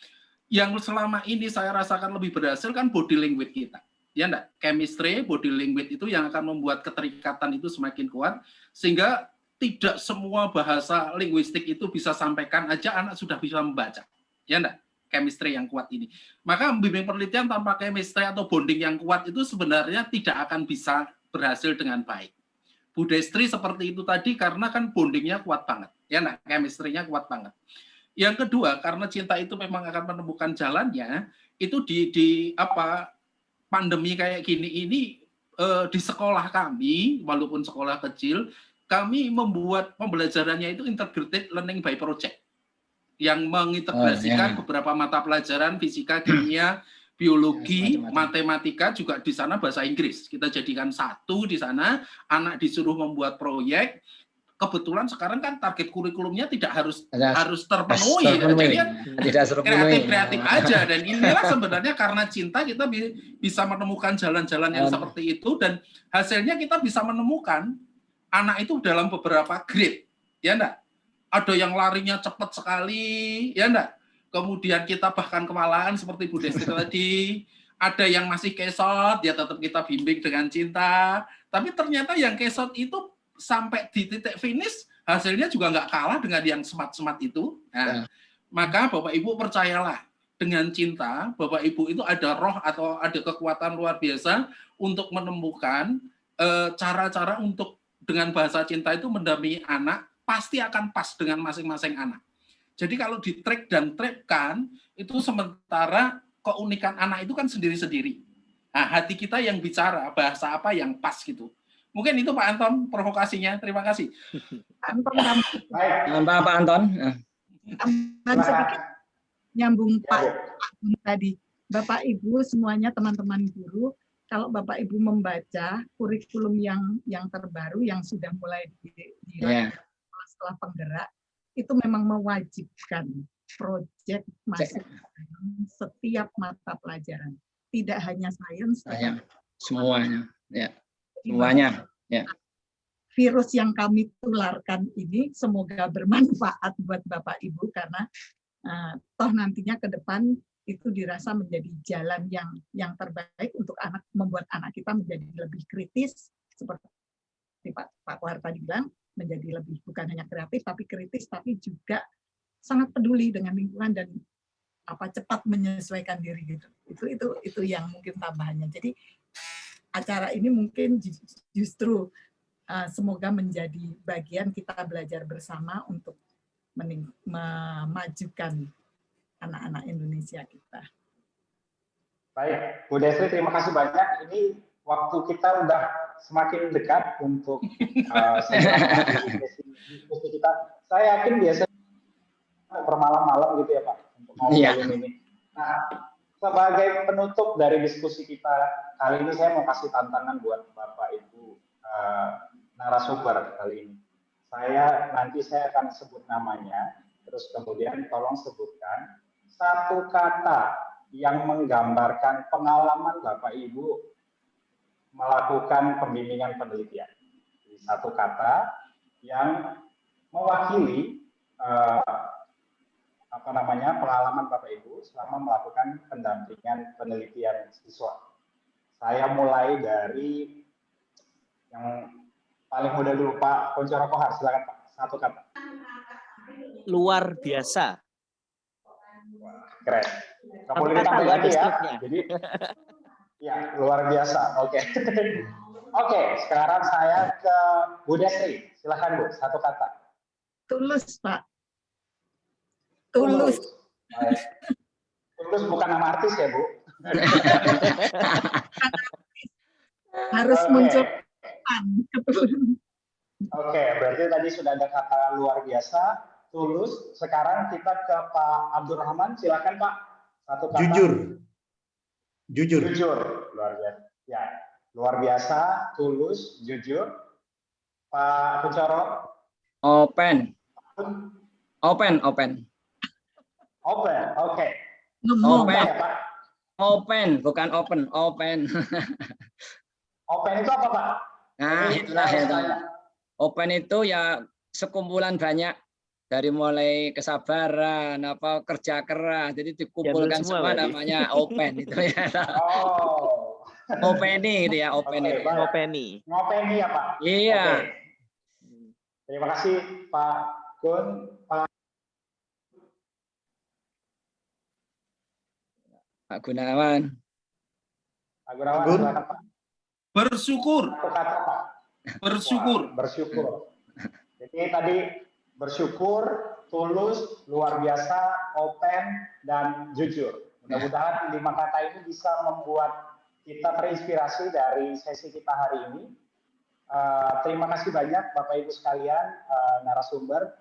Yang selama ini saya rasakan lebih berhasil kan body language kita. Ya enggak? Chemistry, body language itu yang akan membuat keterikatan itu semakin kuat. Sehingga tidak semua bahasa linguistik itu bisa sampaikan aja anak sudah bisa membaca. Ya enggak? Chemistry yang kuat ini. Maka membimbing penelitian tanpa chemistry atau bonding yang kuat itu sebenarnya tidak akan bisa berhasil dengan baik. Budestri seperti itu tadi karena kan bondingnya kuat banget. Ya enggak? Chemistry-nya kuat banget. Yang kedua, karena cinta itu memang akan menemukan jalannya, itu di pandemi kayak gini ini di sekolah kami, walaupun sekolah kecil, kami membuat pembelajarannya itu integrated learning by project. Yang mengintegrasikan beberapa mata pelajaran fisika, kimia, biologi, matematika, juga di sana bahasa Inggris. Kita jadikan satu di sana, anak disuruh membuat proyek. Kebetulan sekarang kan target kurikulumnya tidak harus terpenuhi. Jadi kreatif aja. Dan inilah sebenarnya karena cinta kita bisa menemukan jalan-jalan yang seperti itu, dan hasilnya kita bisa menemukan anak itu dalam beberapa grade. Ya enggak? Ada yang larinya cepat sekali, ya enggak? Kemudian kita bahkan kewalahan seperti Bu Desti tadi. Ada yang masih kesot, ya tetap kita bimbing dengan cinta. Tapi ternyata yang kesot itu sampai di titik finish, hasilnya juga nggak kalah dengan yang smart-smart itu. Nah, maka Bapak Ibu percayalah, dengan cinta, Bapak Ibu itu ada roh atau ada kekuatan luar biasa untuk menemukan cara-cara untuk dengan bahasa cinta itu mendampingi anak, pasti akan pas dengan masing-masing anak. Jadi kalau di-track dan trapkan, itu sementara keunikan anak itu kan sendiri-sendiri. Nah, hati kita yang bicara, bahasa apa yang pas gitu. Mungkin itu Pak Anton provokasinya. Terima kasih. Pak Anton. Sedikit nyambung Pak tadi. Bapak Ibu semuanya teman-teman guru, kalau Bapak Ibu membaca kurikulum yang terbaru yang sudah mulai dilakukan setelah penggerak, itu memang mewajibkan proyek masuk setiap mata pelajaran, tidak hanya sains, semuanya, ya, semuanya, ya. Virus yang kami tularkan ini semoga bermanfaat buat Bapak Ibu karena toh nantinya ke depan itu dirasa menjadi jalan yang terbaik untuk membuat anak kita menjadi lebih kritis seperti Pak Kohar tadi bilang, menjadi lebih bukan hanya kreatif tapi kritis, tapi juga sangat peduli dengan lingkungan dan cepat menyesuaikan diri gitu. Itu yang mungkin tambahannya. Jadi acara ini mungkin justru semoga menjadi bagian kita belajar bersama untuk memajukan anak-anak Indonesia kita. Baik, Bu Destri, terima kasih banyak. Ini waktu kita udah semakin dekat untuk diskusi kita. Saya yakin biasanya bermalam-malam gitu ya Pak untuk ngobrolin ini. Nah, sebagai penutup dari diskusi kita kali ini, saya mau kasih tantangan buat Bapak Ibu narasumber kali ini. Nanti saya akan sebut namanya, terus kemudian tolong sebutkan satu kata yang menggambarkan pengalaman Bapak Ibu melakukan pembimbingan penelitian. Jadi, satu kata yang mewakili pengalaman Bapak Ibu selama melakukan pendampingan penelitian siswa. Saya mulai dari yang paling muda dulu, Pak Kuncoro Kohar, silakan Pak, satu kata. Luar biasa. Keren. Nggak boleh ditambah lagi ya. Jadi, ya luar biasa. Oke. Oke, sekarang saya ke Bu Destri. Silakan Bu, satu kata. Tulus, Pak. Tulus. Tulus bukan nama artis ya, Bu? Harus muncul. Oke, berarti tadi sudah ada kata luar biasa, tulus. Sekarang kita ke Pak Abdurrahman. Silakan Pak, satu kata. Jujur. Jujur. Jujur, luar biasa. Ya, luar biasa, tulus, jujur. Pak Kuncoro. Open. Open. Open, oke. Open. Ya, Pak? Open, bukan open. Open. Open itu apa, Pak? Nah, itulah itu. Open itu ya sekumpulan banyak dari mulai kesabaran, kerja keras, jadi dikumpulkan semua namanya open itu ya. Oh. Openi itu ya, openi. Ngopeni ya, Pak? Iya. Okay. Terima kasih Pak Gun, Pak Gunawan. Pak Gunawan, silakan Pak. Bersyukur. Satu kata, Pak. Bersyukur. Wah, bersyukur. Jadi tadi bersyukur, tulus, luar biasa, open, dan jujur. Mudah-mudahan 5 kata ini bisa membuat kita terinspirasi dari sesi kita hari ini. Terima kasih banyak Bapak Ibu sekalian, narasumber.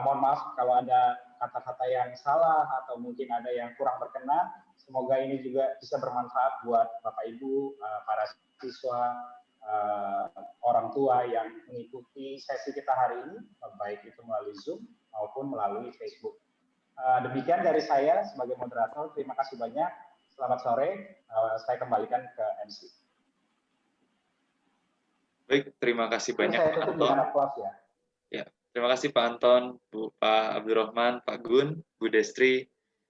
Mohon maaf kalau ada kata-kata yang salah atau mungkin ada yang kurang berkenan. Semoga ini juga bisa bermanfaat buat Bapak Ibu, para siswa, orang tua yang mengikuti sesi kita hari ini, baik itu melalui Zoom maupun melalui Facebook. Demikian dari saya sebagai moderator. Terima kasih banyak. Selamat sore. Saya kembalikan ke MC. Baik, terima kasih banyak saya Pak tutup Anton. dengan aplaus ya. Ya, terima kasih Pak Anton, Pak Abdurrahman, Pak Gun, Bu Destri,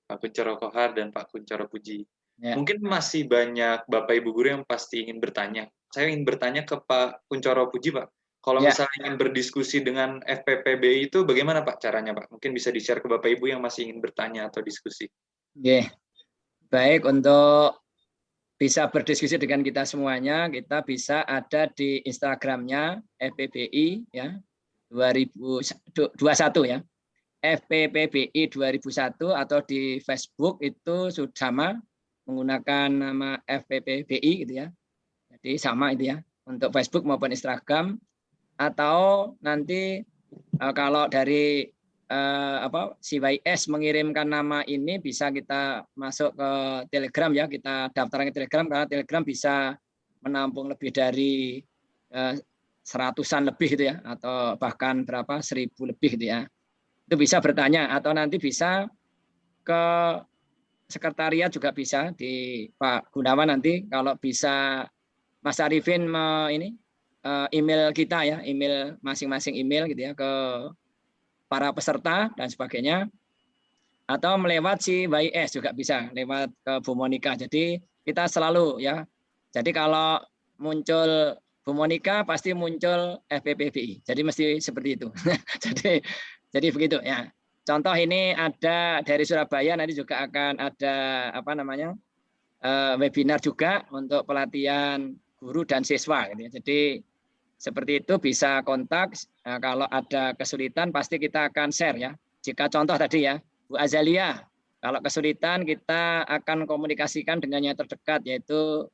Pak Kuncoro Kohar, dan Pak Kuncoro Puji. Ya. Mungkin masih banyak Bapak Ibu guru yang pasti ingin bertanya. Saya ingin bertanya ke Pak Kuncoro Puji, Pak. Kalau misalnya ingin berdiskusi dengan FPPBI itu bagaimana Pak caranya, Pak? Mungkin bisa di-share ke Bapak Ibu yang masih ingin bertanya atau diskusi. Oke. Baik, untuk bisa berdiskusi dengan kita semuanya, kita bisa ada di Instagramnya FPPBI ya 2021 ya. FPPBI 2001 atau di Facebook itu sudah sama menggunakan nama FPPBI gitu ya. Jadi sama itu ya untuk Facebook maupun Instagram, atau nanti kalau dari CYS mengirimkan nama ini bisa kita masuk ke Telegram ya, kita daftarkan ke Telegram karena Telegram bisa menampung lebih dari 100-an lebih gitu ya, atau bahkan 1.000 lebih gitu ya. Itu bisa bertanya, atau nanti bisa ke sekretariat juga bisa di Pak Gunawan nanti kalau bisa Mas Arifin email kita ya, email masing-masing email gitu ya ke para peserta dan sebagainya, atau melewat CYS juga bisa lewat ke Bu Monika. Jadi kita selalu ya. Jadi kalau muncul Bu Monika pasti muncul FPPBI. Jadi mesti seperti itu. jadi begitu ya. Contoh ini ada dari Surabaya, nanti juga akan ada webinar juga untuk pelatihan guru dan siswa gitu ya. Jadi seperti itu bisa kontak. Nah, kalau ada kesulitan pasti kita akan share ya. Jika contoh tadi ya, Bu Azalia, kalau kesulitan kita akan komunikasikan dengan yang terdekat yaitu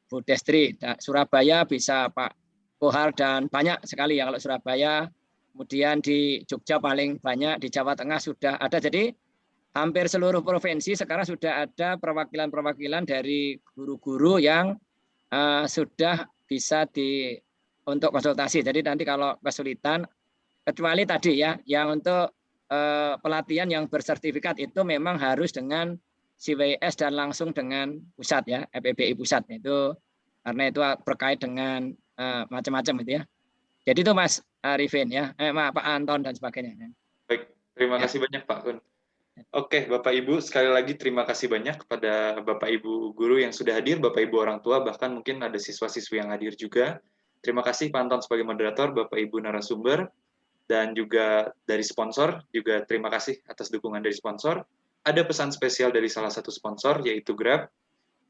Bu Destri. Surabaya bisa Pak Kohar dan banyak sekali ya kalau Surabaya. Kemudian di Jogja paling banyak, di Jawa Tengah sudah ada. Jadi hampir seluruh provinsi sekarang sudah ada perwakilan-perwakilan dari guru-guru yang sudah bisa untuk konsultasi. Jadi nanti kalau kesulitan, kecuali tadi ya, yang untuk pelatihan yang bersertifikat itu memang harus dengan CWS dan langsung dengan pusat ya, FEBI pusat itu, karena itu terkait dengan macam-macam itu ya. Jadi itu Mas Arifin ya, Pak Anton dan sebagainya. Baik, terima kasih banyak Pak Kun. Oke, Bapak Ibu, sekali lagi terima kasih banyak kepada Bapak Ibu guru yang sudah hadir, Bapak Ibu orang tua, bahkan mungkin ada siswa-siswi yang hadir juga. Terima kasih Pak Anton sebagai moderator, Bapak Ibu narasumber, dan juga dari sponsor, juga terima kasih atas dukungan dari sponsor. Ada pesan spesial dari salah satu sponsor, yaitu Grab.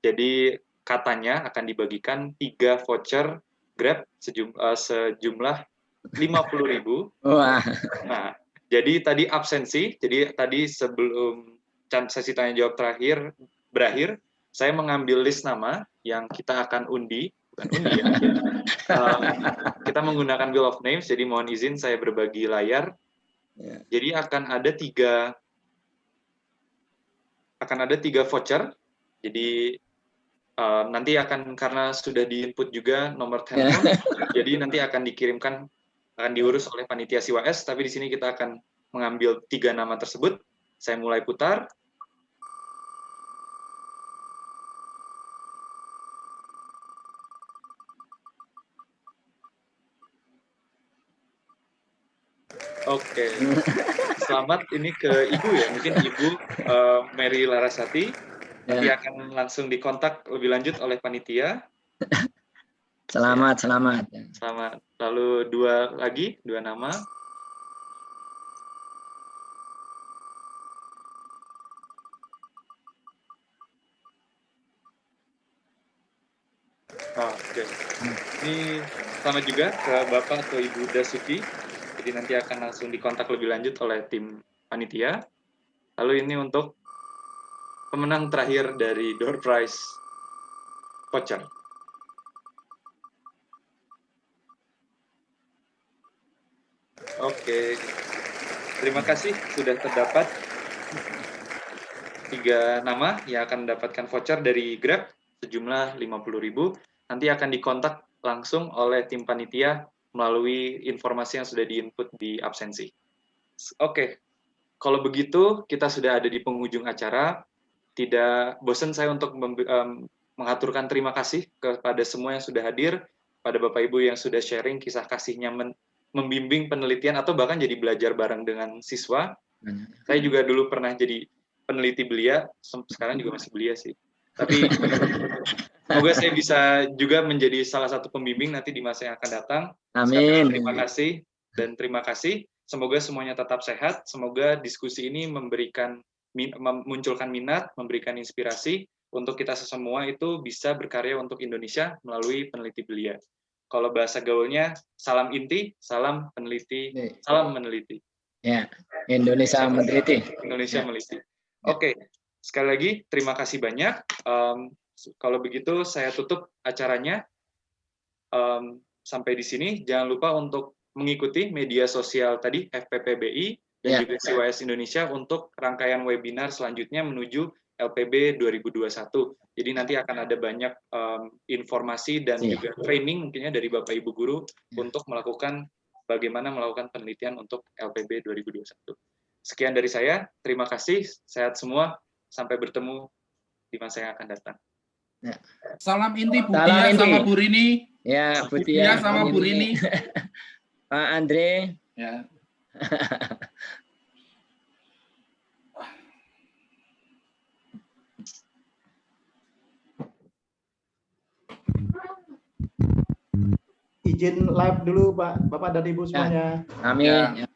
Jadi katanya akan dibagikan 3 voucher Grab sejumlah 50.000. Wah. Nah, jadi tadi absensi, jadi tadi sebelum sesi tanya jawab berakhir, saya mengambil list nama yang kita akan undi, bukan undi ya. Kita menggunakan Wheel of Names, jadi mohon izin saya berbagi layar. Jadi akan ada 3 voucher. Jadi nanti akan, karena sudah di-input juga nomor telepon, jadi nanti akan dikirimkan, akan diurus oleh panitia SIWAS, tapi di sini kita akan mengambil 3 nama tersebut. Saya mulai putar. Oke. Selamat ini ke Ibu ya, mungkin Ibu Mary Larasati. Nanti akan langsung dikontak lebih lanjut oleh panitia. Selamat. Selamat. Lalu 2 nama. Oke. Ini selamat juga ke Bapak atau Ibu Dasuki. Jadi nanti akan langsung dikontak lebih lanjut oleh tim panitia. Lalu ini untuk pemenang terakhir dari door prize voucher. Oke, terima kasih sudah terdapat 3 nama yang akan mendapatkan voucher dari Grab sejumlah 50.000. Nanti akan dikontak langsung oleh tim panitia melalui informasi yang sudah di-input di absensi. Oke, kalau begitu kita sudah ada di penghujung acara. Tidak bosan saya untuk mengaturkan terima kasih kepada semua yang sudah hadir, pada Bapak Ibu yang sudah sharing kisah kasihnya membimbing penelitian atau bahkan jadi belajar bareng dengan siswa. Saya juga dulu pernah jadi peneliti belia, sekarang juga masih belia sih. Tapi semoga saya bisa juga menjadi salah satu pembimbing nanti di masa yang akan datang. Amin. Terima kasih dan terima kasih. Semoga semuanya tetap sehat. Semoga diskusi ini memunculkan minat, memberikan inspirasi untuk kita semua itu bisa berkarya untuk Indonesia melalui peneliti belia. Kalau bahasa gaulnya, salam inti, salam peneliti, salam meneliti. Ya, Indonesia meneliti. Indonesia meneliti. Oke, sekali lagi terima kasih banyak. Kalau begitu saya tutup acaranya. Sampai di sini. Jangan lupa untuk mengikuti media sosial tadi FPPBI dan juga SIWAS Indonesia untuk rangkaian webinar selanjutnya menuju LPB 2021. Jadi nanti akan ada banyak informasi dan juga training mungkinnya dari Bapak Ibu guru untuk melakukan bagaimana melakukan penelitian untuk LPB 2021. Sekian dari saya, terima kasih, sehat semua, sampai bertemu di masa yang akan datang. Salam inti Bu Tia sama Bu Rini. Ya, Bu Tia sama Bu Rini. Pak Andre. Ya. Izin live dulu Pak, Bapak dan Ibu semuanya. Amin. Ya.